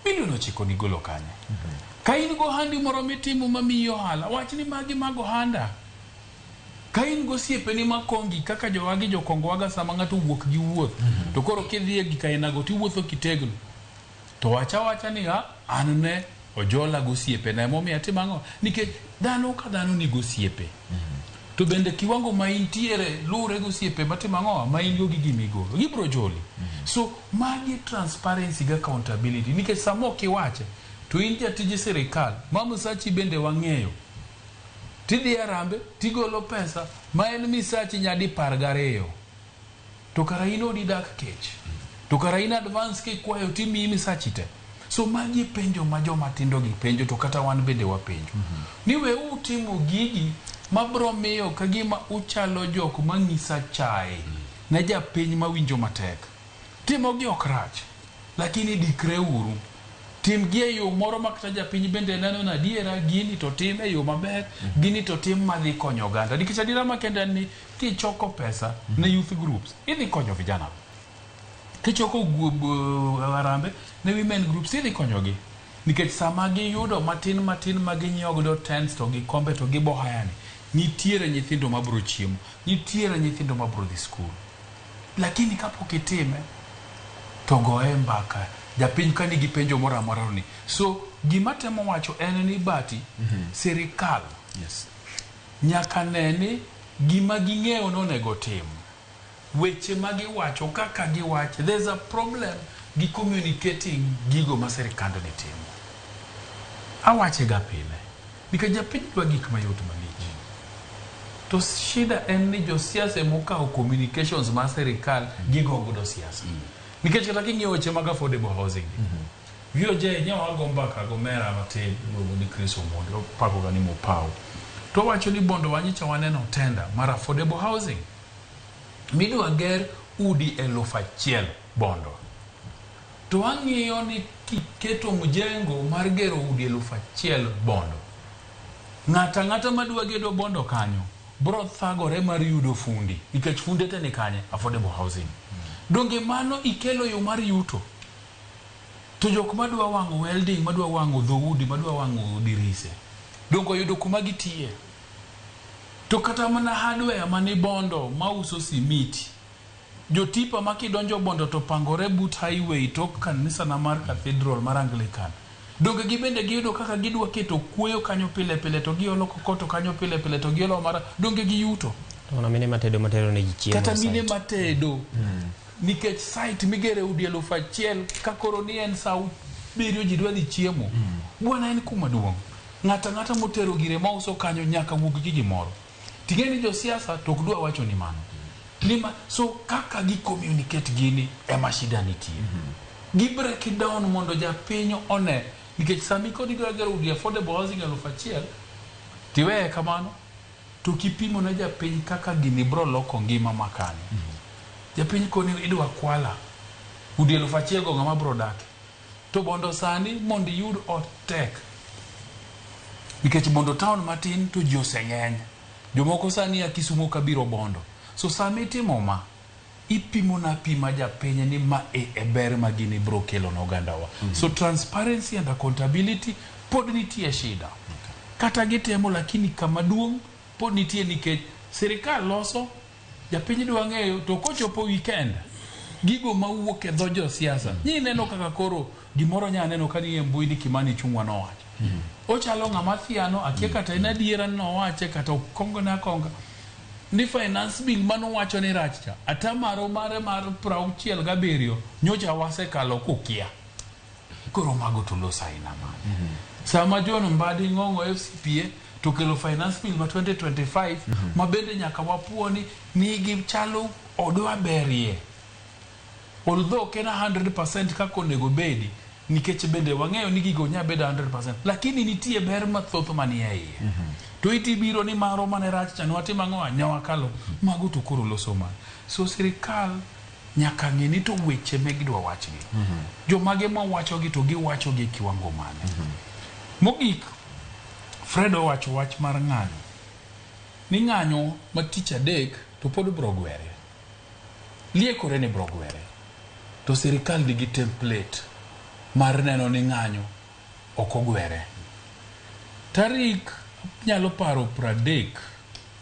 Milion 9 ni golo kanye? Ka in go handi moro mitimo mamiyo ohala, wach ni magi mag ohanda. Ka in go siepe ni makongi kaka jowagi jokongo waga sama ng'ato wuok gi wuoth, to koro kidhie gi kainago tiwuotho kitegno, to wacha ni an ne ojola go siepe na momi atimang'o nikech dhano ka dhano ni go siepe. To bende kiwango ma intiere lure go siepe matimang'o ma in go gi gimigolo gibro joli. So magi transparency ga accountability nikech samo kiwache to in jatije sirikal mamusachi bende wang'eyo tidhi Harambee tigolo pesa ma en misachi nyadi 12 to kara in odi dak kech, to kara in advance ki kwayo timi misachi te. So magi penjo ma joma tindo gi penjo, to kata wan bende wapenjo. Ni we utimo gigi mabro miyo kagima uchalo jok mang'isa chae na japiny mawinjo matek. Timo gi okrach, lakini dikre uru. Tim gi e yo moro makata japiny bende neno na diera gini to tim e yo maber, gini to tim madhi konyo oganda. Nikech adira makende ni kichoko pesa na youth groups, idhi konyo vijana. Kichoko Harambee ne women groups, idhi konyogi. Nikech sama giyudo matin maginyiewo godo tents to gi kombe to gi bohayani, nitiere nyithindo mabro chiemo, nitiere nyithindo mabro dhi skul. Lakini kapok itime to goe mbaka japiny ka nigi penjo moro amora ni. So gima temo wacho en ni bati sirikal nyaka neni gima ging'eyo nonego tim. Weche magi wacho kaka giwache, there's a problem gi communicating gigo ma sirikal ne timo. Awache ga pile nikech japiny dwa gik mayot mang'ich. To shida en ni josiasa mokao communications ma sirikal gigo godo siasa. Nikech kata king'eyo weche mag affordable housing, VOJ nyawa gombaka gomera matin luongo ni Chris Omondi opako ga ni Mopao, to wacho ni bondo wanyicha waneno tenda mar affordable housing midwa ger udi 1,000 bondo. To wang'iyo ni kiketo mjengo mar gero udi 1,000 bondo, ng'ata madwa gedo bondo kanyo bro thagore mar yudo fundi, nikech funde te ni kanye affordable housing. Donge mano ikelo yo mar yuto. To jok madwa wang'o welding, madwa wang'o dhoudi, madwa wang'o dirise, dongo yudo kuma gitie. To kata mana hardware mani bondo mauso simiti, jotipa makidonjo bondo to pangore but highway tok kanisa na mar Cathedral mar Anglican, donge gibende giyudo kaka gidwa keto kuoyo kanyo pile to giolo kokoto kanyo pile to giolo mara, donge giyuto. To na mine matedo ne gichiemo kata mine matedo nikech site migere udi 1,000 ka koro ni en sau biriyo ji dwa dhi chiemo. Bwana en kuma duong'. Ng'ata motero gire mauso kanyo nyaka wuog gi gimoro. Tingeni josiasa to kudwa wacho ni mano. So kaka gi communicate gini ema shida nitie. Gi break down mondo japiny one, nikech sami kodi dwa gero udi affordable housing 1,000 tiweye kamano to kipimo na japiny kaka gini bro loko ngima makani. Japiny koni idwa kwala udi 1,000 go ng'ama bro dak, to bondo sani mondi yud otek, nikech bondo town matin to ji oseng'eny, jomoko sani ya Kisumu kabiro bondo. So sami timo ma ipimo na pima japiny ni ma e ber ma gini bro kelo na ogandawa. So transparency and accountability pod nitie shida. Kata gitemo lakini kama duong' pod nitie, nikech sirikal loso, japiny dwa ng'eyo, to kochopo weekend gigo mawuok e dho josiasa. Ni neno kaka koro gimoro nya neno kani e mbui ni Kimani Chungwa no wacho. Ochalo ng'ama thiano akia kata en adiera no wache kata kongo na konga ni finance bill mano wacho ni rachcha atamaro mare mar 67 nyocha wase kalo kukia. Koro mago to losa ina ma. Sama John Mbadi ng'ong'o FCPA to kelo finance bill ma 2025 ma bende nyaka wapuoni nigi chalo odwa berie. Although kena 100% kako onego bedi nikech bende wang'eyo ni gigo nya bedo 100%, lakini nitie ber mathoth manie iye. To iti biro ni maro mane rach chan watimo ang'o nyawakalo mago to koro loso man. So sirikal nyaka ng'e ni to weche megidwa wachgi. Jomage ma wachogi to giwachogi kiwango mane. Mogik Fredo wacho wach mar ng'anyo. Ni ng'anyo ma tich adek to pod bro gwere. Liekore ni bro gwere. To sirikal nigi template mar neno ni ng'anyo ok ogwere. Tarik nyalo paro 30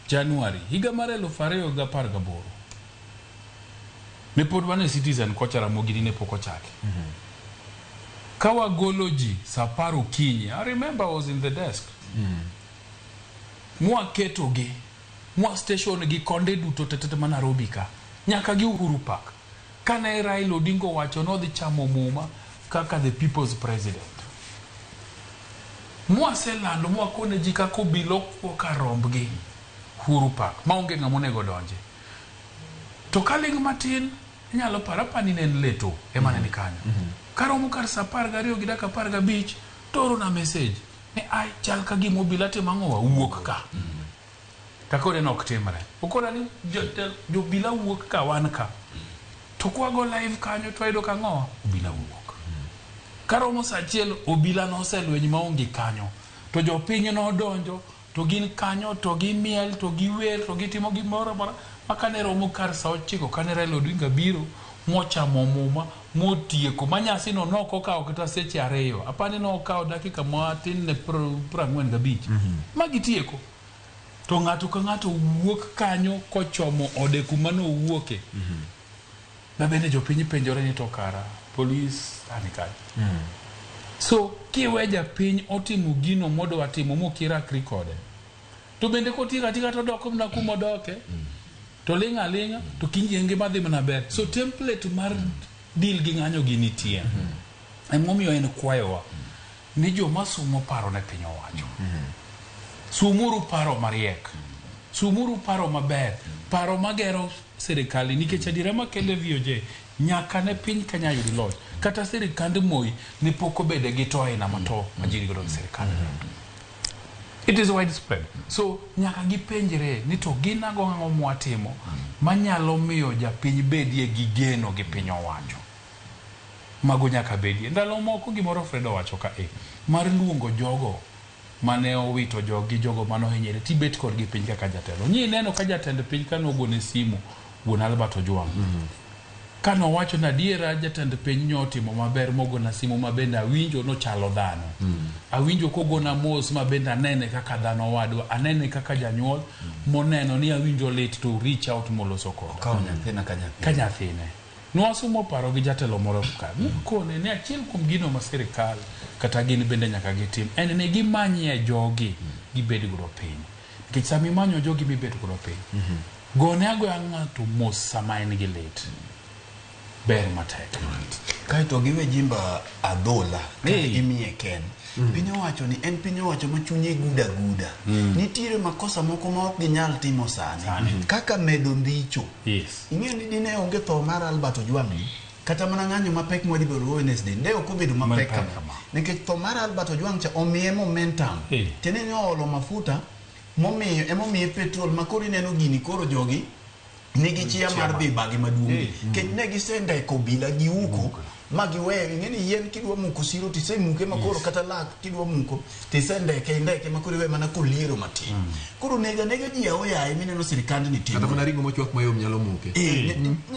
Januari higa mar 2018 ne pod wane Citizen kochara mogini ne pok ochake. Kawa golo ji sa paro kinyi. I remember I was in the desk. Mwa keto gi mwa station gi konde duto tetete ma Nairobi ka nyaka gi Uhuru Park. Kane Raila Odinga wacho no dhi chamo muma kaka the people's president. Mwa selando mwa kone ji kako bilo ka rombgi Uhuru Park maonge ng'amonego donje. To kaling matin nyalo parapani nen leto ema ne kanyo. Karomo kar sa 12 gi dakika 15 toro na message ne ai chal ka gimo bilate mang'owa wuok ka. Takore nok timre. Okora ni jo bila wuok ka wan ka. To kwago live kanyo to ayudo ka ng'owa obila wuok. Karomo sa achiel obila no oselweny maonge kanyo. To jo piny no donjo to gin kanyo to gi miel to gi wer to gitimo gimoro mora makane romo kar sa 9 kane Raila Odinga biro mochamo muma motieko manyasi no noko kawo kata seche 2 apani no kawo dakika matin ne 45 magitieko. To ng'ato ka ng'ato wuok kanyo kochomo ode kuma no wuoke. Na bende jopiny penjore ni to kara police ani kanyo. So kiweja piny otimo gino modo watimo mokira krikode. To bende kotiga tiga to doko mna kuma doke. To linga to kinjenge madhi mana ber. So template mar deal gi ng'anyo gi nitie. Emomiyo en kwayowa ni joma somo paro ne piny owacho. Sumuru paro mariek. Sumuru paro maber. Paro magero serikali nikech adira makele VOJ nyaka ne piny Kenya yudi loch. Kata serikande Moi ni poko bede gi to aina mato majiri godo serikali. It is widespread. So nyaka gipenjre ni to ginago ng'o mwatimo manyalo miyo japiny bedie gi geno gi piny owacho. Mago nyaka bedie. Ndalo moko gimoro Fredo wacho ka mar luongo jogo mane owito jogo mano hinyere tibet kod gi piny kaka jatelo. Nyi neno ka jatend piny kano ogone simu Wuon Albert Ojwang. Kano wacho na diera jatend piny nyotimo maber mogona simu mabende awinjo no chalo dhano. Awinjo kogona mos mabende anene kaka dhano wadwa, anene kaka janyuol moneno ni awinjo late to reach out moloso koda. Kao nyathina kanyathine. Nwasumo paro gi jatelo moro ka. Kone ne achiel kuom gino ma sirikal kata gin bende nyaka gitim. En ne gimanye jogi gibed godo piny. Nikech sami manyo jogi mibed godo piny. Gone agoya ng'ato mos sama en gi late. Ber matek. Kai to giwe jimba adhola ka imiye ken. Piny owacho ni en piny owacho machunye guda. Nitiere makosa moko ma ok ginyal timo sani. Kaka medo ndicho. Ing'eyo ni dine onge tho mar Albert Ojwang. Kata mana ng'anyo mapek mwadi bedo Wednesday. Nde ok obedo mapek kama. Nikech tho mar Albert Ojwang cha omiye momentum. Tene ni olo mafuta momiyo emomiye petrol makori neno gini koro jogi nigi chia mar dhi bagi maduong'. Kech ne gisende kobila gi uko magiwe ng'eni yien kidwa muko siro tisemuke makoro kata lak kidwa muko tisende ndeke makoro we mana koliero matin. Koro nega ji aoya mineno sirikand ni timo. Kata mana ringo mochwak mayom nyalo muke.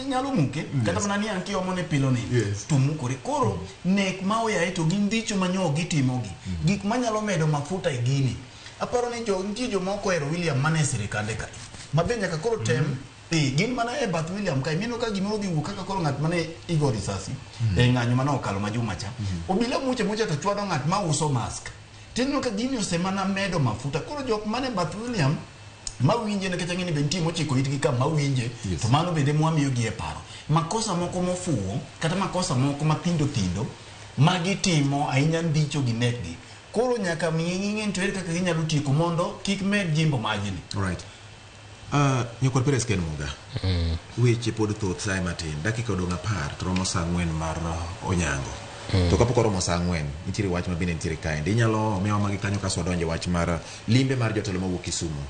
Nyalo muke. Kata mana ni anki omone piloni. To mukore. Koro nek maoya to gin dicho manyo gitimogi. Gik manyalo medo mafuta e gini. Aparo ni nitie jomoko ero William mane sirikande ka. Mabenya ka koro tem gin mana Bath William kai mino ka gimoro gi kaka koro ng'at mane igo risasi ng'anyo mane okalo majuma cha obila muche to chwado ng'at ma uso mask teno ka gini osemana medo mafuta koro jok mane Bath William mawinje ne ketang'ini benti mochiko itgi ka mawinje to mano bende mwamiyo gi e paro makosa moko mofuwo kata makosa moko mathindo magitimo ahinya ndicho gi nekgi koro nyaka ming'in to ere kaka ginyalo tieko mondo kik med jimbo majini. Right. Nyakwar Perez Ken Muga. Weche pod thoth sai matin. Dakika odong' 10 to romo saa 4 mar Onyango. To kapok oromo saa 4 nitiere wach mabende nitiere kaendi. Inyalo miyo magi kanyo kaso donje wach mar limbe mar jotelo mowuok Kisumu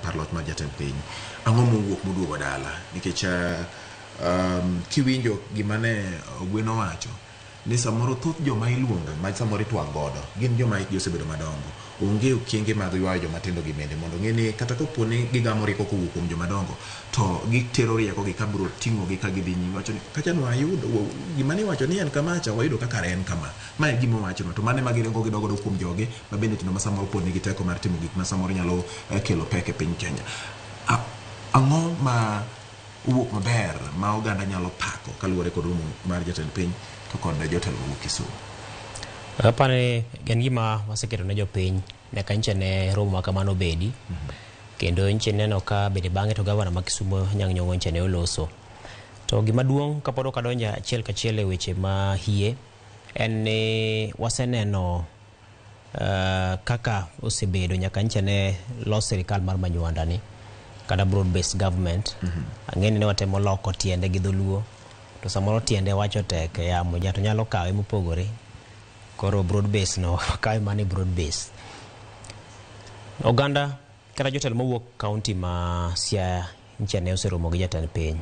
par loch mar jatend piny. Ang'o mowuok moduogo dala nikech kiwinjo gimane Ogweno wacho ni samoro thoth joma iluongo ma samoro itwak godo gin joma ikgi osebedo madongo. Onge okenge mag ywayo joma tindo gi bende mondo ng'eni kata kapo ni gigamo rieko kowuok kuom joma dongo to gitero rieko gi kabro ting'o gi ka gidhi nyime wacho ni kacha no ayudo gima ni wacho ni en kama cha wayudo kaka en kama ma e gima wacho no to mane magirengo gidogo kuom joge ma bende tindo ma samoro pod nigi teko mar timo gik ma samoro nyalo kelo pek e piny Kenya. Ang'o ma wuok maber ma oganda nyalo pako kaluwore kod romo mar jatend piny to kod jotelo mowuok Kisumu? Apane gen gima waseketo ne jopiny nyaka nche ne romo ma kamano bedi kendo nche neno ka bende bang'e to gavana ma Kisumu Anyang' Nyong'o nche ne oloso. To gima duong' kapod ok adonjo achiel kachiel e weche ma hie en ni waseneno kaka osebedo nyaka nche ne los sirikal mar Manywanda ni kata broad based government. Ang'eni ne watemo loko tiende gi dholuo to samoro tiende wacho tek yamo jato nyalo kawe mopogore. Koro broad base no kawe mani broad base. Oganda kata jotelo mawuok county ma Siaya nche ne oseromo gi jatend piny.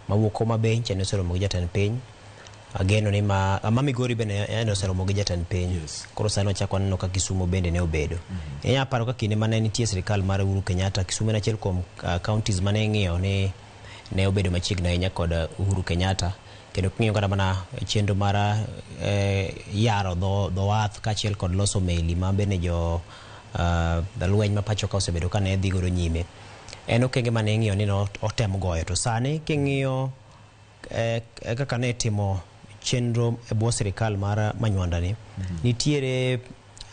Mawuok Homa Bay nche ne oseromo gi jatend piny. Ageno ni ma Migori bende ne oseromo gi jatend piny. Koro sano chako neno ka Kisumu bende ne obedo. Enya paro ka kinde mane nitie sirikal mar Uhuru Kenyatta Kisumu na achiel kuom counties mane ng'iyo ni ne obedo machiegni ahinya kod Uhuru Kenyatta. Kendo king'iyo kata mana chenro mar yaro dho wath kaachiel kod loso meli ma bende jo lweny ma pacho ka osebedo ka ne dhi godo nyime. En okenge mane ng'iyo ni otemo goyo to sani king'iyo kaka ne timo chenro e bwo sirikal mar Manywanda ni nitiere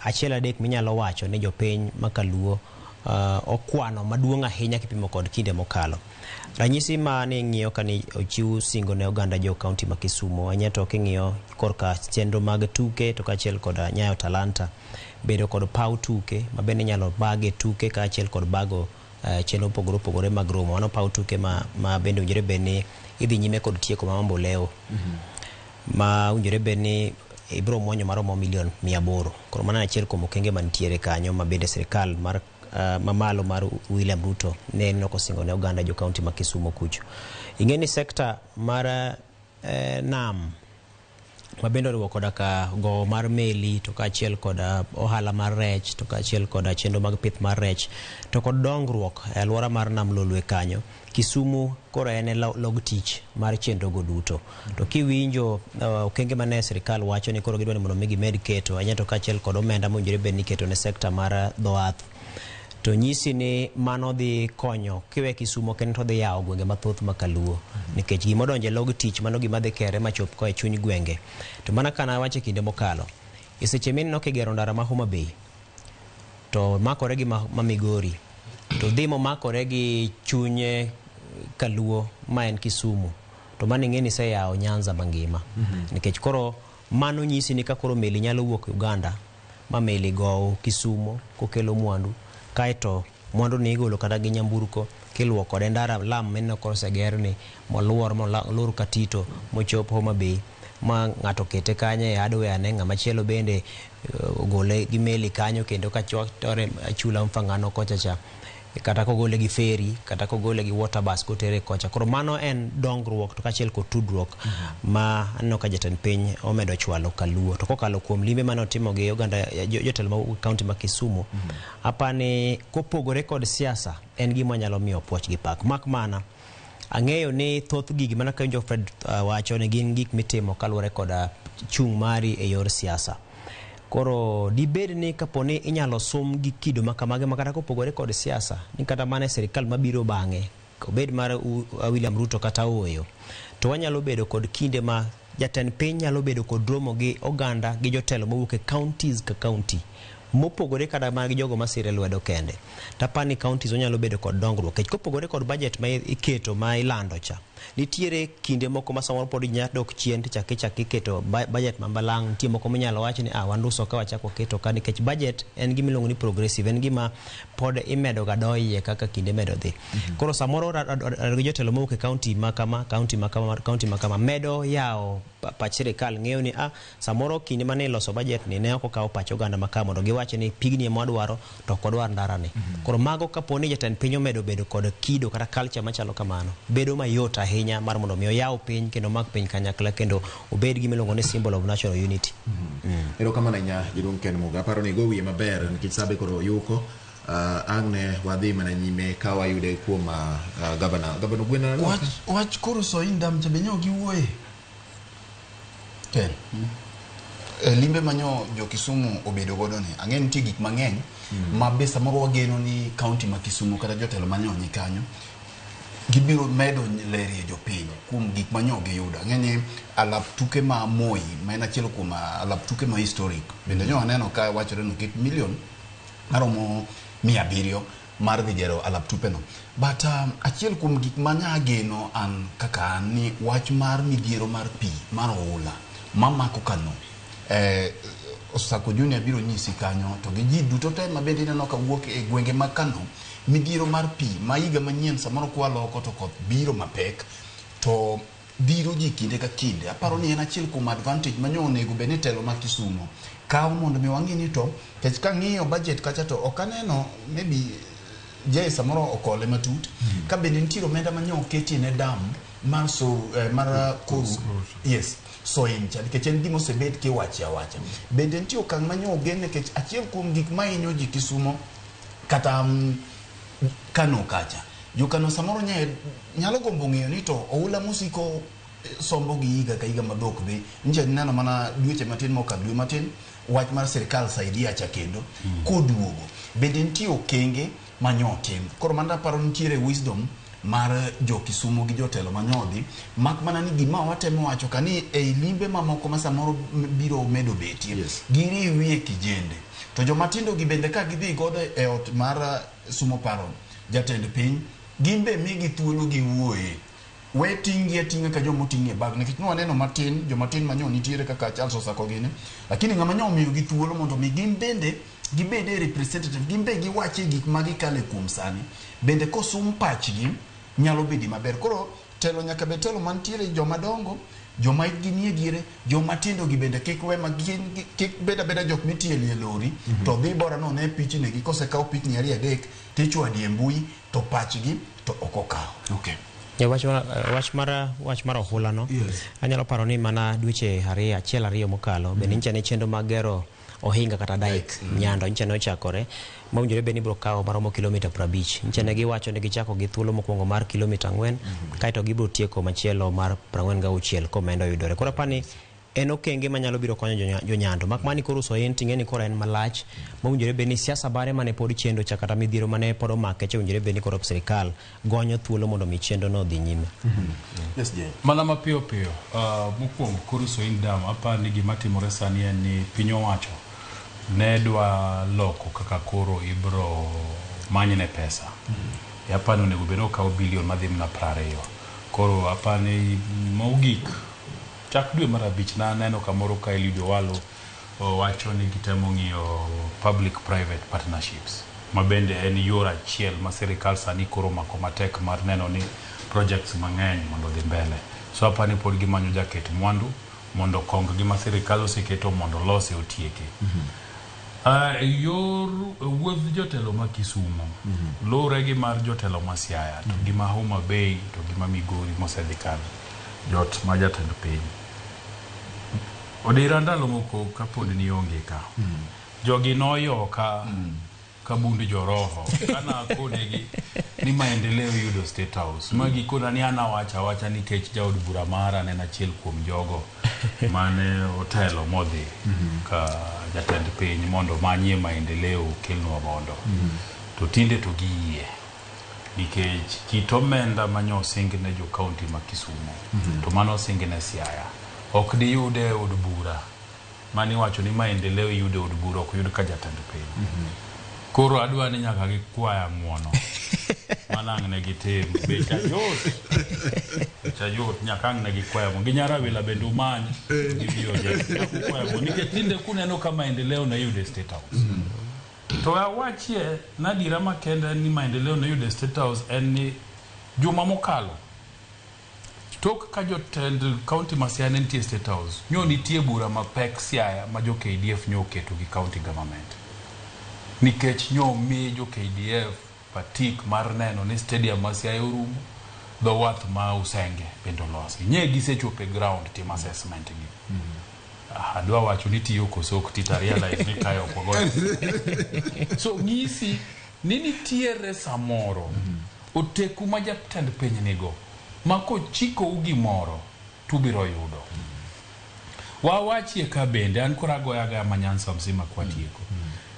achiel adek minyalo wacho ni jopiny makaluo okwano maduong' ahinya kipimo kod kinde mokalo. Ranyisi ma ne ng'iyo ka ni ochiw singo ne oganda jo county ma Kisumu anya to king'iyo korka chenro mag tuke to kaachiel kod Nyayo Talanta bedo kod paw tuke ma bende nyalo bage tuke kaachiel kod bago chenro pogore mag romo. Mano paw tuke ma bende ujire beni idhi nyime kod tieko mambo leo ma ujire beni ibro mwonyo maromo milion 800. Koro mana achiel kuom okenge mantiere kanyo ma bende sirikal mar mamalo mar William Ruto ne nokosingo ne oganda jo county ma Kisumu kucho. Ingeni sekta mar nam mabendo riwo koda ka go mar meli to kaachiel koda ohala mar rech to kaachiel koda chenro mag pith mar rech to kod dongruok e alwora mar nam Lolwe kanyo. Kisumu koro en log tich mar chenro go duto. To kiwinjo okenge mane sirikal wacho ni koro gidwa ni mondo migi med keto anya to kaachiel kod omenda mowinjore bed ni keto ne sekta mar dho wath to nyisi ni mano dhi konyo kiwe Kisumu kendo dhi yawo gwenge mathoth makaluo nikech gima donje log tich mano gima dhi kere machop ko e chuny gwenge. To mana kana wache kinde mokalo iseche min no kigero ndara ma Homa Bay to makore gi ma Migori to dhimo makore gi chunye kaluo ma en Kisumu to mano ng'eni se yawo Nyanza mangima nikech koro mano nyisi ni ka koro meli nyalo wuok Uganda ma meli go Kisumu kokelo mwandu kaito mwandu ni igolo kata gi nyamburko kiluo kod ndara lam menno korse gerni moluor molur katito mochop Homa Bay ma ng'ato kete kanye e hardware ne ng'ama chielo bende gole gi meli kanyo kendo ka chwatore chula mfangano kocha cha kata ko gole gi ferry kata ko gole gi water bus ko tere kocha. Koro mano en dongruok to kaachiel kod tudruok ma anno ka jatend piny omedo chwalo kaluo to kokalo kuom limbe mane otimo gi oganda jotelo ma county ma Kisumu. Apani kopogore kod siasa en gima nyalo miyo puoch gi pak mak mana ang'eyo ni thoth gigi mana ka Fred wacho ni gin gik mitimo kaluwore kod chung mari e yor siasa. Koro dibed ni kaponi inyalo sum gi kido makamage makata kopogore kod siasa ni kata mane sirikal mabiro bang'e obed mar William Ruto kata Oyo to wanyalo bedo kod kinde ma jatend piny nyalo bedo kod romo gi oganda gi jotelo mowuok e counties ka county mopogore kada mag jogo masire lwedo kende. Tapani counties onyalo bedo kod dongruok. Kech kopogore kod budget ma iketo ma ilando cha. Nitiere kinde moko ma samoro pod nya dok chien chaki keto budget mambalang tie moko minyalo wacho ni wanduso ka wachako keto ka nikech budget en gima iluongo ni progressive, en gima pod imedo ga doye kaka kinde medo dhi. Koro samoro jotelo mowuok e county makama medo yao pach sirikal ng'eyo ni samoro kinde mane loso budget ni ne ok okawo pach oganda makama mondo giwache ni pigni ema wadwaro to ok wadwar ndara ni. Koro mago kaponi jatend piny omedo bedo kod kido kata culture machalo kamano bedo mayot ahinya mar mondo mi oyaw piny kendo mak piny kanyakla kendo obed gima iluongo ni symbol of national unity. Erokamano ahinya Jaduong' Ken Muga, aparo ni go wiye maber nikech sabe koro yuko. Agne wadhi mana nyime ka wayude kuom gavana Gwena wach koro soindam chabenyo giwuoye Ken limbe manyo jo Kisumu obedo godo ni ang'e nitie gik mang'eny ma be samoro wageno ni county ma Kisumu kata jotelo manyo ni kanyo gibiro medo lerie jopiny kuom gik manyo giyudo. Ang'e ni alap tuke ma Moi ma en achiel kuom alap tuke ma historic bende nyo aneno ka wachore no kit milion maromo 700 mar dhi gero alap tupe no. But achiel kuom gik manya geno an kaka ni wach mar midhiero mar pi mar oula mamako Kano. Osako Junior biro nyisi kanyo to gi ji duto te mabende neno ka wuok e gwenge mag Kano midhiero mar pi ma higa manyien samoro kwa loko to koth biro mapek to biro ji kinde ka kinde. Aparo ni en achiel kuom advantage manyo onego bene telo ma Kisumu kawo mondo mi wang'i ni to kech ka ng'iyo budget kacha to ok aneno maybe je samoro okole matut ka bende nitiere omenda manyo oketi ne dam mar mar Koru. Yes, so incha nikech en gima osebed kiwacho awacha. Bende nitie okang' manyo ogen nikech achiel kuom gik ma hinyo ji Kisumu kata Kano kacha. Jo Kano samoro nyalo gombo ng'eyo ni to oula musiko sombo gi higa ka higa madok dhi nje neno mana dweche matin moka dwe matin wach mar sirikal saidia cha kendo koduogo bende nitie okenge manyotim. Koro manda paro nitiere wisdom mar jo Kisumu gi jotelo manyodhi mak mana ni gima watemo wacho kani e limbe mamoko ma samoro biro medo betie giri wiye kijende to jomatindo gi bende ka gidhi godo e ot mar sumo paro jatend piny gimbe migi thuolo gi wuoye we tinga ka jomo tingie bag nikech no aneno matin jomatin manyo nitiere kaka Charles Osako gine lakini ngama nyo miyo gi thuolo mondo mi gimbende gibede representative gimbe giwache gik magi kale kuom sani bende kosum pachgi nyalo bedi maber. Koro telo nyaka betelo mantiere jomadongo joma ginie diere jomatindo gi bende kik we kik beda jok mitiele lori to dhi bora no ne pichni gi kose kaw pichni ari adek tichwadi e mbui to pachgi to okokaw. Okay. Wach mara ohula no. Anyalo paro ni mana dweche achiel ariyo mokalo bende nchane chendo magero ohinga kata daik Nyando nchane ochakore mawinjore beni biro kawo maromo kilomita 50. Nchane giwacho ni gichako gi thuolo mokwongo mar kilomita 4 kaito gibiro tieko machielo mar 46 komendo yudore. Koro pani en okenge manyalo biro konyo jo Nyando makmani koro so en ting'eni koro en malach mawinjore beni siasa bare mane pod chendo chakata midhiero mane pod omake winjore beni koro sirikal gonyo thuolo mondo mi chendo no dhi nyime. Yes, Jay. Mana mapiyo mokwongo koro so in dam apa ni gima timore sani en ni piny owacho ne dwa loko kaka koro ibro manyne pesa. Apa no nego beno kawo bilion madhi na 20. Koro apa ni mogik chak dwe mar abich na neno kamoro ka Eliud Owalo wacho ni gitemo ng'iyo public private partnerships mabende en yor achiel ma sirikal sani koro mako matek mar neno ni projects mang'eny mondo dhi mbele. So apa ni pod gimanyo jaket mwandu mondo kong gima sirikal oseketo mondo lose otieke. Yor wuodh jotelo ma Kisumu lure gi mar jotelo ma Siaya to gima Homa Bay to gima Migori mosedhi kar jot ma jatend piny odira ndalo moko kapod ni onge ka jogi noyo ka bundi joroho kana konegi ni maendeleo yudo State House magi kona ni wacha ni kech jaod bura mara nena achiel kuom jogo mane otelo modhi ka jatend piny mondo manyie maendeleo kelnwa mondo to tinde to giye nikech kit omenda manyo singine jo county ma Kisumu to mano singine Siaya ok di yude od bura mani wacho ni maendeleo yudo od bura ok yud ka jatend piny. Koro adwa ni nyaka gikwaya ng'uono. Manang ne gitim becha yot nyaka ang ne gikwaya mo ginyara wila bende umanya gibio je kukwaya mo nikech tinde kuneno kama maendeleo na yude State House. To awachie na dira makende ni maendeleo na yude State House en ni juma mokalo tok ka jotend county masiane nitie State House nyo nitie bura mapek Siaya ma jo KDF nyo keto gi county government nikech nyo mi jo KDF patik mar neno ni stadium ma Siaya orumo dho wath ma Usenge bendo losi nye gisechope ground tim assessment gi adwa wacho ni tiyo koso kutita realize ni kayo kwa so ngisi nini tiere samoro oteku ma jatend piny nigo mako chiko ugi moro tubiro yudo wawachie ka bende an kora goyaga manyansa msima kwa tieko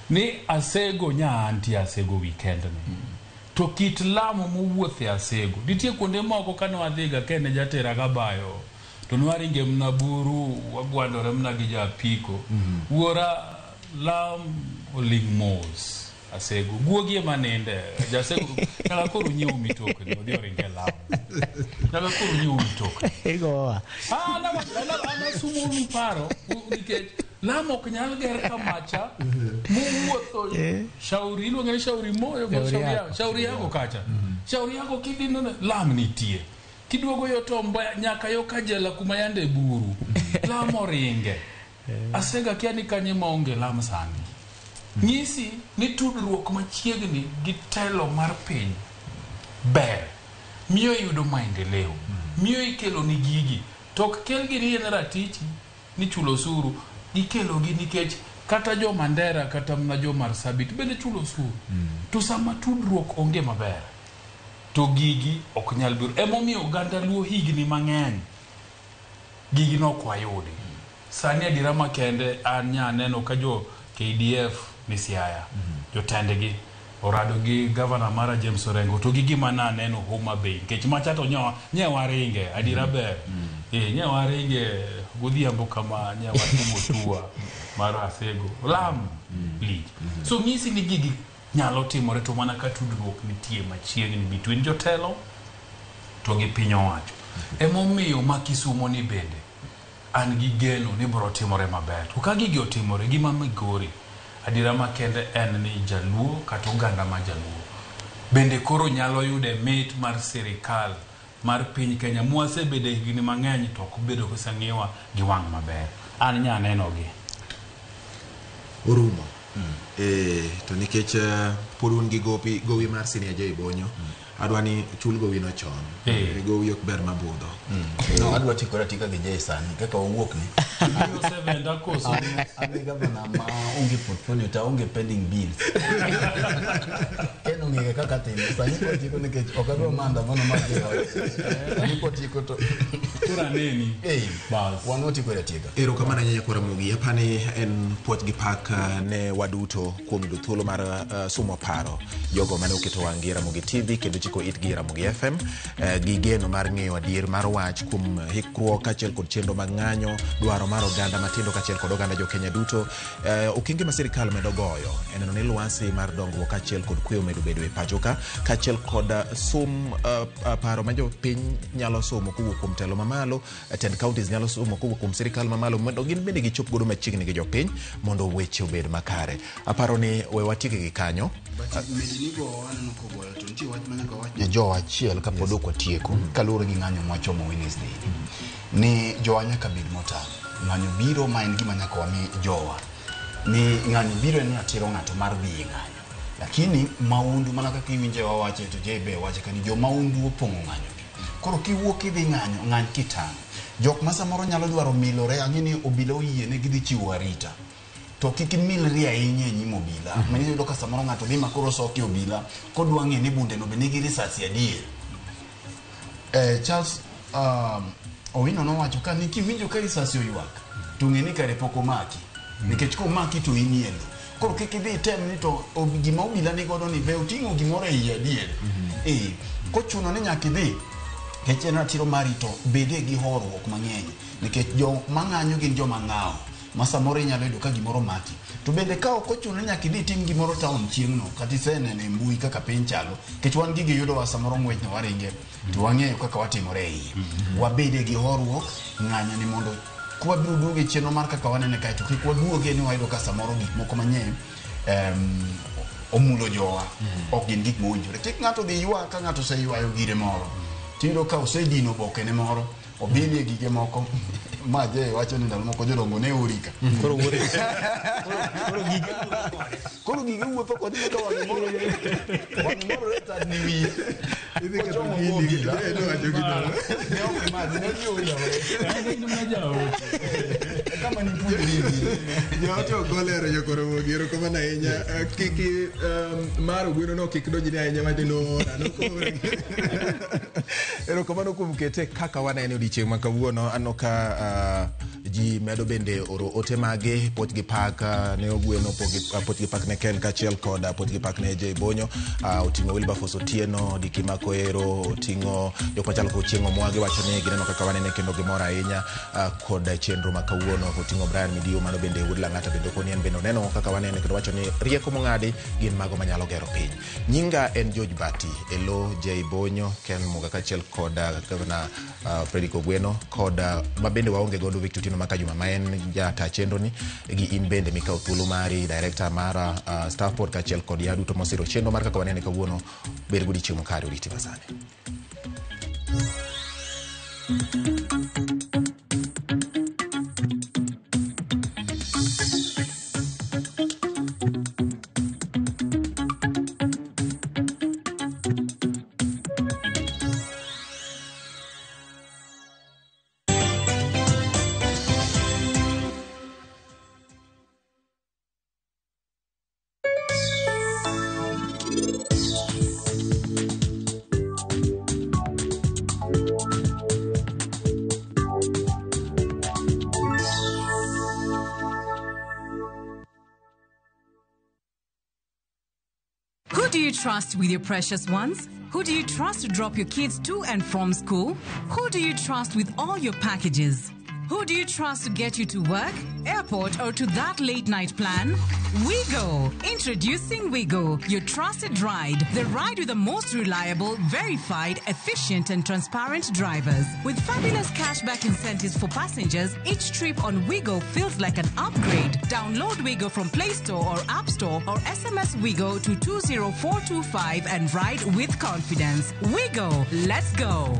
ni asego nya anti asego weekend ni to kit lamo muwuothe asego ditie kuonde moko kano adhiga kene jatera gabayo to nwaringe mnaburu wagwandore mna gi japiko wuora lam olingmos asego guogie manende jasego kala koru nyiu mitoke no dio ringe lam kala koru nyiu mitoke ego ana sumo mi paro nikech lam ok nyal ger kamacha muwuotho shauri lo ngene shauri moyo go shauri yako kacha shauri yako kidino lam nitie kiduogo yotombo nyaka yo kajela kuma yande buru lamo ringe asega kiani kanye maonge lam sani nyisi ni tudruok machiegni gi telo mar piny ber miyo yudo maendeleo miyo ikelo ni gigi tok kel gi ni ratichi ni chulo suru ikelo gi nikech kata jo Mandera kata mna jo Marsabit bende chulo suru to sama tudruok onge maber to gigi ok nyal biro emomiyo ganda luo higni mang'eny gigi no kwa yudi sani adira makende anya neno ka jo KDF ni Siaya jotendegi orado gi governor mara James Orengo to gigi mana neno Homa Bay kech machato nyewa ringe adira ber nyewa ringe godhiambo kama nyewa tumotua mara asego lam bleach so ngisi ni gigi nyalo timore to mana ka tudruok nitie machiegni between jotelo to gi piny owacho emomiyo makisumo ni bende an gi geno ni bro timore maber to ka gigi otimore gima Migori adira makende en ni jaluo kata oganda ma jaluo bende koro nyalo yude mit mar sirikal mar piny Kenya mwasebede higni mang'eny to ok bedo kosang'iwa gi wang' maber an nya neno gi orumo to nikech pod un gi gowi mar Senior Joy Bonyo adwani chul gowi no chon gowi ok ber mabudho no adwa tikora tika gi Jay sani kaka owuok ni yo 7 dakoso abi gavana ma unge portfolio ta unge pending bills keno ngeke kaka tin sani ko tiko nikech okadwa manda mano majewa sani ko tiko to kura neni bas wanoti ko tika ero kama na nyanya kora mugi apani en puoth gi pak ne waduto kuom yudo thuolo mar sumo paro jogo mane uketo wangira mugi TV kendo chiko itgi Ramogi FM gi geno mar ng'eyo adier mar wach kuom hikruok kaachiel kod chenro mag ng'anyo dwaro mar oganda matindo kaachiel kod oganda jo Kenya duto okenge ma sirikal medo goyo en neno ni lwasi mar dongruok kaachiel kod kwe medo bedo e pacho ka kaachiel kod sum paro ma jo piny nyalo somo kowuok kuom telo mamalo tend counties nyalo somo kowuok kuom sirikal mamalo mondo gin bende gichop godo machiegni gi jo piny mondo weche obed makare aparo ni we watieke gi kanyo jo achiel ka pod ok otieko kaluwore gi ng'anyo mwachomo Wednesday ni jowa nyaka bed motang' ng'anyo biro ma en gima nyaka wami jowa ni ng'anyo biro en atiro ng'ato mar dhi ng'anyo lakini maundu mana kaka iwinje wawache to jebe wache kani jo maundu opong'o ng'anyo koro kiwuok idhi ng'anyo ng'any kitang' jok ma samoro nyalo dwaro milore ang'eni obila oyie ne gidhi chiwo arita to kiki milri ahinya e nyim obila mani yudo ka samoro ng'ato dhi makoro soki obila kodwa ng'e ni bunde no be nigi risasi adier Charles Owino nowacho ka ni kiwinjo ka risasi oywak to ng'e ni kare pok omaki nikech komaki to inielo koro kiki dhi tem ni to gima obila ni godo ni be oting'o gimoro e iye adier kochuno ni nyaka idhi kech en ratiro mari to bede gi horuok mang'eny nikech jo mang'anyo gin joma ng'awo ma samoro inyalo yudo ka gimoro maki. To bende ka ok ochuno nyaka idhi tim gimoro town chieng'no kata iseneno e mbui kaka piny chalo, nikech wan gige yudowa samoro ng'wech no waringe to wang'eyo kaka watimore e iye. Wabede gi horuok ng'anyo ni mondo kwa biro duoge chenro mar kaka wanene kae to kik waduoge ni wayudo ka samoro gik moko manyien omulo jowa, ok gin gik mowinjore. Kik ng'ato dhi ywa ka ng'ato oseywayo gire moro tiyudo ka osedino bokene moro obilie gige moko maje wacho ni ndalo moko jodongo ne orika koro gige wuotho kod ne to wang'e moro reta ni wi idhi ka gili no wacho gidoro ne ok mazi ne yori kama ni puonjri jo golero jo koro mogiro kama na enya kiki maro gweno no kik doji ni enya wacho no ero kamano kuom kete kaka wanene odiochieng' ma kawuono. Ano ka ji medo bende oro ote mage potgi pak ne ogweno potgi pak ne Ken kachiel kod potgi pak ne Jay Bonyo, oting'o Wilberforce Otieno, Diki Makoero, oting'o jok machalo ko Chieng'o Mwage wacho ni gineno kaka wanene kendo gimoro ahinya kod chenro ma kawuono, oting'o Brian Midio mano bende Wood Lang'ata bende konien bende oneno kaka wanene kendo wacho ni rieko mong'adi gin mago manyalo gero piny. Nyinga en George Bati, Elo Jay Bonyo, Ken Muga kachiel kod Governor Fredrick Ogweno kod mabende waonge godo Victor Tino Makajuma ma en jata chenro ni gi in bende mikao thuolo mari director mara Stafford kachiel kod yaduto mosiro chenro mar kaka wanene kawuono. Bed gudi chiemo kare uriti masane. Who do you trust with your precious ones? Who do you trust to drop your kids to and from school? Who do you trust with all your packages? Who do you trust to get you to work, airport, or to that late night plan? Wigo. Introducing Wigo, your trusted ride. The ride with the most reliable, verified, efficient, and transparent drivers. With fabulous cashback incentives for passengers, each trip on Wigo feels like an upgrade. Download Wigo from Play Store or App Store or SMS Wigo to 20425 and ride with confidence. Wigo. Let's go.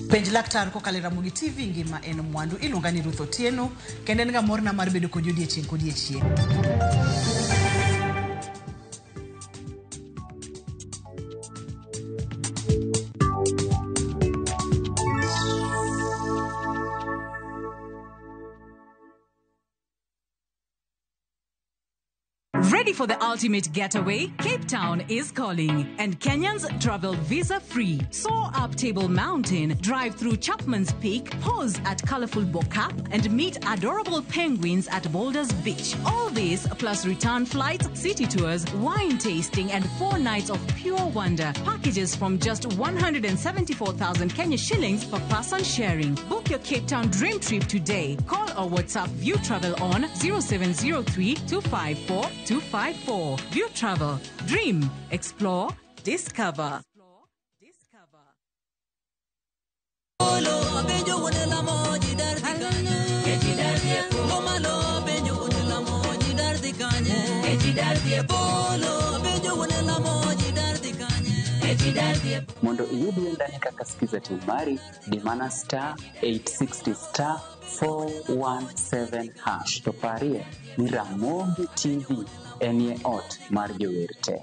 Penj laktar kokalo Ramogi TV ngima en mwandu iluonga ni Ruth Otieno kendo en ga morna mar bedo kod odiochieng' kod odiochieng'. Ready for the ultimate getaway? Cape Town is calling, and Kenyans travel visa-free. Soar up Table Mountain, drive through Chapman's Peak, pose at colorful Bokap, and meet adorable penguins at Boulders Beach. All this plus return flights, city tours, wine tasting, and 4 nights of pure wonder. Packages from just 174,000 Kenya shillings per person sharing. Book your Cape Town dream trip today. Call or WhatsApp View Travel on 0703 254 254. View Travel. Dream. Explore. Discover. Mondo iyudwe ndani kaka skiza tumari dimana star 860 star 417 hash to parie ni Ramogi TV enie ot mar jowerte.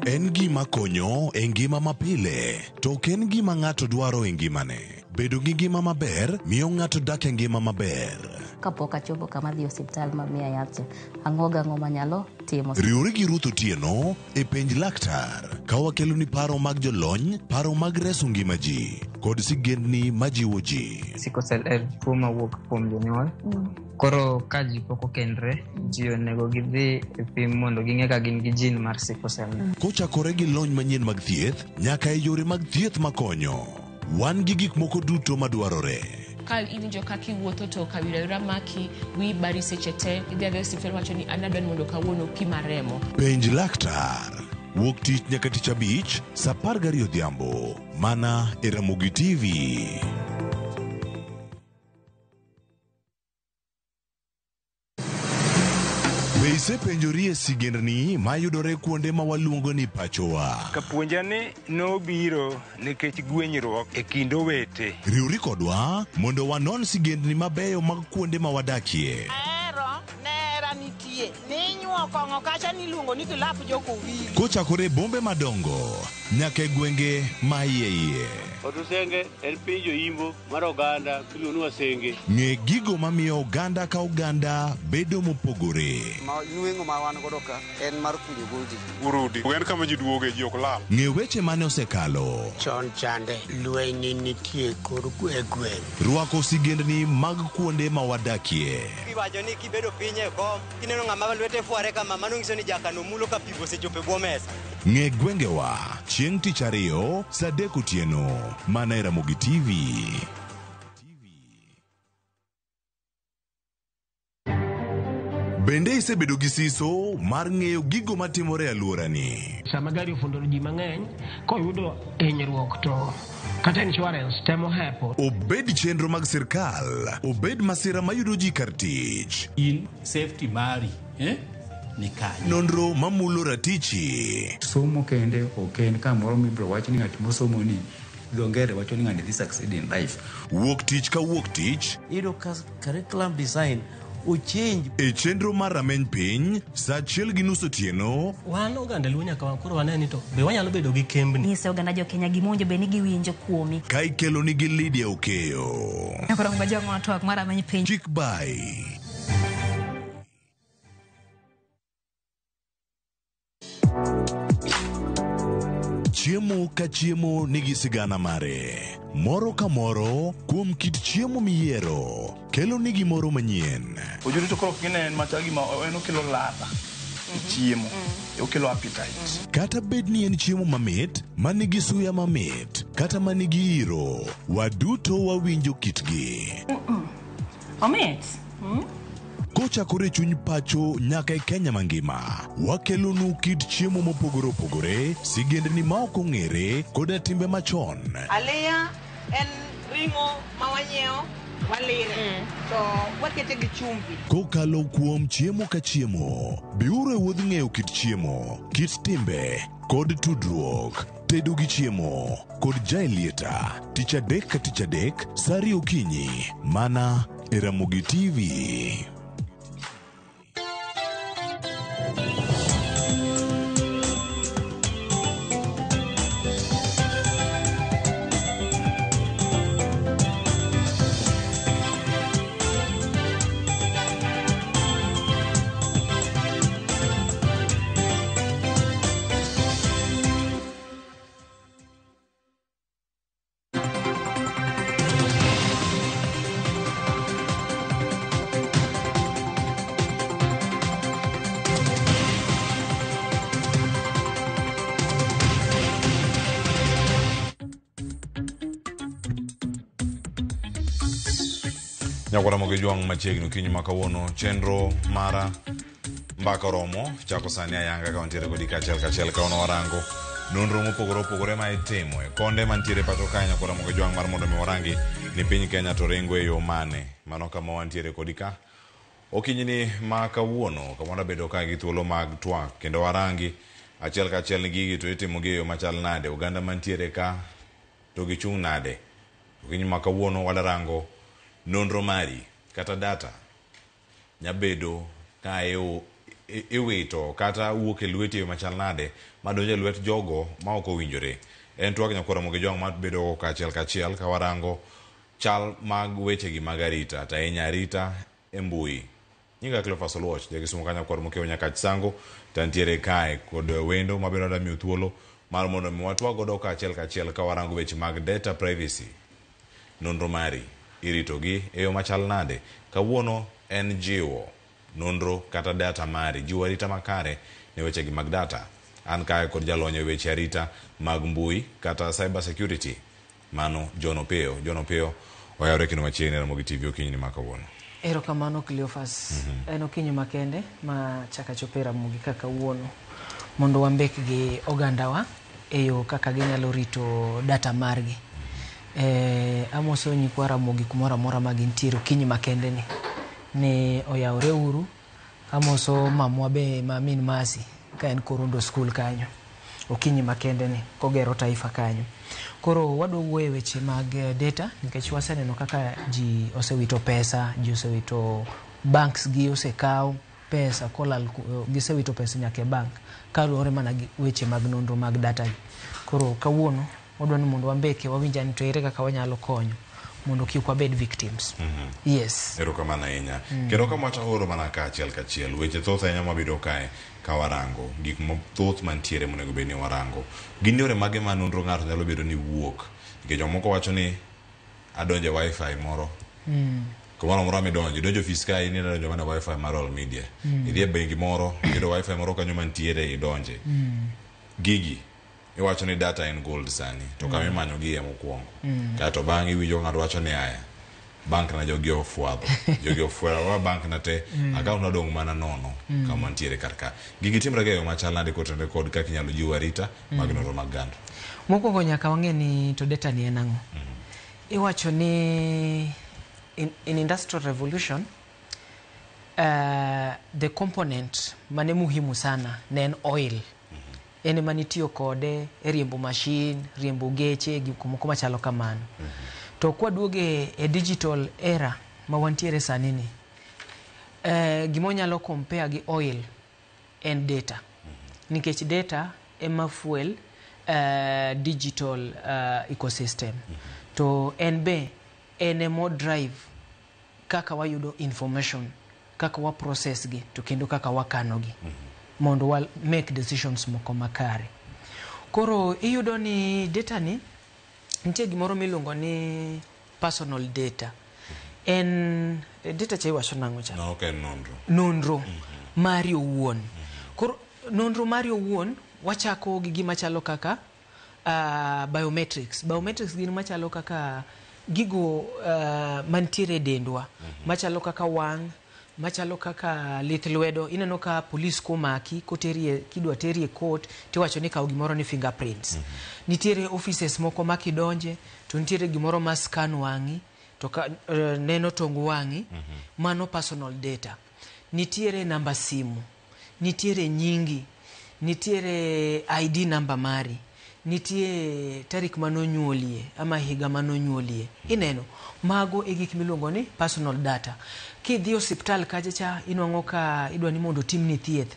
En gima konyo e ngima mapile, to ok en gima ng'ato dwaro e ngimane. Bedo gi ngima maber miyo ng'ato dak e ngima maber. Kapok achopo kama dhi osiptal mamiya yath, ang'o manyalo timo. Riwri gi Ruth Otieno e penj laktar, ka wakelo ni paro mag jolony, paro mag reso ngima ji, kod sigendni majiwo ji. Sickle cell en tuo mawuok kuom jonyuol Koro ka ji pok okendre, ji onego gidhi e pim mondo ging'e ka gin gi jin mar sickle cell. Kochakore gi lony manyien mag thieth nyaka e yore mag thieth makonyo. Wan gi gik moko duto madwarore. Ka iwinjo kaka iwuotho to kawira maki wi bari seche te idhi adhi osiptal wacho ni an adwani mondo kawuono pima remo. Penj laktar. Wuok tich nyaka tich abich saa 12 odhiambo mana e Ramogi TV. Be isepenjori e sigendni mayudore kuonde ma waluongo ni pachowa? Kapuonjani nobiro nikech gwenyruok e kind owete. Riwri kodwa mondo wanon sigendni mabeyo mag kuonde ma wadakie. Kochakore bombe madongo nyaka e gwenge ma iye. Otusenge en piny joimbo mar oganda kiluongo ni Wasenge. Ng'e gigo mamiyo oganda ka oganda bedo mopogore. Nueng'o ma wan godo ka en mar kunyo goldi. Urudi, en kama ji duoge ji ok lal. Ng'e weche mane osekalo. Chon chande lweny nitie kor gweng'. Rwako sigendni mag kuonde ma wadakie. Kiwacho ni kibedo piny e kom, kineno ng'ama lwete fuare kama, mano ng'iso ni jakano mulo ka pi osechopo e bwo mesa. Ng'e gwengewa chieng' tich ariyo saa 3 otieno mana e Ramogi TV. Bende isebedo gi siso mar ng'eyo gigo matimore e alworani. Sama gari ofundoro ji mang'eny, koyudo hinyruok to kata insurance temo hepo. Obed chenro mag sirkal, obed masira mayudo ji kar tich. In safety mari, ni kanyo. Nonro mamulo ratichi. Somo kende oken kamoro mibro wach ni ng'at mosomo ni dhongere wacho ni ng'ani dhi succeed in life. Wuok tich ka wuok tich. Iyudo curriculum design uchinj. E chenro mar rameny piny saa 1:30 otieno. Wan oganda luo nyaka wakoro waneni to be wanyalo bedo gi kembni. Nyise oganda jo Kenya gimonjo be ni giwinjo kuomi. Ka ikelo nigi Lydia Okeyo. Nyakoro mbajo ng'wa twak mar rameny piny. Chick by chiemo ka chiemo nigi sigana mare. Moro ka moro kuom kit chiemo miyiero kelo nigi moro manyien. Ojuri to koro kinen machagi ma en okelo ladha. Chiemo. Okelo appetite. Kata bed ni en chiemo mamit, manigi suya mamit, kata manigi iro, waduto wawinjo kitgi. Omit. Kochakore chuny pacho nyaka e Kenya mangima, wakelonu kit chiemo mopogore opogore, sigendni ma ok ong'ere koda timbe machon. Aleya en ring'o ma wanyiewo walire to wakete gi chumbi. Kokalo kuom chiemo ka chiemo, biuru e wuodh ng'eyo kit chiemo, kit timbe kod tudruok. Tedo gi chiemo kod jaelieta tich adek ka tich adek saa 2 okinyi mana e Ramogi TV. Nyakwara moge juang machiegni kinyi makawuono chenro mara mbaka romo chako sani ayanga ka ontiere kodi kachiel ka ono warango nonro mopogore opogore ma itimo e konde mantiere pacho ka nyakwara moge juang mar mondo mi warangi ni piny Kenya to ringo e yo mane mano kama wantiere kodi ka okinyini makawuono kamwana bedo ka gi thuolo mag twak kendo warangi achiel ka achiel ni gigi to itimo gi e yo machal nade oganda mantiere ka to gichung' nade okinyi makawuono wadarango nonro mari kata data nyabedo ka iwito kata wuok e lweti e machal nade madonjo e lwet jogo ma ok owinjore. En twak nyakwara moge jong ma bedo kachiel ka warango chal mag weche gi mag arita ta enya arita e mbui. Nyinga Cleophas Oluoch jagisumo ka nyakwara moke nyaka sango tantiere kae kod wendo mabiro da mi thuolo mar mondo mi watwa godo kachiel ka warango weche mag data privacy. Nonro mari irito gi e yo machal nade kawuono en jiwo nonro kata data mari, jiwo arita makare ne weche gi mag data. An kae kod jalony e weche arita mag mbui kata cyber security, mano John Opiyo oyawre kendo machiegni Ramogi TV okinyi ma kawuono. Erokamano Cleophas. En okinyi makende ma chaka chope Ramogi kaka wuono mondo wambek gi ogandawa eyo kaka ginyalo rito data margi. Amoso nyikwa Ramogi kumora mora magintiere okinyi makende ni oyawre uru. Amoso mamwa be mamin Masi ka en Korundo school kanyo okinyi makende ni kogero taifa kanyo. Koro wadowuoyo e weche mag data nikech waseneno kaka ji osewito pesa, ji osewito banks gi osekaw pesa kolal, gisewito pesa nyaka e bank kaluwore mana gi weche mag nonro mag data. Koro kawuono wadwani mondo wambeke wawinja ni to ere kaka wanyalo konyo mondo kik wabed victims. Yes. Erokamano ahinya. Kendo kama wachoro mana kachiel kachiel weche thoth ahinya mabedo kae ka warango gik mathoth mantiere monego bed ni warango. Gin yore mage ma nonro ng'ato nyalo bedo ni wuok, nikech jomoko wacho ni adonje wifi moro. Kumoro moro midonjo ofis kae ni donjo mana wifi mar All Media. Idhi e bengi moro, iyudo wifi moro kanyo mantiere idonje. Gigi iwacho ni data en gold sani, to kama imanyo gi e mokwongo. Kato bang'e iwinjo ng'ato wacho ni aya bank na jogi ofuadho. Jogi ofuadho wa bank na te account na dong mana nono kama ntiere karka. Gigi timre ga yo machal nade kotende kod kaka inyalo jiwo arita mag nonro mag ganda. Mokwongo nyaka wang'e ni to data ni en ang'o. Iwacho ni in industrial revolution the component mane muhimu sana ne en oil. Ene manitiyo kode e riembo machine, riembo geche, gik moko machalo kamano. To kwa duoge e digital era ma wantiere sani ni, gimo nyalo compare gi oil en data. Nikech data ema fuel digital ecosystem. To en emo drive kaka wayudo information, kaka wa process gi, to kendo kaka wakano gi. Mondo wa make decisions moko makare. Koro iyudo ni data ni nitie gimoro miluongo ni personal data. En data cha iwacho nang'o cha? No, okay, nonro mari owuon. Koro nonro mari owuon wachako gi gima chalo kaka biometrics. Biometrics gin machalo kaka gigo mantiere dendwa, machalo kaka wang', machalo kaka lith lwedo. Ineno ka police komaki kidwa teri e court tiwacho ni kaw gimoro ni fingerprints. Nitiere offices moko makidonje to nitiere gimoro ma scan wang'i to neno tong wang'i, mano personal data. Nitiere namba simu, nitiere nyingi, nitiere ID namba mari, nitie tarik manonyuolie ama higa manonyuolie. Ineno mago e gik miluongo ni personal data. Kidhi hospital kacha inwang'o ka idwa ni mondo timni thieth,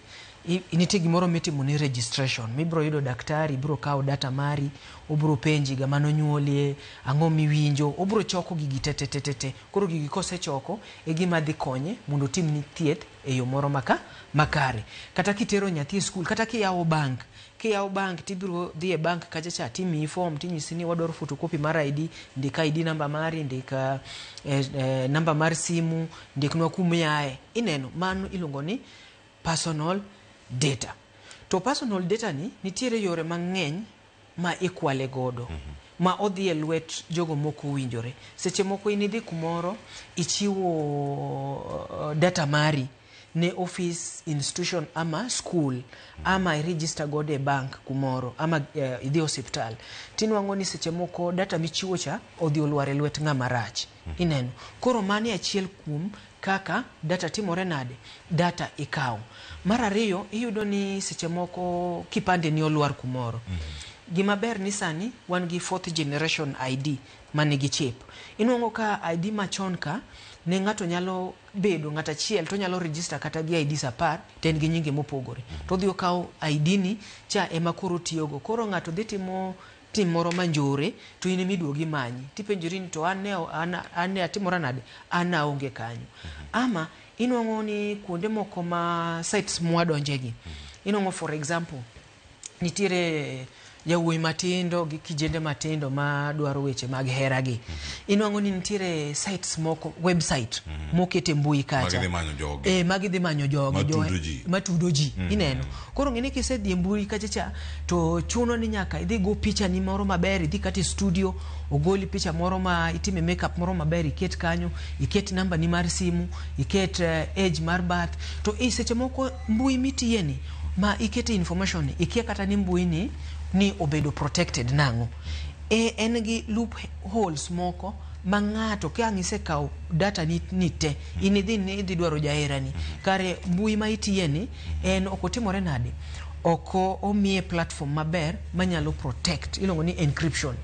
nitie gimoro mitimo ni registration. Mibro yudo daktari biro kawo data mari, obro penji ga manonyuolie, ang'o miwinjo, obro choko gigi tete. Koro gigi kosechoko e gima dhi konye mondo timni thieth e yo moro makare. Kata kitero nyathi e skul, kata kiyawo bank tibiro dhi e bank kacha timi form tinyisi ni wadwaro photocopy mar ID, ndika ID namba mari, ndika namba mar simu, ndiknwa kumiae. Ineno mano iluongo ni personal data. To personal data ni nitiere yore mang'eny ma ikwale godo, ma odhi e lwet jogo moko winjore. Seche moko inidhi kumoro ichiwo data mari ne office, institution ama school, ama register godo e bank kumoro, ama idhi hospital. Tinwang'o ni seche moko data michiwo cha odhi olwar e lwet ng'ama rach. Ineno. Koro mani achiel kuom kaka data timore nade, data ikaw. Mar ariyo iyudo ni seche moko kipande ni olwar kumoro. Gima ber ni sani wan gi 4th generation ID manigi chip. Inwang'o ka ID machon ka ne ng'ato nyalo bedo ng'ato achiel to nyalo register kata gi ID 10 ten gi nyinge mopogore. To dhi okaw ID ni cha ema koro tiyogo. Koro ng'ato dhi timo tim moro manjore to in miduogi manyi. Tipenjori ni to an atimora nade, an aonge kanyo. Ama inwang'o ni kuonde moko ma sites mwadonje gi. Inwang'o for example nitiere jawuoyi matindo gi kijende matindo ma dwaro weche mag hera gi. Inwango ni nitiere sites moko, website mokete mbui kacha. Magidhi manyo jogi. Matudo ji. Ineno. Koro ng'eni kisedhi mbui kacha cha to chuno ni nyaka idhi go picha ni moro maber, idhi kati studio, ogoli picha moro ma itime makeup moro maber, iket kanyo, iket namba ni mar simu, iket age mar birth. To seche moko mbui mitiyeni ma ikete information ikia kata ni mbui ni obedo protected nango. En gi loopholes moko ma ng'ato ka ng'ise kaw data ni te inidhi dwaro jaherani kare mbui ma itiyeni en okotimore nade, oko omie platform maber manyalo protect, ilongo ni encryption.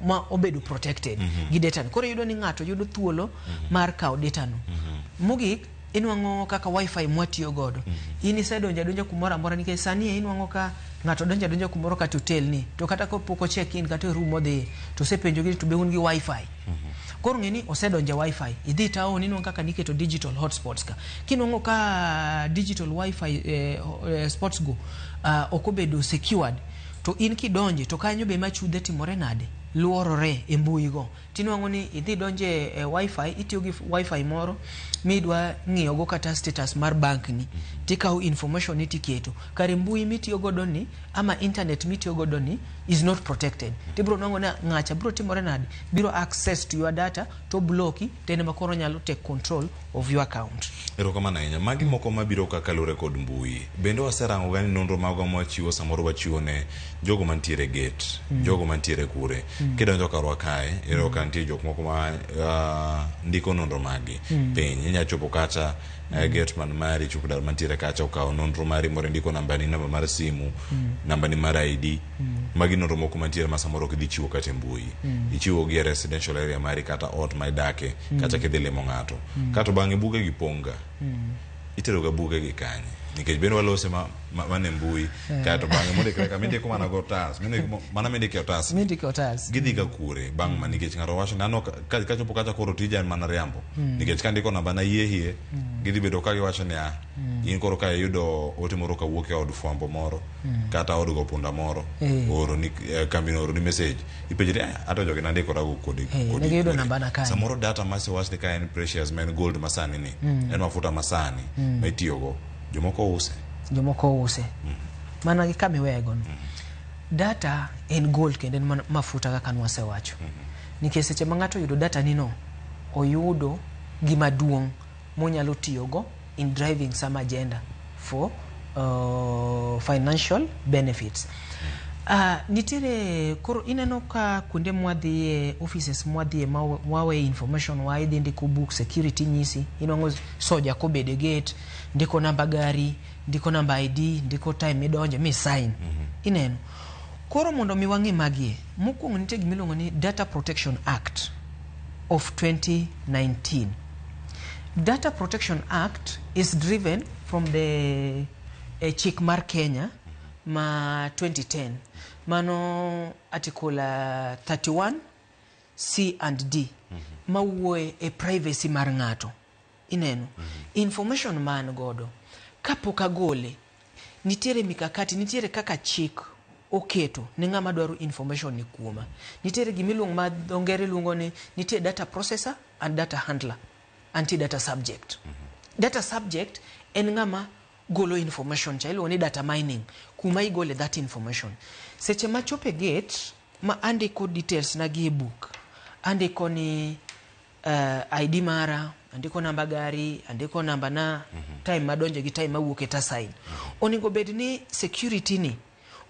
Ma obedo protected gi data. Koro yudo ni ng'ato yudo thuolo mar kaw data no. Mogik inwango kaka wifi mwatiyo godo. Ini donja kumora mora nikech sani inwango ka ng'ato donja kumoro kata hotel ni to kata ko poko check in kata room odhi to sepenjo gi to be un gi wifi. Koro ng'eni osedonja wifi. Idhi town inwango kaka niketo digital hotspots ka. Kinwango ka digital wifi spots go okobedo secured to in kidonje to kanyo be machudhe timore nade luorore e mbui go. Tinwango ni idhi donje wifi, itiyo gi wifi moro midwa ng'iyo go kata status mar bank ni, tikao information ni tiketo. Kare mbui mitiyo godo ni ama internet mitiyo godo ni is not protected. Tibro nango na ng'acha bro timore nade biro access to your data to blocki tene makoro nyalo take control of your account. Erokamano ahinya. Magi moko mabiro kaka lure kod mbui. Bende waserango gani nonro mago machiwo samoro wachiwo ne jogo mantiere gate, jogo mantiere kure. Kidonjo karwa kae, eroka nitie jok moko ma ndiko nonro magi. Piny inya chopo kata gate man mari chopo dar mantiere kacha okawo nonro mari moro ndiko namba mar simu, namba ni mar ID. Magi nonro moko mantiere ma samoro kidhi chiwo kata mbui. Ichiwo gi residential area mari kata ot ma idake kata kidhi limo ng'ato. Kata bang'e buge gi ponga. Itero ga buge gi kanye. Nikech bendo walose mane mbui kata bang'e monde kreka mende ko mana go tas mana mende ke otas gidhi ga kure bang' ma nikech ng'ato wacho nano ka chopo kata koro tija mana riambo nikech ka ndiko namba na hie gidhi bedo ka giwacho ni in koro ka yudo ote moro ka wuok e od fwambo moro kata od go punda moro oro ni kambino oro ni message ipenjire ato jogi nandiko rago kodi yudo namba na kai samoro data ma se wacho ka en precious man gold masani ni en mafuta masani ma itiyo go jomoko use mana gi kama iwego. Data en gold kendo en mafuta kaka nwasewacho. Nikech seche ma ng'ato yudo data nino oyudo gima duong' monyalo tiyogo in driving some agenda for financial benefits. Nitiere koro ineno ka kuonde mwadhiye offices mwadhiye wawe information wa idhi ndiko book security nyisi inwango soja kobede gate ndiko namba gari ndiko namba ID ndiko time midonje mi sign ineno. Koro mondo mi wang'e magie mokwongo nitie gimilongo ni Data Protection Act of 2019. Data Protection Act is driven from the chik mar Kenya ma 2010 mano article 31 C and D mawuoye e privacy mar ng'ato. Ineno information man godo kapoka gole nitiere mikakati, nitiere kaka chik oketo ni ng'ama dwaro information ni kuoma. Nitiere gimiluongo ma dongere luongo ni nitiere data processor and data handler anti data subject. Data subject en ng'ama golo information cha iluongo ni data mining kuma igole that information. Seche ma chope gate ma andiko details na gi book andiko ni ID mara, andiko namba gari, andiko namba na time madonje gi time mawuok e sign. Onego bed ni security ni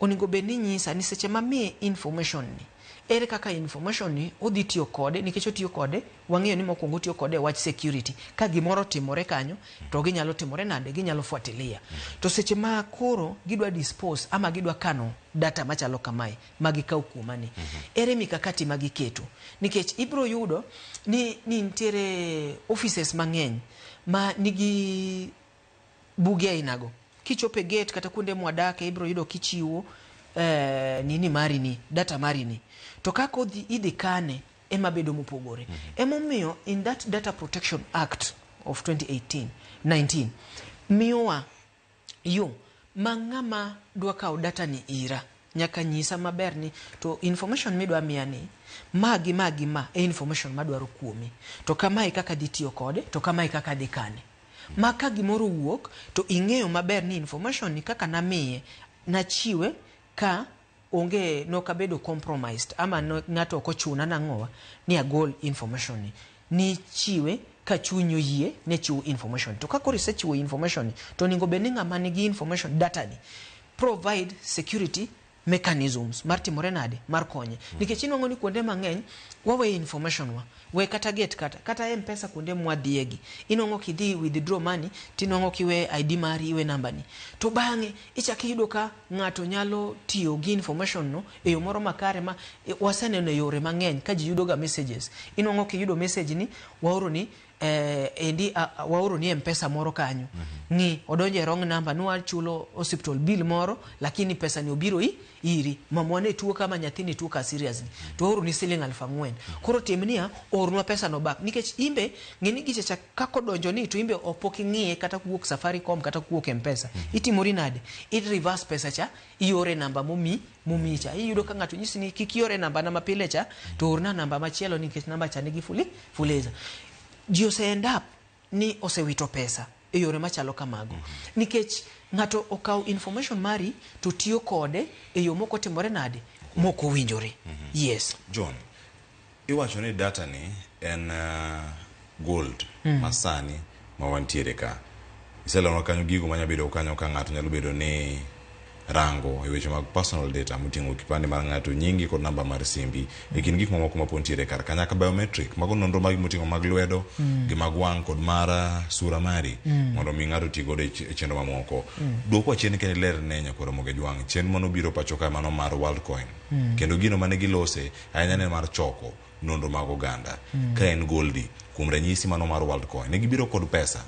onego bed ni nyisa ni seche ma mi information ni ere kaka information ni odhi tiyo kode nikech otiyo kode wang'eyo ni mokwongo tiyo kode wach security ka gimoro timore kanyo to ginyalo timore nade ginyalo fuatilia to seche ma koro gidwa dispose ama gidwa kano data machalo kamae magikaw kuomani ere mikakati magiketo nikech ibro yudo ni nitiere offices mang'eny ma nigi buge ainago kichope gate kata kuonde mwadake ibro yudo kichiwo nini mari ni data mari ni to kako idhi kane ema bedo mopogore emomiyo in that Data Protection Act of 2019 miyowa yo mang'ama dwa kawo data ni ira nyaka nyisa maber ni to information midwa miya ni magi e information madwaro kuomi, to kamae kaka dhi tiyo kode, to kamae kaka dhi kane. Ma ka gimoro wuok to ing'eyo maber ni information ni kaka namiye nachiwe ka onge nokabedo compromised ama ng'ato ok ochuna nang'owa ni agol information ni chiwe ka chunyo yie ne chiwo information. To kako isechiwo information to ningo bed ni ng'ama nigi information data ni provide security mechanisms mar timore nade mar konye. Nikech inwang'o ni kuonde mang'eny wawe information we kata get kata M-Pesa kuonde mwadhiegi inwang'o kidhi withdraw money tinwang'o kiwe ID mari iwe namba ni, to bang'e ichaki yudo ka ng'ato nyalo tiyo gi information no e yo moro makare ma waseneno e yore mang'eny ka ji yudo ga messages. Inwang'o kiyudo message ni waoro ni waoro ni M-Pesa moro kanyo ng'i odonje wrong number nuwachulo hospital bill moro lakini pesa ni obiro iri mamwane tuo kama nyathini tuo ka seriously to waoro ni siling 4,000. Koro timnia ornwa pesa no back nikech imbe ng'eni gichecha kako donjo ni to imbe opok ing'iye kata kuwuok Safaricom kata kuwuok M-Pesa itimori nade it reverse pesa cha iore namba momi cha iyudo ka ng'ato nyisi ni kikiore namba na mapile cha to orna namba machielo nikech namba cha nigi fuleza. Ji end up ni osewito pesa e yore machalo kamago nikech ng'ato okaw information mari to tiyo kode e yo moko timore nade moko winjore. Yes John, iwacho ni data ni en gold masani ma wantiere ka. Iselano kanyo gigo manya bedo kanyo ka ng'ato nyalo bedo ni rango e weche mag personal data muting'o kipande mar ng'ato, nyingi kod namba mar simbi e kin gik mamoko mapontiere kar kanyaka biometric mago nonro mag muting'o mag lwedo gi mag wang' kod mara sura mari mondo mi ng'ato tigo e chenro mamoko. Dwoko achien kene ler ne nyakoro moge jwang' chien mano biro pacho ka mano mar Worldcoin kendo gino mane gilose ahinya ne mar choko nonro mag oganda ka en goldi kuom ranyisi mano mar Worldcoin ne gibiro kod pesa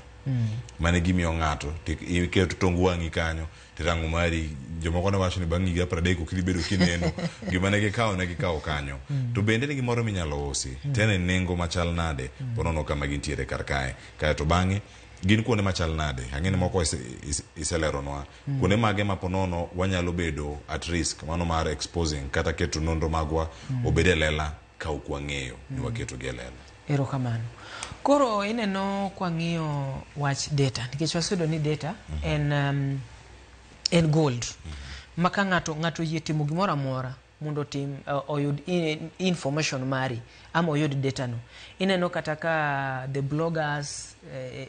mane gimiyo ng'ato iketo tong wang'i kanyo tirango mari jomoko ne wacho ni bang' higa 30 ok bedo kineno gima ne gikawo kanyo to bende ni gimoro minyalo usi tene nengo machal nade ponono kama gintiere kar kae to bang'e gin kuonde machal nade ang'ene moko iseleronwa kuonde mage ma ponono wanyalo bedo at risk mano mar exposing kata keto nonro magwa obede lela ka ok wang'eyo ni waketo gi lela. Erokamano. Koro ineno kwa ng'iyo wach data nikech wasudo ni data en gold maka ng'ato yie timo gimoro amora mondo tim oyud information mari ama oyud data no. Ineno kata ka the bloggers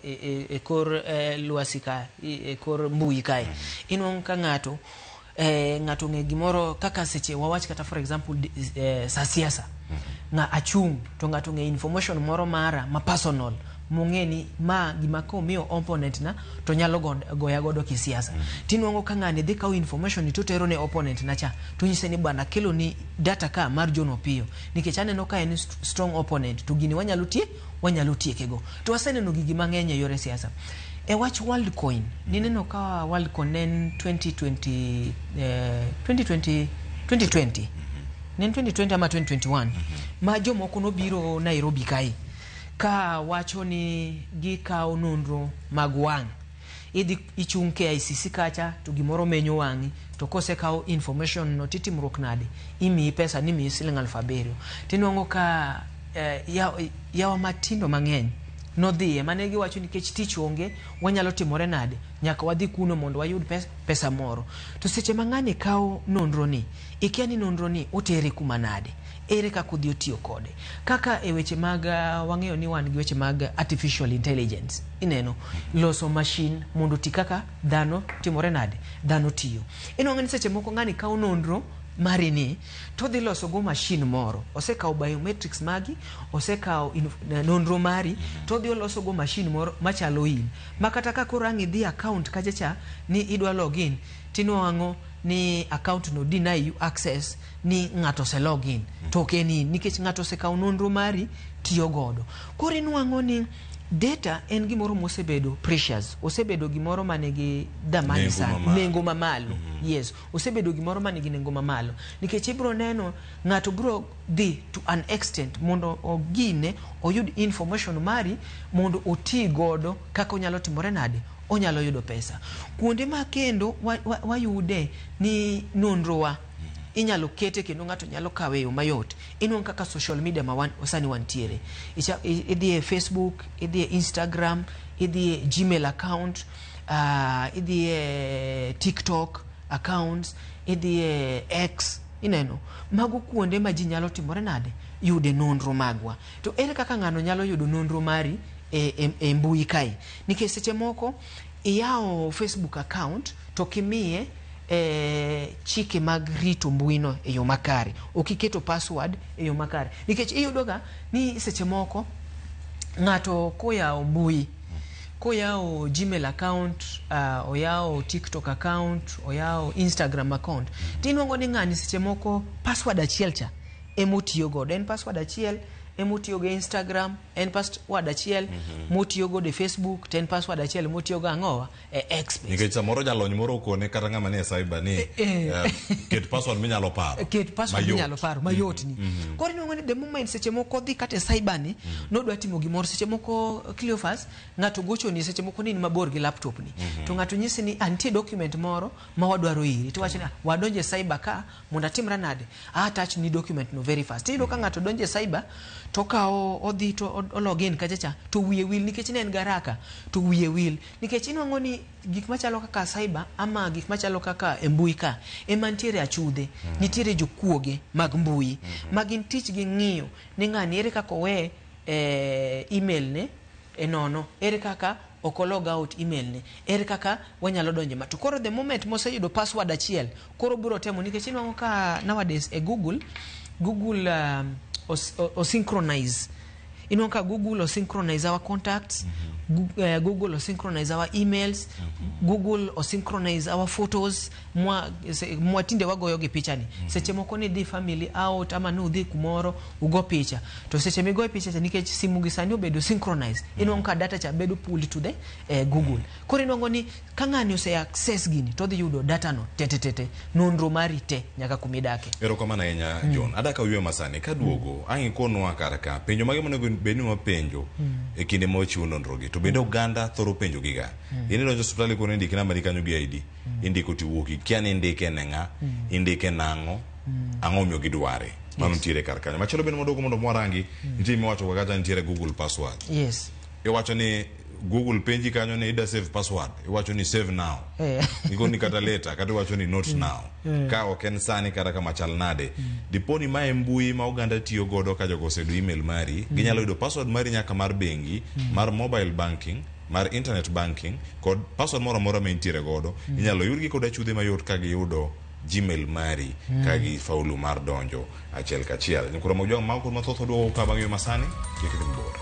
e kor lwasi ka e kor mbui kae inwang' ka ng'ato ng'e gimoro kaka seche wawach kata for example sa siasa nga achung to ng'ato ng'e information moro mara ma personal mong'eni ma gima ko miyo opponent na to nyalo goya godo kisiasa tinwang'o ka ng'ani dhi kawo information to tero ne opponent na cha to nyise ni bana kelo ni data ka mar John Opiyo nikech aneno ka en strong opponent to gini wanyalo tiekego to waseneno gigi mang'eny e yore siasa. E wach Worldcoin nineno ka Worldcoin en 2020 nen 2020 ama 2021 ma jomoko nobiro Nairobi kai ka wacho ni gikawo nonro mag wang' idhi ichung' KICC kacha to gimoro menyo wang'i to kosekawo information no titimruok nade imiyi pesa ni miyi siling 7,000 tinwang'o ka yawa matindo mang'eny nodhiye mane giwacho nikech tich onge wanyalo timore nade nyaka wadhi kuno mondo wayud pesa moro to seche mang'ani kawo nonro ni ikia ni nonro ni otere kuma nade ere kaka udhi otiyo kode kaka e weche mag wang'eyo ni wan gi weche mag artificial intelligence ineno loso machine mondo ti kaka dhano timore nade dhano tiyo inwang'o ni seche moko ng'ani kawo nonro mari ni to dhi loso go machine moro osekawo biometrics magi osekawo nonro mari to dhi loso go machine moro machalo in makata ka koro ang' idhi account kachacha ni idwa login tinwang'o ni account no deny you access ni ng'ato se login to keni nikech ng'ato osekawo nonro mari tiyo godo. Koro inwang'o ni data en gimoro mosebedo precious osebedo gimoro manigi dhamani sana nengo mamalo yes osebedo gimoro manigi nengo mamalo nikech ibro neno ng'ato bro dhi to an extent mondo ogine oyud information mari mondo oti godo kaka onyalo timore nade onyalo yudo pesa kuonde ma kendo wayude ni nonrowa inyalo kete kendo ng'ato nyalo kawe yo mayot. Inwang kaka social media ma wasani wantiere. Idhi e Facebook, idhi e Instagram, idhi e Gmail account, idhi e TikTok accounts, idhi e X, ineno. Mago kuonde ma ji nyalo timore nade? Yude nonro magwa. To ere kaka ng'ano nyalo yudo nonro mari e mbui kai? Nikech seche moko iyao Facebook account to kimiye chike mag rito mbuino e yo makare. Okiketo password e yo makare. Nikech iyudoga ni seche moko ng'ato koyao mbui, koyao Gmail account, oyao TikTok account, oyao Instagram account, tinwongo ni ng'ani seche moko password achiel cha emotiyo godo. En password achiel emotiyo go Instagram, en password achiel motiyo go de Facebook, ten password achiel motiyo go ang'owa e X. Nikech samoro jalony moro kone kata ng'ama ne cyber ni ket password minyalo paro. Ket password minyalo paro mayot ni. Koro inwongo ni the moment seche moko dhi kate cyber ni nodwa timo gimoro, seche moko Cleophas ng'ato gocho ni seche moko ni mabor gi laptop ni. To ng'ato nyisi ni antie document moro ma wadwaro iri. To wacho ni wadonje cyber ka mondo atimra nade? Attach ni document no very fast. Iyudo ka ng'ato donje cyber to kao odhi to login kachacha to wiye wil nikech ne en garaka to wiye wil nikech inwang'o ni gik machalo kaka cyber ama gik machalo kaka mbui ka emantiere achudhe, nitiere jokuoge mag mbui magin tich gi ng'iyo ni ng'ani ere kaka owe email ne nono, ere kaka okolog out email ne, ere kaka wanyalo donje ma. To koro the moment moseyudo password achiel koro biro temo, nikech inwang'o ka nowadays e Google or synchronize. Google or synchronize our contacts, Google or synchronize our emails, Google or synchronize our photos. Mwatinde wagoyo gi picha ni. Seche moko ni di family out ama no di kumoro ugo picha. To seche migo picha cha nikech simu gi sani obedo synchronize. Ka data cha bedo pulled to the Google. Koro inwongo ni ka ng'ani ose access gini to dhi yudo data no tete nonro mari te nyaka kumidake. Erokamano ahinya John. Adaka wiyo masani ka duogo ang'i konwa karaka penjo mage monego beni ma penjo e kinde mo chiwo nonro gi. To bende oganda thoro penjo giga. Yeni donjo hospitali kono indiki namba ni kanyo gi ID. Indiko tiwuoki kia ni indike ne ng'a, indike nang'o, ang'o miyo gidware. Mano ntiere kar kanyo. Machielo bende modogo mondo mwarangi nitie miwacho kaka ntiere Google password. Yes. Iwacho ni Google penji kanyo ni ida save password. Iwacho ni save now. Iko ni kata later, kata iwacho ni not now. Ka oken sani kata kama chal nade. Diponi mae mbui ma oganda tiyo godo ka jogo osedo email mari, ginyalo yudo password mari nyaka mar bengi, mar mobile banking, mar internet banking, kod password moro moro ma intiere godo. Inyalo yudgi kod achudhe mayot ka giyudo Gmail mari ka gi faulu mar donjo achiel kachiel. Nyukura mojong ma ko mathoth oduogo ka bang'e masani kik dim bor.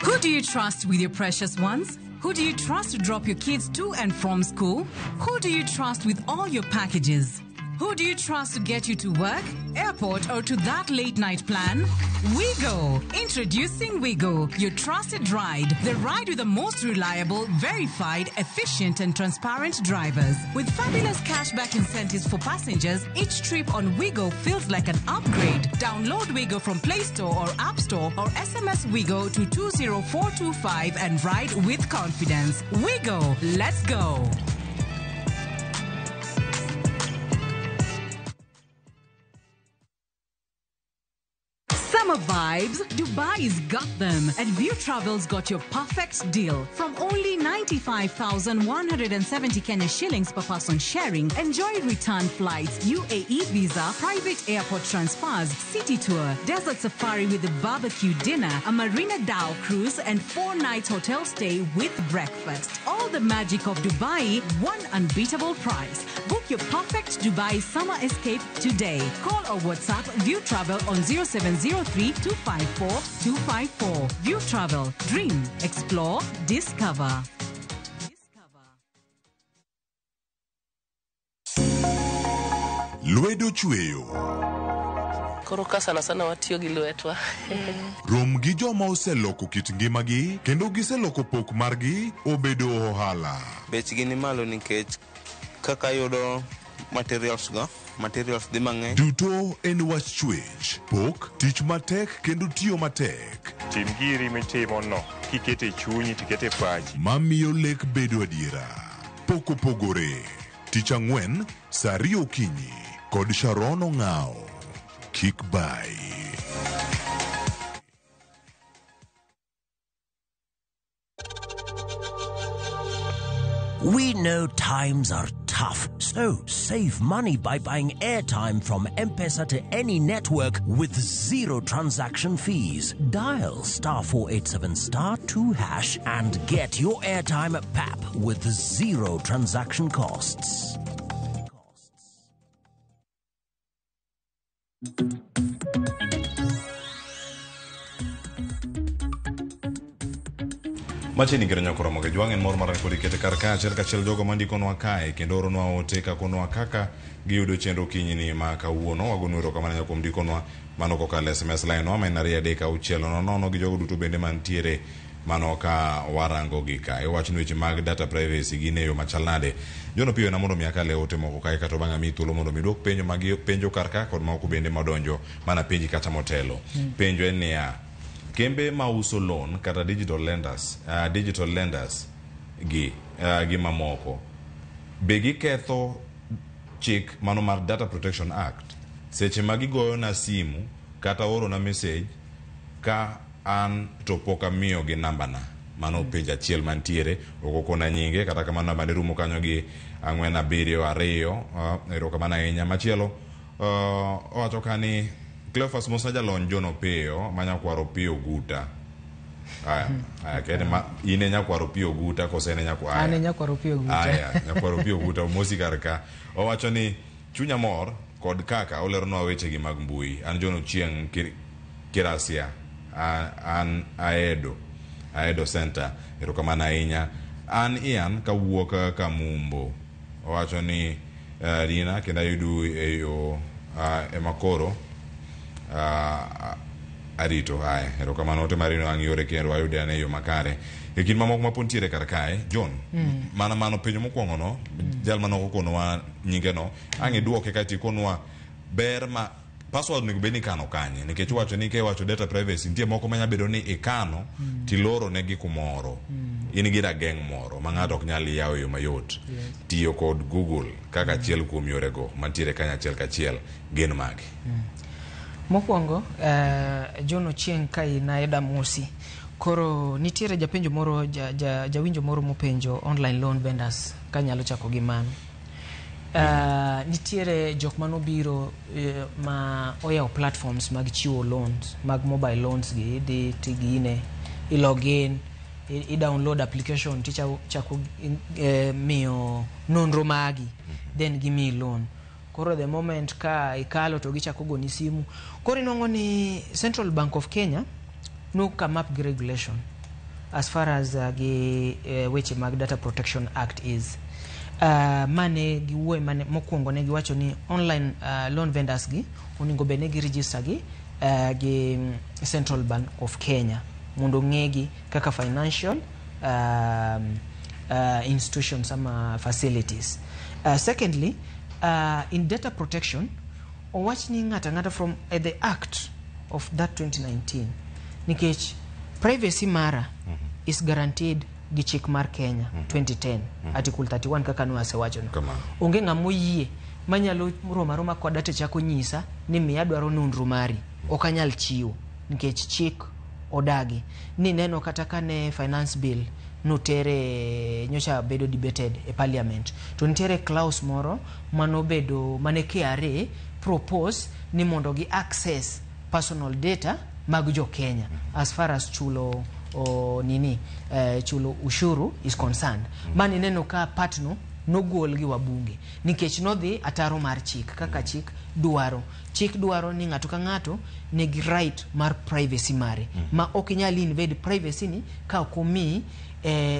Who do you trust with your precious ones? Who do you trust to drop your kids to and from school? Who do you trust with all your packages? Who do you trust to get you to work, airport, or to that late night plan? Wigo. Introducing Wigo, your trusted ride. The ride with the most reliable, verified, efficient, and transparent drivers. With fabulous cashback incentives for passengers, each trip on Wigo feels like an upgrade. Download Wigo from Play Store or App Store or SMS Wigo to 20425 and ride with confidence. Wigo, let's go. Summer vibes, Dubai's got them, and View Travel's got your perfect deal. From only 95,170 Kenya shillings per person sharing, enjoy return flights, UAE visa, private airport transfers, city tour, desert safari with a barbecue dinner, a Marina Dao cruise, and 4 nights hotel stay with breakfast. All the magic of Dubai, one unbeatable price. Book your perfect Dubai summer escape today. Call or WhatsApp View Travel on 0703-254-254. View Travel. Dream. Explore. Discover. Lwedo chweyo. Koro ka sana sana watiyo gi lwetwa. Rom gi joma oseloko kit ngimagi kendo giseloko pok margi obedo ohala. Bechgi ni malo nikech kaka yudo materials go materials dhi mang'eny. Duto en wach chwech, pok, tich matek kendo tiyo matek. Tim giri mitimono kikete chunyi tikete pachi. Mamiyo lek bedo adiera. Pok opogore. Tich ang'wen, saa 2 okinyi kod Sharon Ong'ao. Kik bai. We know times are tough, so save money by buying airtime from M-Pesa to any network with 0 transaction fees. Dial *487*2# and get your airtime PAP with 0 transaction costs. Machini ngero nyakoro moge jwangen mor mar kodi kete karka achiel jogo mandiko nwa kae kendo oro nwa ote ka konwa kaka giyudo chenro kinyini ma kawuono wagonwero kamana nyakom ndiko nwa mano kokale SMS line no main 3:6 gi jogo duto bende mantiere mano ka warango gi kae wachno weche mag data privacy gi neyo machalnade jono piyo na mondo miaka le ote moko kae kato banga mi thuolo mondo mi dwok penjo mag penjo karka kod moko bende madonjo mana penji kata motelo penjo en niya kembe mauso loan kata digital lenders gi mamoko be giketho chik mano mar Data Protection Act seche magigoyo na simu kata oro na message ka an to poka miyo gi namba na mano page achiel mantiere okokona nyinge kata kamano namba ne rumo kanyo gi 472 ero kamano ahinya machielo owacho kani Cleophas Musa jalony jono peyo manyakwaro piyo guta. Aya kene ine nyakwaro piyo guta kosene nyakwaro. Ane nyakwaro piyo guta. Aya nyakwaro piyo guta mosi karka. Owacho ni chunya mor kod kaka olerno weche gi mag mbui. An jono chieng kirasia. An aedo center erokamana ahinya. An Ian kawuok Kamumbo. Owacho ni Rina kenda yudu eyo emakoro arito haya erokamano ote marino ang'iyore kendo ayude ane yo makare ekin mamoko mapontiere kar kae John mano penjo mokwongo no jal manoko konwa nyinge no ang'e duoke kati konwa ber ma password nego beni kano kanye nikech wacho ni ke wacho data privacy nitie moko manya bedo ni ikano tiloro ne gi kumoro in gi rageng' moro ma ng'ato ok nyal yawo yo mayot tiyo kod Google kaka achiel kuom yorego mantiere kanya achiel kachiel gen magi mokwongo jono chieng kai na eda mosi koro nitiere japenjo moro jawinjo moro mopenjo online loan vendors kanyalo chako gi mano nitiere jok manobiro ma oyawo platforms mag chiwo loans mag mobile loans gi dhi tigine i login i download application tichako miyo nonro magi then gimi loan koro the moment ka ikalo to gichako goni simu koro inongo ni Central Bank of Kenya no come up gi regulation as far as gi weche mag Data Protection Act is mane giwuoye mane mokwongo ne giwacho ni online loan vendors gi oningo bene gi register gi Central Bank of Kenya mondo ng'egi kaka financial institutions ama facilities secondly in data protection owachni ng'ata from the act of that 2019 nikech privacy mara is guaranteed gi chik mar Kenya 2010 article 31 kaka no asewacho no onge ng'amoyie manyalo roma kod data chako nyisa ni miya dwaro nonro mari okanyal chiwo nikech chik odagi ni neno kata kane finance bill notere nyocha bedo debated e parliament to nitiere clause moro mane KRA propose ni mondo gi access personal data mag jo Kenya as far as chulo chulo ushuru is concerned mani neno ka patno nogol gi wabunge nikech nodhi ataro mar chik kaka chik dwaro ni ng'ato ka ng'ato nigi right mar privacy mare ma ok nyal invade privacy ni ka okomi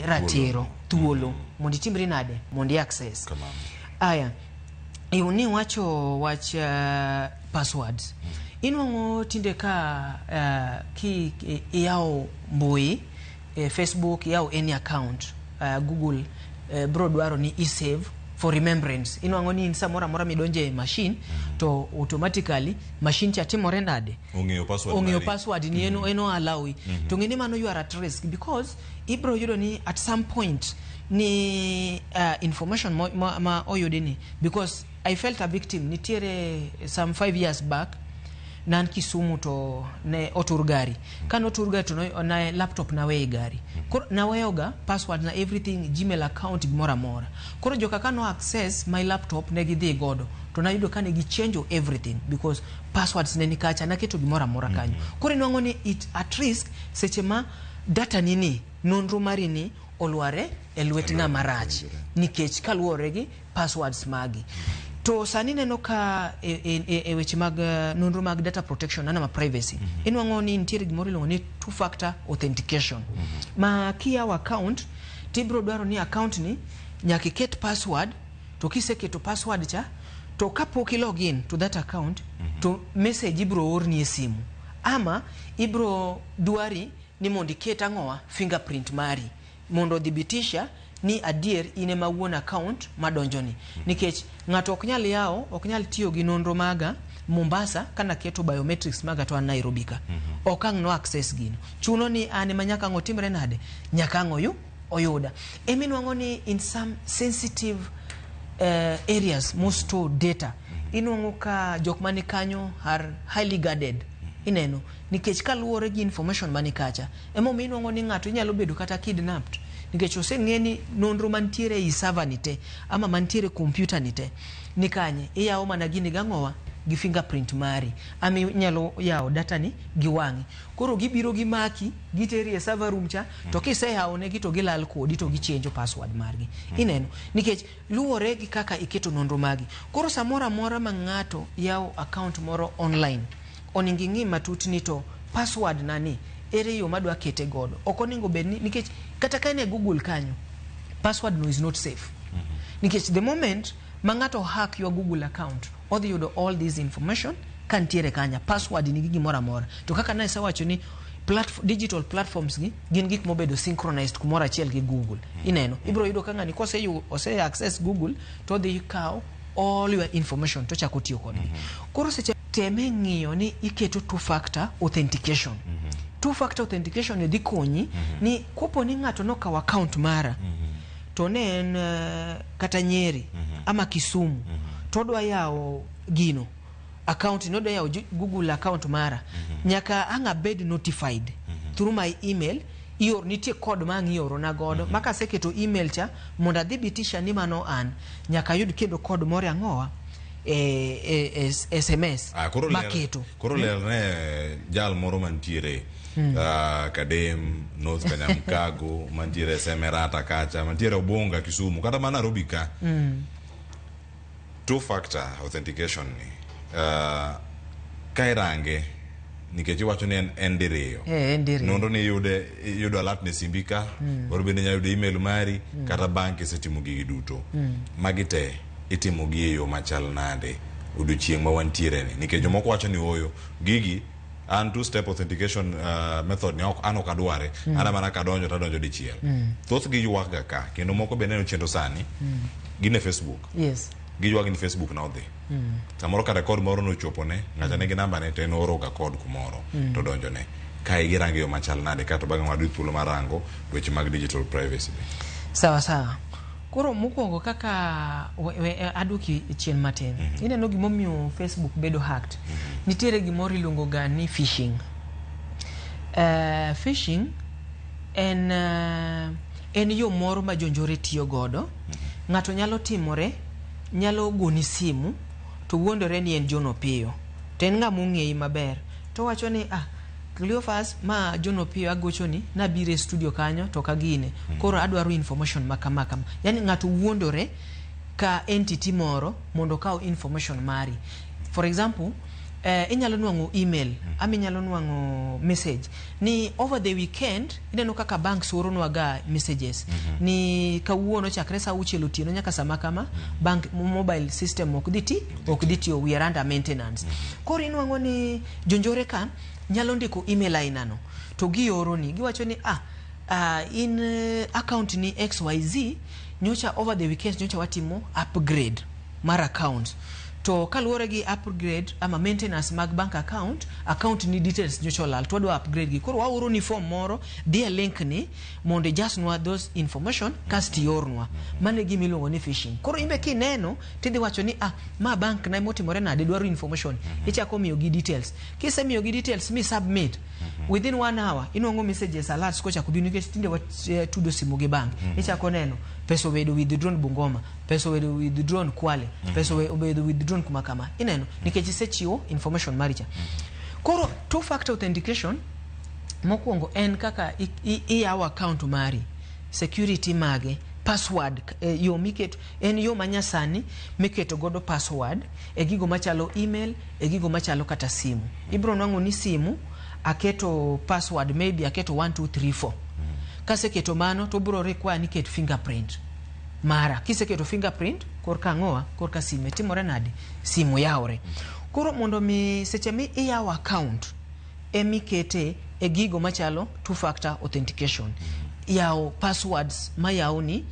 ratiro thuolo mondo itimri nade mondo access aya iuni wacho wach passwords inwango tinde ka ki yao mbui Facebook yao any account Google bro dwaro ni isave for remembrance. Inwango ni samora mora midonje machine to automatically machine cha timore nade. Ongeo password ni eno allow. To ngini mano you are at risk because ibro yudo ni at some point ni information ma oyodeni because I felt a victim ni tiere some 5 years back nan Kisumu to ne otur gari kan otur gari to na laptop na we gari na weyoga password na everything Gmail account mora koro joka kano access my laptop ne gidhi godo to na yudo kane gi change everything because passwords ne nikacha na keto gimora kanyo koro inwango ni it at risk seche ma data nini nonro mari ni olware elwet nga marach nikech kaluore gi passwords magi to sani neno ka weche mag nonro mag data protection ana ma privacy inwango ni ntiere gimoro ilongo ni two factor authentication ma kia account tibro dwaro ni account ni nyaka ket password to kiseketo password cha to kapok login to that account to message ibro orni e simu ama ibro dwari ni mondo iket angoa fingerprint mari mondo dhibitisha ni adier ine mawuon account madonjoni nikech ngato oknyal yao oknyal tiyo gi nonro maga Mombasa kana keto biometrics maga to Nairobi ka okang no access gino chuno ni ane manyaka ngotimre nade nyaka ngoyu oyuda eminwango ni in some sensitive areas most to data inwango ka jok mani kanyo are highly guarded ineno nikech kaluore gi information mani kacha emo minwango ni ngato nyalo bedo kata kidnapped nikech oseng'eni nonro mantiere i server nite ama mantiere computer nite nikanye iyawo mana gini gang'owa gi fingerprint mari ami nyalo yawo data ni giwangi koro gibiro gi maki giteri e server room cha to kiseyawo ne gito gilal kodi to gichenjo password margi ineno nikech luwore gi kaka iketo nonro magi koro samora mora mangato yawo account moro online oningi ngi matut ni to password nani ere yo madwa kete godo okoningo bedni nikech kata kane Google kanyo password no is not safe nikech the moment mangato hack your Google account odhi yudo all this information kantiere kanya password ni gigi mora to kaka na sawacho ni digital platforms gi gin gik mobedo synchronized kumora achiel gi Google ineno ibro yudo kanga ni kose ose access Google to dhi kaw all your information to chako tiyo kode koro seche teme ng'iyo ni iketo two factor authentication two factor authentication ni dikonyi ni kopo ni ngato no kaw account mara to ne en kata Nyeri ama Kisumu to dwa yawo gino account no dwa yawo Google account mara nyaka anga bed notified through my email ior nitie code ma ngioro na godo maka seketo email cha monda dhibitisha ni mano an nyaka yud kendo code moro angoa SMS maketo koro ne jal moro mantiere Kadem North Kanyamkago mantiere Semerata kacha mantiere Obonga Kisumu kata mana Nairobi ka two factor authentication ni kairange nikech wacho ni en diriyo nondo ni yudo alert ne simbika orbe ne yudo email mari kata bank setimo gigi duto magite itimo gi yo machal nade odiochieng' ma wantiere ni nikech jomoko wacho ni oyo gigi and two step authentication method ni an ok adware ana mana kadonjo tadonjo dichiel thoth gi ywak ga ka kendo moko be neno chendo sani gine Facebook gi ywak ni Facebook na odhi samoro ka record moro no chopone ngacha ne gi namba ne to oro ga code kumoro to donjo ne kai gi rangi yo machal nade ka to bang' wadu thuolo marango weche mag digital privacy sawa koro mokwongo kaka aduki chien matin ineno gimomiyo Facebook bedo hacked nitiere gimoro iluongo ga ni phishing phishing en yo moro ma jonjore tiyo godo ngato nyalo goni simu to wuondore ni en Jono Piyo to en ng'ama ong'eyi maber to wacho ni Cleophas ma Jono Piyo agochoni nabire studio kanyo to kagine koro adwaro information makama yani ngato wuondore ka entity moro mondo kaw information mari for example inyalo nwango email ami nyalo nwango message ni over the weekend ineno kaka banks oro nwaga messages ni kawuono chakre saa 6 otieno nyaka sama kama bank mobile system ok diti we are under maintenance koro inwango ni jonjore kan nyalo ndiko email ainano to gioro ni giwacho ni in account ni XYZ nyocha over the weekend nyocha watimo upgrade mar account to kaluwore gi upgrade ama maintenance mag bank account ni details nyocha olal to wadwa upgrade gi koro waoro ni form moro dia link ni mondo jasnwa those information kasti yornwa mane gi miluongo ni phishing. Koro imbe kineno tidhi wacho ni ma bank na motimore nade dwaro information ichako miyo gi details kise miyo gi details mi submit within 1 hour inongo messages alerts kocha kubinu ke tinde tudo simu gi bank ichako neno pesa obedo withdrawn Bungoma, pesa obedo withdrawn Kwale, pesa obedo withdrawn kumakama ineno nikech isechiwo information maricha. Koro two factor authentication mokwongo en kaka iyawo account mari security mage password yo miketo en yo manyasani miketo godo password e gigo machalo email e gigo machalo kata simu. Ibro nwango ni simu aketo password maybe aketo 1 2 3 4 kase keto mano to bro require ni ket fingerprint mara kise keto fingerprint korka ngoa korka simu timore nade simu yaore. Koro mondo mi seche mi iyawo account emikete e gigo machalo two factor authentication yawo passwords mayawo ni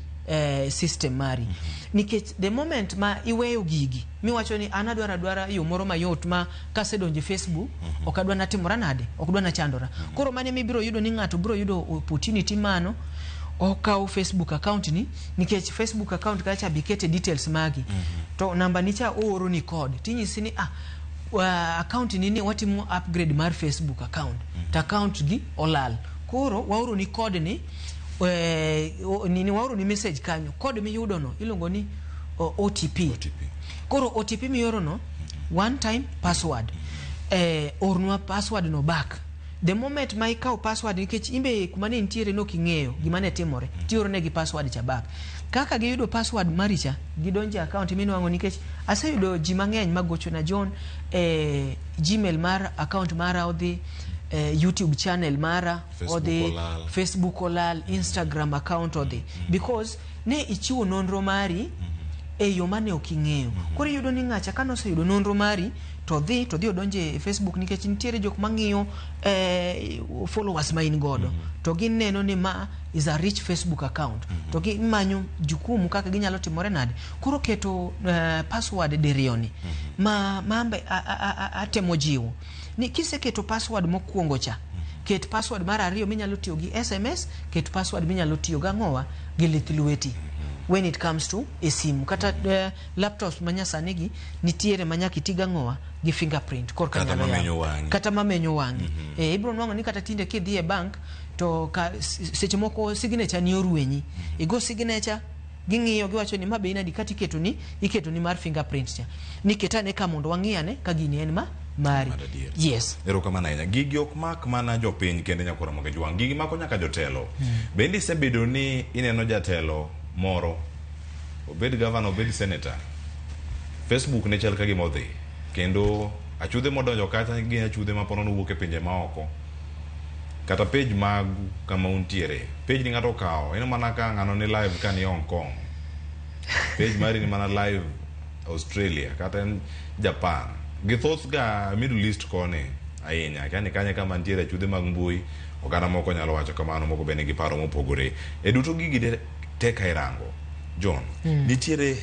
system mari nikech the moment ma iweyo gigi miwacho ni anadwara yo moro mayot ma kase donje Facebook okadwa na timora nade okdwa na chandora koro mane mibiro yudo ni ngato biro yudo opportunity mano okaw Facebook account ni nikech Facebook account kacha bikete details magi to namba nicha ooro ni code tinyisi ni account ni watimo upgrade mar Facebook account ta account gi olal koro waoro ni code ni nini waoro ni message kanyo code mi yudo no ilongo ni OTP. Koro OTP mi yoro no one time password ornwa password no back the moment ma ikaw password nikech imbe kumane ntiere no king'eyo gimane timore tioro ne gi password cha back kaka giyudo password maricha gidonje account mi nwango nikech aseyudo ji mang'eny magocho na John Gmail mar account mara odhi YouTube channel mara odhi Facebook olal Instagram account odhi because ne ichiwo nonro mari yo mane oking'eyo koro yudo ni ng'acha kano se yudo nonro mari to dhi odonje Facebook nikech nitiere jok mang'iyo followers ma in godo to gin neno ni ma is a rich Facebook account to gimanyo jukumu kaka ginyalo timore nade koro keto password derioni mambe atemo jiwo ni kise keto password mokwongo cha ket password mar ariyo minyalo tiyo gi SMS ket password minyalo tiyo ga ngowa gi lith lweti when it comes to simu kata laptops manyasani gi nitiere manyaki tiga ngowa gi fingerprint korka kata mamenyo wangi ibro nwango ni kata tinde kidhi e bank to seche moko signature ni orwenyi igo signature ging'iyo giwacho ni mabe inadi kati iketo ni mar fingerprint cha niketane ka mondo wang'iyane ka gini en mari yes erokamano ahinya gigi ok mak mana jopiny kende nyakora moke jwang gigi mako nyaka jotelo bende isebedo ni ineno jatelo moro obed governor obed senator Facebook ne chal ka gima odhi kendo achudhe modonjo kata gi achudhe ma pono wuok e pinje maoko kata page mag kama untiere page ni ngato kao eno mana ka ngano ni live kan ni Hong Kong page mari ni mana live Australia kata Japan githoth ga Middle East kone ahinya yani kanye kama ntiere achudhe mag mbui ogana moko nyalo wacho kamano moko bene gi paro mopogore e duto gigi teka irango John nitiere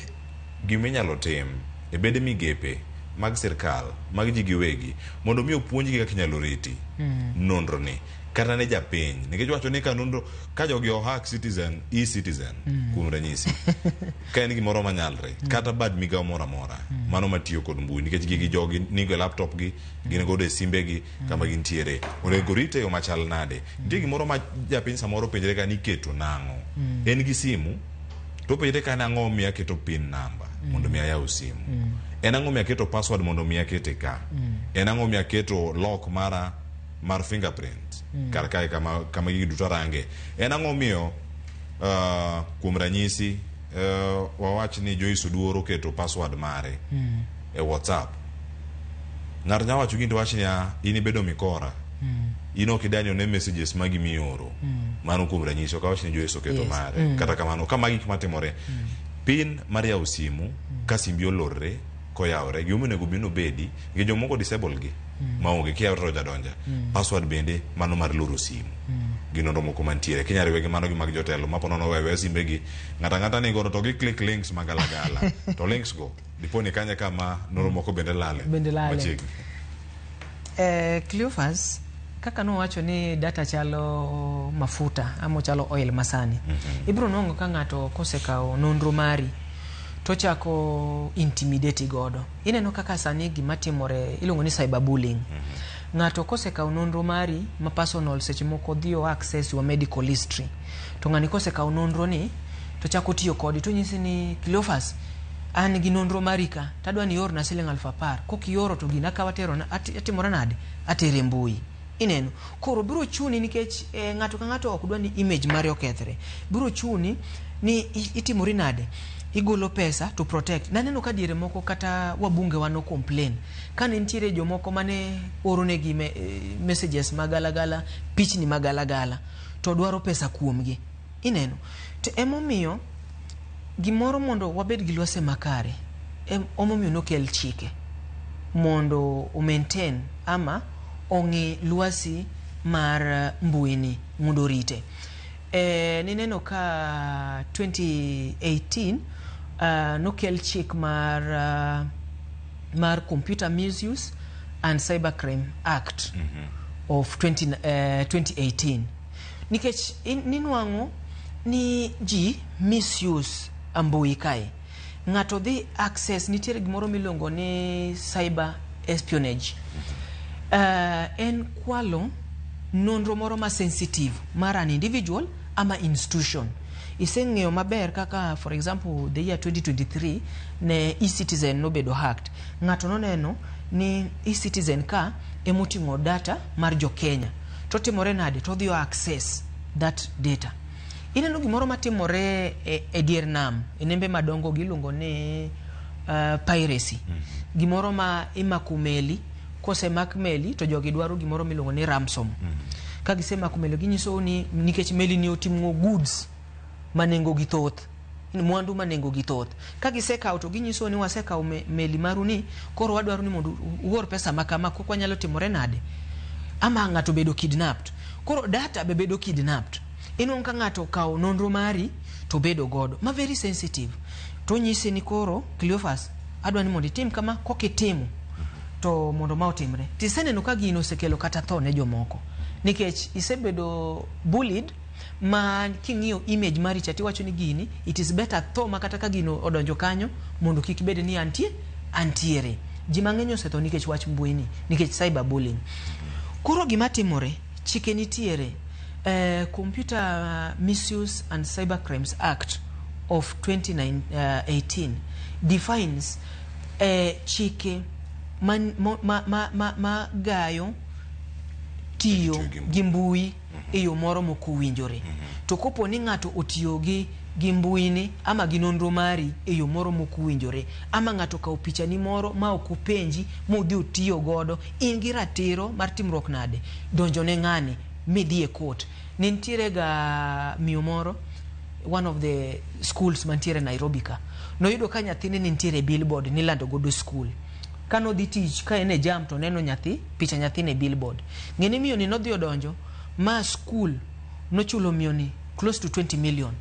giminyalo tim e bede migepe mag sirkal mag ji giwegi mondo mi opuonjgi kaka inyalo riti nonro ni kata ne japiny nikech wacho ni ka nonro ka jogi ohack citizen e-citizen kuom ranyisi ka en gimoro manyalre kata bad migawo moro amora mano matiyo kod mbui nikech gigi jogi nigo laptop gi gin godo e simbe gi kama gintiere onego rite yo machal nade nitie gimoro ma japiny samoro penjre ka niketo nang'o en gi simu to penjre ka nang'o miya keto pin number mondo miya yaw simu en ang'o miya keto password mondo miya kete ka en ang'o miya keto lock mar fingerprint kar kae kama gigi duto range en ang'o miyo kuom ranyisi wawach ni Joyce Oduoro keto password mare e WhatsApp ng'ato nyalo wacho gini to wach niya in ibedo mikora in ok idani one messages magi mioro mano kuom ranyisi ok awach ni Joyce oketo mare kata kamano kama gik matimore pin mar yawo simu ka simbi olorre koyawre gimonego bino bedi gi jomoko disable gi maonge kia ro jadonja password bende mano mar loro simu ginonro moko mantiere kinyari wege mano gi mag jotelo mapono no wewe simbe gi ngata ne goro to gi click links magalagala to links go diponi kanya kama noro moko bende lale Cleophas kaka no wacho ni data chalo mafuta ama chalo oil masani ibro nongo ka ngato kosekao nonro mari to chako intimidate godo ineno kaka sani gima timore ilongo ni cyberbullying ngato kosekao nonro mari ma personal seche moko dio access your medical history to ngani kosekao nonro ni to chako tiyo kodi to nyisi ni Cleophas an gi nonro marika tadwa ni yor na siling 1000 kokioro to gina ka watero na atimora nade atere mbui ineno koro biro chuni nikech ngato ka ngato ok dwa ni image mari okethre biro chuni ni itimori nade igolo pesa to protect naneno ka diere moko kata wabunge wano complain kane ntiere jomoko mane oronegi messages magalagala pichni magalagala to dwaro pesa kuomgi ineno to emomiyo gimoro mondo wabed gi lwase makare omomiyo nokel chike mondo o maintain ama ongi lwasi mar mbuini mondo rite nineno ka 2018 nokel chik mar Computer Misuse and Cybercrime Act of 2018 nikech ninwango ni ji misuse ambui kai ngato dhi access nitiere gimoro milongo ni cyber espionage en kwalo nonro moro ma sensitive mar an individual ama institution iseng'eyo maber kaka for example the year 2023 ne eCitizen nobedo hacked ngato noneno ni eCitizen ka emotingo data mar jo Kenya to timore nade to dio access that data ineno gimoro matimore dier nam enembe madongo giluongo ni piracy gimoro ma imako meli kose mak meli to jogi dwaro gimoro milongo ni ransom ka gisema kumelo ginyiso ni nikech meli ni oting'o goods manengo gi thoth mwandu manengo gi thoth ka gisekaw to ginyiso ni wasekaw meli maru ni koro wadwaro ni mondo uor pesa makama ko kwanyalo timore nade ama ngato bedo kidnapped koro data bedo kidnapped ino ka ngato kaw nonro mari to bedo godo ma very sensitive to nyise ni koro Cleophas adwa ni mondo tim kama kokitimo to mondo ma otimre tiseneno ka gino sekelo kata tho ne jomoko nikech isebedo bullied ma king'iyo image mari chati wacho ni gini it is better tho makata ka gino odonjo kanyo mondo kik bed ni antiere ji mang'eny osetho nikech wach mbui ni nikech cyberbullying koro gima timore chike nitiere Computer Misuse and Cybercrimes Act of 2018 defines chike ma gayo tiyo gi mbui eyo moro mokuwinjore to kopo ni ngato otiyo gi mbui ni ama gi nonro mari eyo moro mokuwinjore ama ngato ka picha ni moro ma okupenji modhi otiyo godo in gi ratiro mar timruok nade donjo ne ng'ani midhi e court nentiere ga miyo moro one of the schools mantiere Nairobi ka noyudo ka nyathine nentiere billboard nilando godo school kano dhi tich ka ene jam to neno nyathi picha nyathine billboard ng'eni miyo ni nodhi odonjo ma school nochulo miyo ni close to 20 million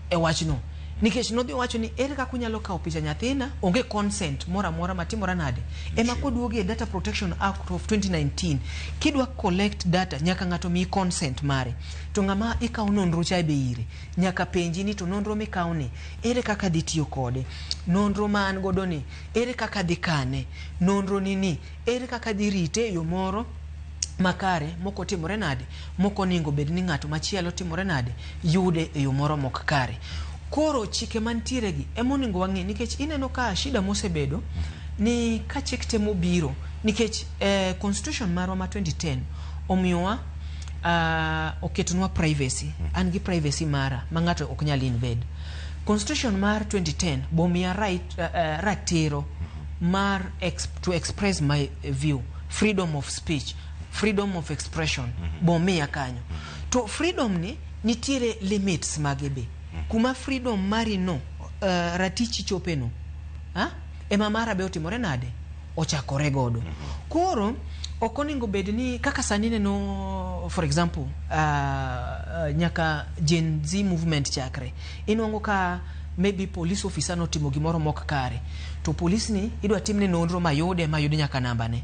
e wachno nikech nodhi wacho ni ere kaka unyalo kawo picha nyathina onge consent mora matimora nade ema koduoge Data Protection Act of 2019 kidwa collect data nyaka ngato mi consent mare to ngama ikaw nonro cha be ire nyaka penji ni to nonro mikaw ni ere kaka dhi tiyo kode nonro man godo ni ere kaka dhi kane nonro ni ere kaka dhi rite yo moro makare moko timore nade moko ningo bed ni ngato machielo timore nade yude e yo moro mok kare koro chike mantiere gi emoningo wang'e nikech ineno ka shida mosebedo ni ka chik temo biro nikech constitution marwa ma 2010 omiyowa oketonwa privacy an gi privacy mara ma ngato ok nyal invade constitution mar 2010 bomiya right ratiro mar to express my view freedom of speech freedom of expression bomiya kanyo to freedom ni nitiere limits magebe kuma freedom mari no ratichi chopeno ema mara be otimore nade ochakore godo koro okoningo bedni kaka sanine no for example nyaka Gen Z movement chakre inwango ka maybe police officer no timo gimoro mok kare to police ni idwa timne nonro mayude nyaka namba ne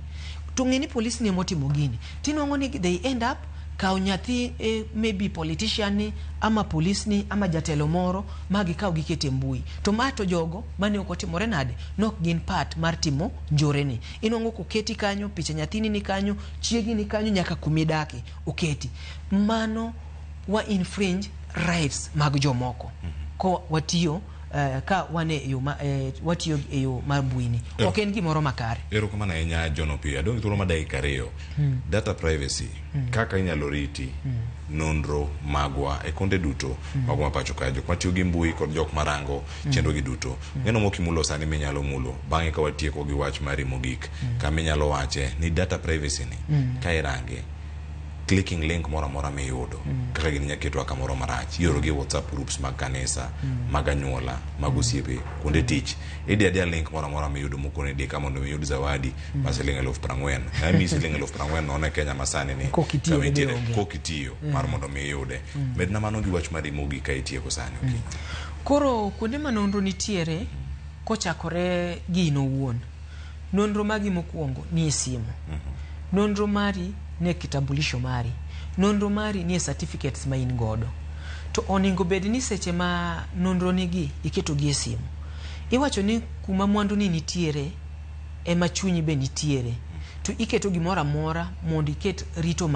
to ngeni police ni motimo gini tinwango ni they end up kaw nyathi maybe politician ni ama police ni ama jatelo moro magi kaw gikete mbui to mato jogo mane okotimore nade nok gin part mar timo njore ni inongo koketi kanyo picha nyathini ni kanyo chiegi ni kanyo nyaka kumidake oketi mano wa infringe rights mag jomoko ko watiyo ka wane yo watiyo yo mar mbuini ok en gimoro makare ero kama na enya jono pia dongi turo madai kareo data privacy kaka inyalo riti nonro magwa e konde duto magwa pacho ka jok matiyo gi mbui kod jok marango chenro gi duto ngeno moki mulo sani minyalo mulo bange ka watieko gi wach mari mogik kama inyalo wache ni data privacy ni ka irange clicking link mora miyudo kaka gini nyaketwa kamoro marach yoro gi WhatsApp groups mag kanisa maganyuola magosiepe kunde tich dia link mora miyudo mokone de kama ndo miyud zawadi masilinga 40,000 ami silinga 40,000 none Kenya masani ni kokitiyo mar mondo miyude medna mano gi wach mari mogi ka itieko sani koro kunde manonro nitiere kochakore gino wuon nonro magi mokuongo ni simu nonro mari ne kitambulisho mari nonro mari ni certificates ma in godo to oningo bed ni seche ma nonro nigi iketo gi simu iwacho ni kuma mwandu ni nitiere e machunyi be nitiere to iketo gimora mora mondo iket rito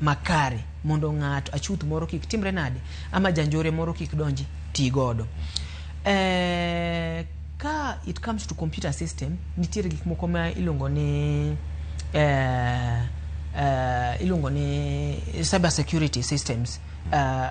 makare mondo ng'ato achuth moro kik timre nade ama janjore moro kik donji ti godo ka it comes to computer system nitiere gik moko ma ilongo ni cyber security systems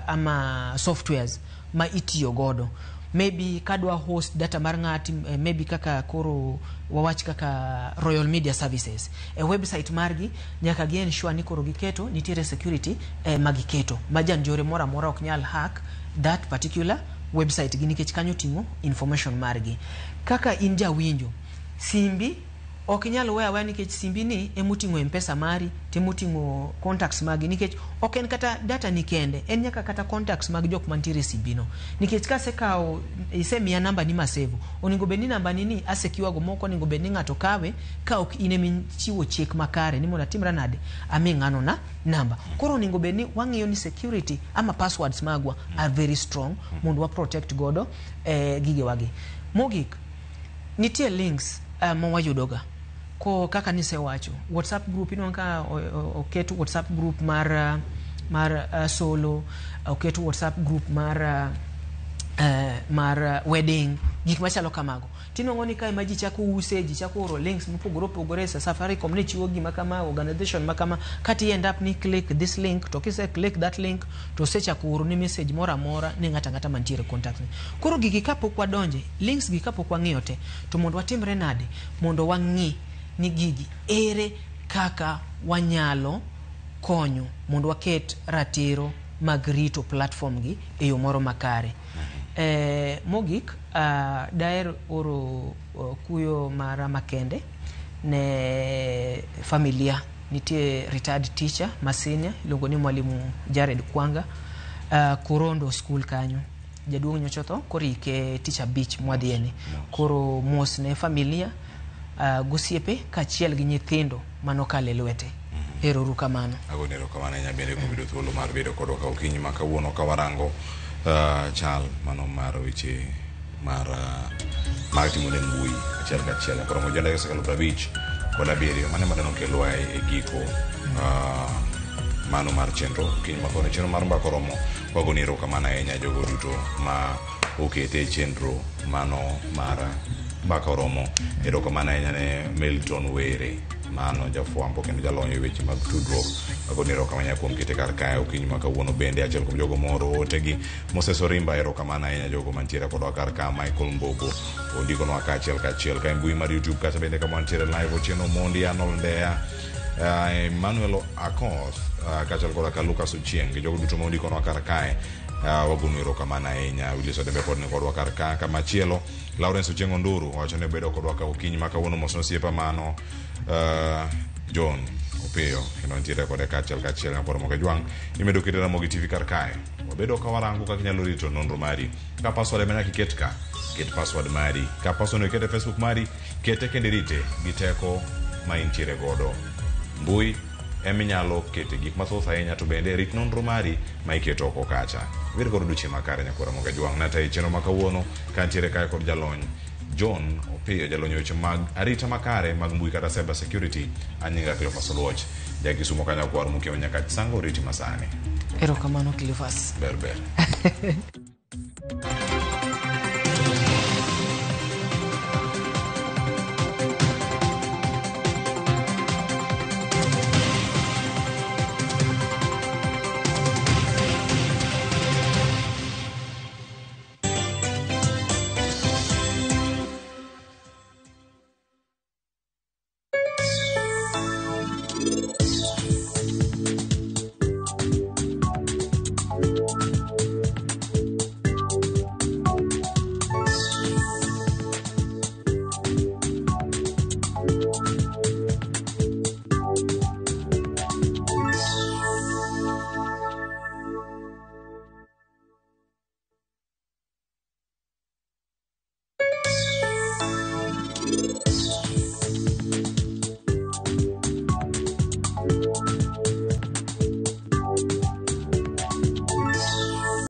ama softwares ma itiyo godo maybe kadwa host data mar ng'ati maybe kaka koro wawach kaka Royal Media Services website margi nyaka gien sure ni koro giketo nitiere security magiketo majanjore mora ok nyal hack that particular website gi nikech kanyo tingo information margi kaka inja winjo simbi ok nyalo weya nikech simbi ni emutingo M-Pesa mari temutingo contacts magi nikech ok en kata data ni kende en nyaka kata contacts mag jok mantiere simbino nikech ka se kao isemia namba ni masevo oningo beni namba ni asekiwa go moko oningo beni ngato kawe ka ok ine min chiwo check makare ni mondo timra nade ami ngano na namba koro oningo beni wangiyo ni security ama passwords magwa are very strong mondo wa protect godo gige wagi mogik nitie links mawayudoga ko kaka nisewacho WhatsApp group ino ka oketo WhatsApp group mar solo oketo WhatsApp group mar wedding gik machalo kamago tinongo ni kai maji chako use ji chako oro links mopogore sa Safaricom ne chiwo gima kama organization makama kati end up ni click this link to kise click that link to secha kuro ni message mora ni ngata mantiere contact koro gigi kapo kwa donje links gi kapo kwa ngiote to mondo watimre nade mondo wangi ni gigi ere kaka wanyalo konyo mondo waket ratiro mag rito platform gi e yo moro makare mogik daer oro kuyo mara makende ne familia nitie retired teacher masinya ilongo ni mwalimu Jared Kwanga Kurondo school kanyo jaduong nyochotho korike teacher beach mwadhiene koro mos ne familia gosiepe kachiel gi nyithindo manokale lwete ero rukamano agonero kamana nya bende kubido thuolo mar bedo kod ka okinyi makawuono ka warango chal mano mar weche mar timo ne mbui achiel kachiel koro mo jonda sekalo 50 kod abiriyo mane madano kelwa e giko mano mar chenro okinyi makone chenro mar mbako romo wagonero kamana enya jogo duto ma okete chenro mano mar mbaka romo ero kamana enya ne Milton Were mano jafwambo kendo jalonyo weche mag tudruok agonero kamanya kuom kete kar kae okinyi makawuono bende achiel kuom jogo moro otegi Moses Orimba ero kamana enya jogo mantiere kod kar ka Michael Mbogo ondiko no achiel ka mbui mar YouTube kata bende kama mantiere live ocheno Mondi Arnold Ndea Emmanuel Akoth kachiel kod ka Lucas Ochieng jogo duto mondiko no kar kae wagonero kamana enya Wilson Dembe pod ne kod kar ka kama chielo Lawrence Ochieng Onduru wacho ne bedo kod ka okinyi makawuono mosno siepa mano John Opiyo kendo nitiere kode kachiel nyakoro Moge Jwang imedo kete Ramogi TV kar kae wabedo ka warango kaka inyalo rito nonro mari ka password ema nyaka iket ka ket password mari ka password ikete Facebook mari kete kendo rite gi teko ma intiere godo mbui eminyalo kete gik mathoth ahinya to bende rit nonro mari ma iketo oko kacha wir kod duche makare nyakoro Moge Jwang nata e chenro makawuono ka ntiere kae kod jalony John Opiyo jalony weche mag arita makare mag mbui kata cyber security anyinga Cleophas Oluoch jakisumo kanyakwar mukiewo nyaka sango riti masani erokamano Cleophas ber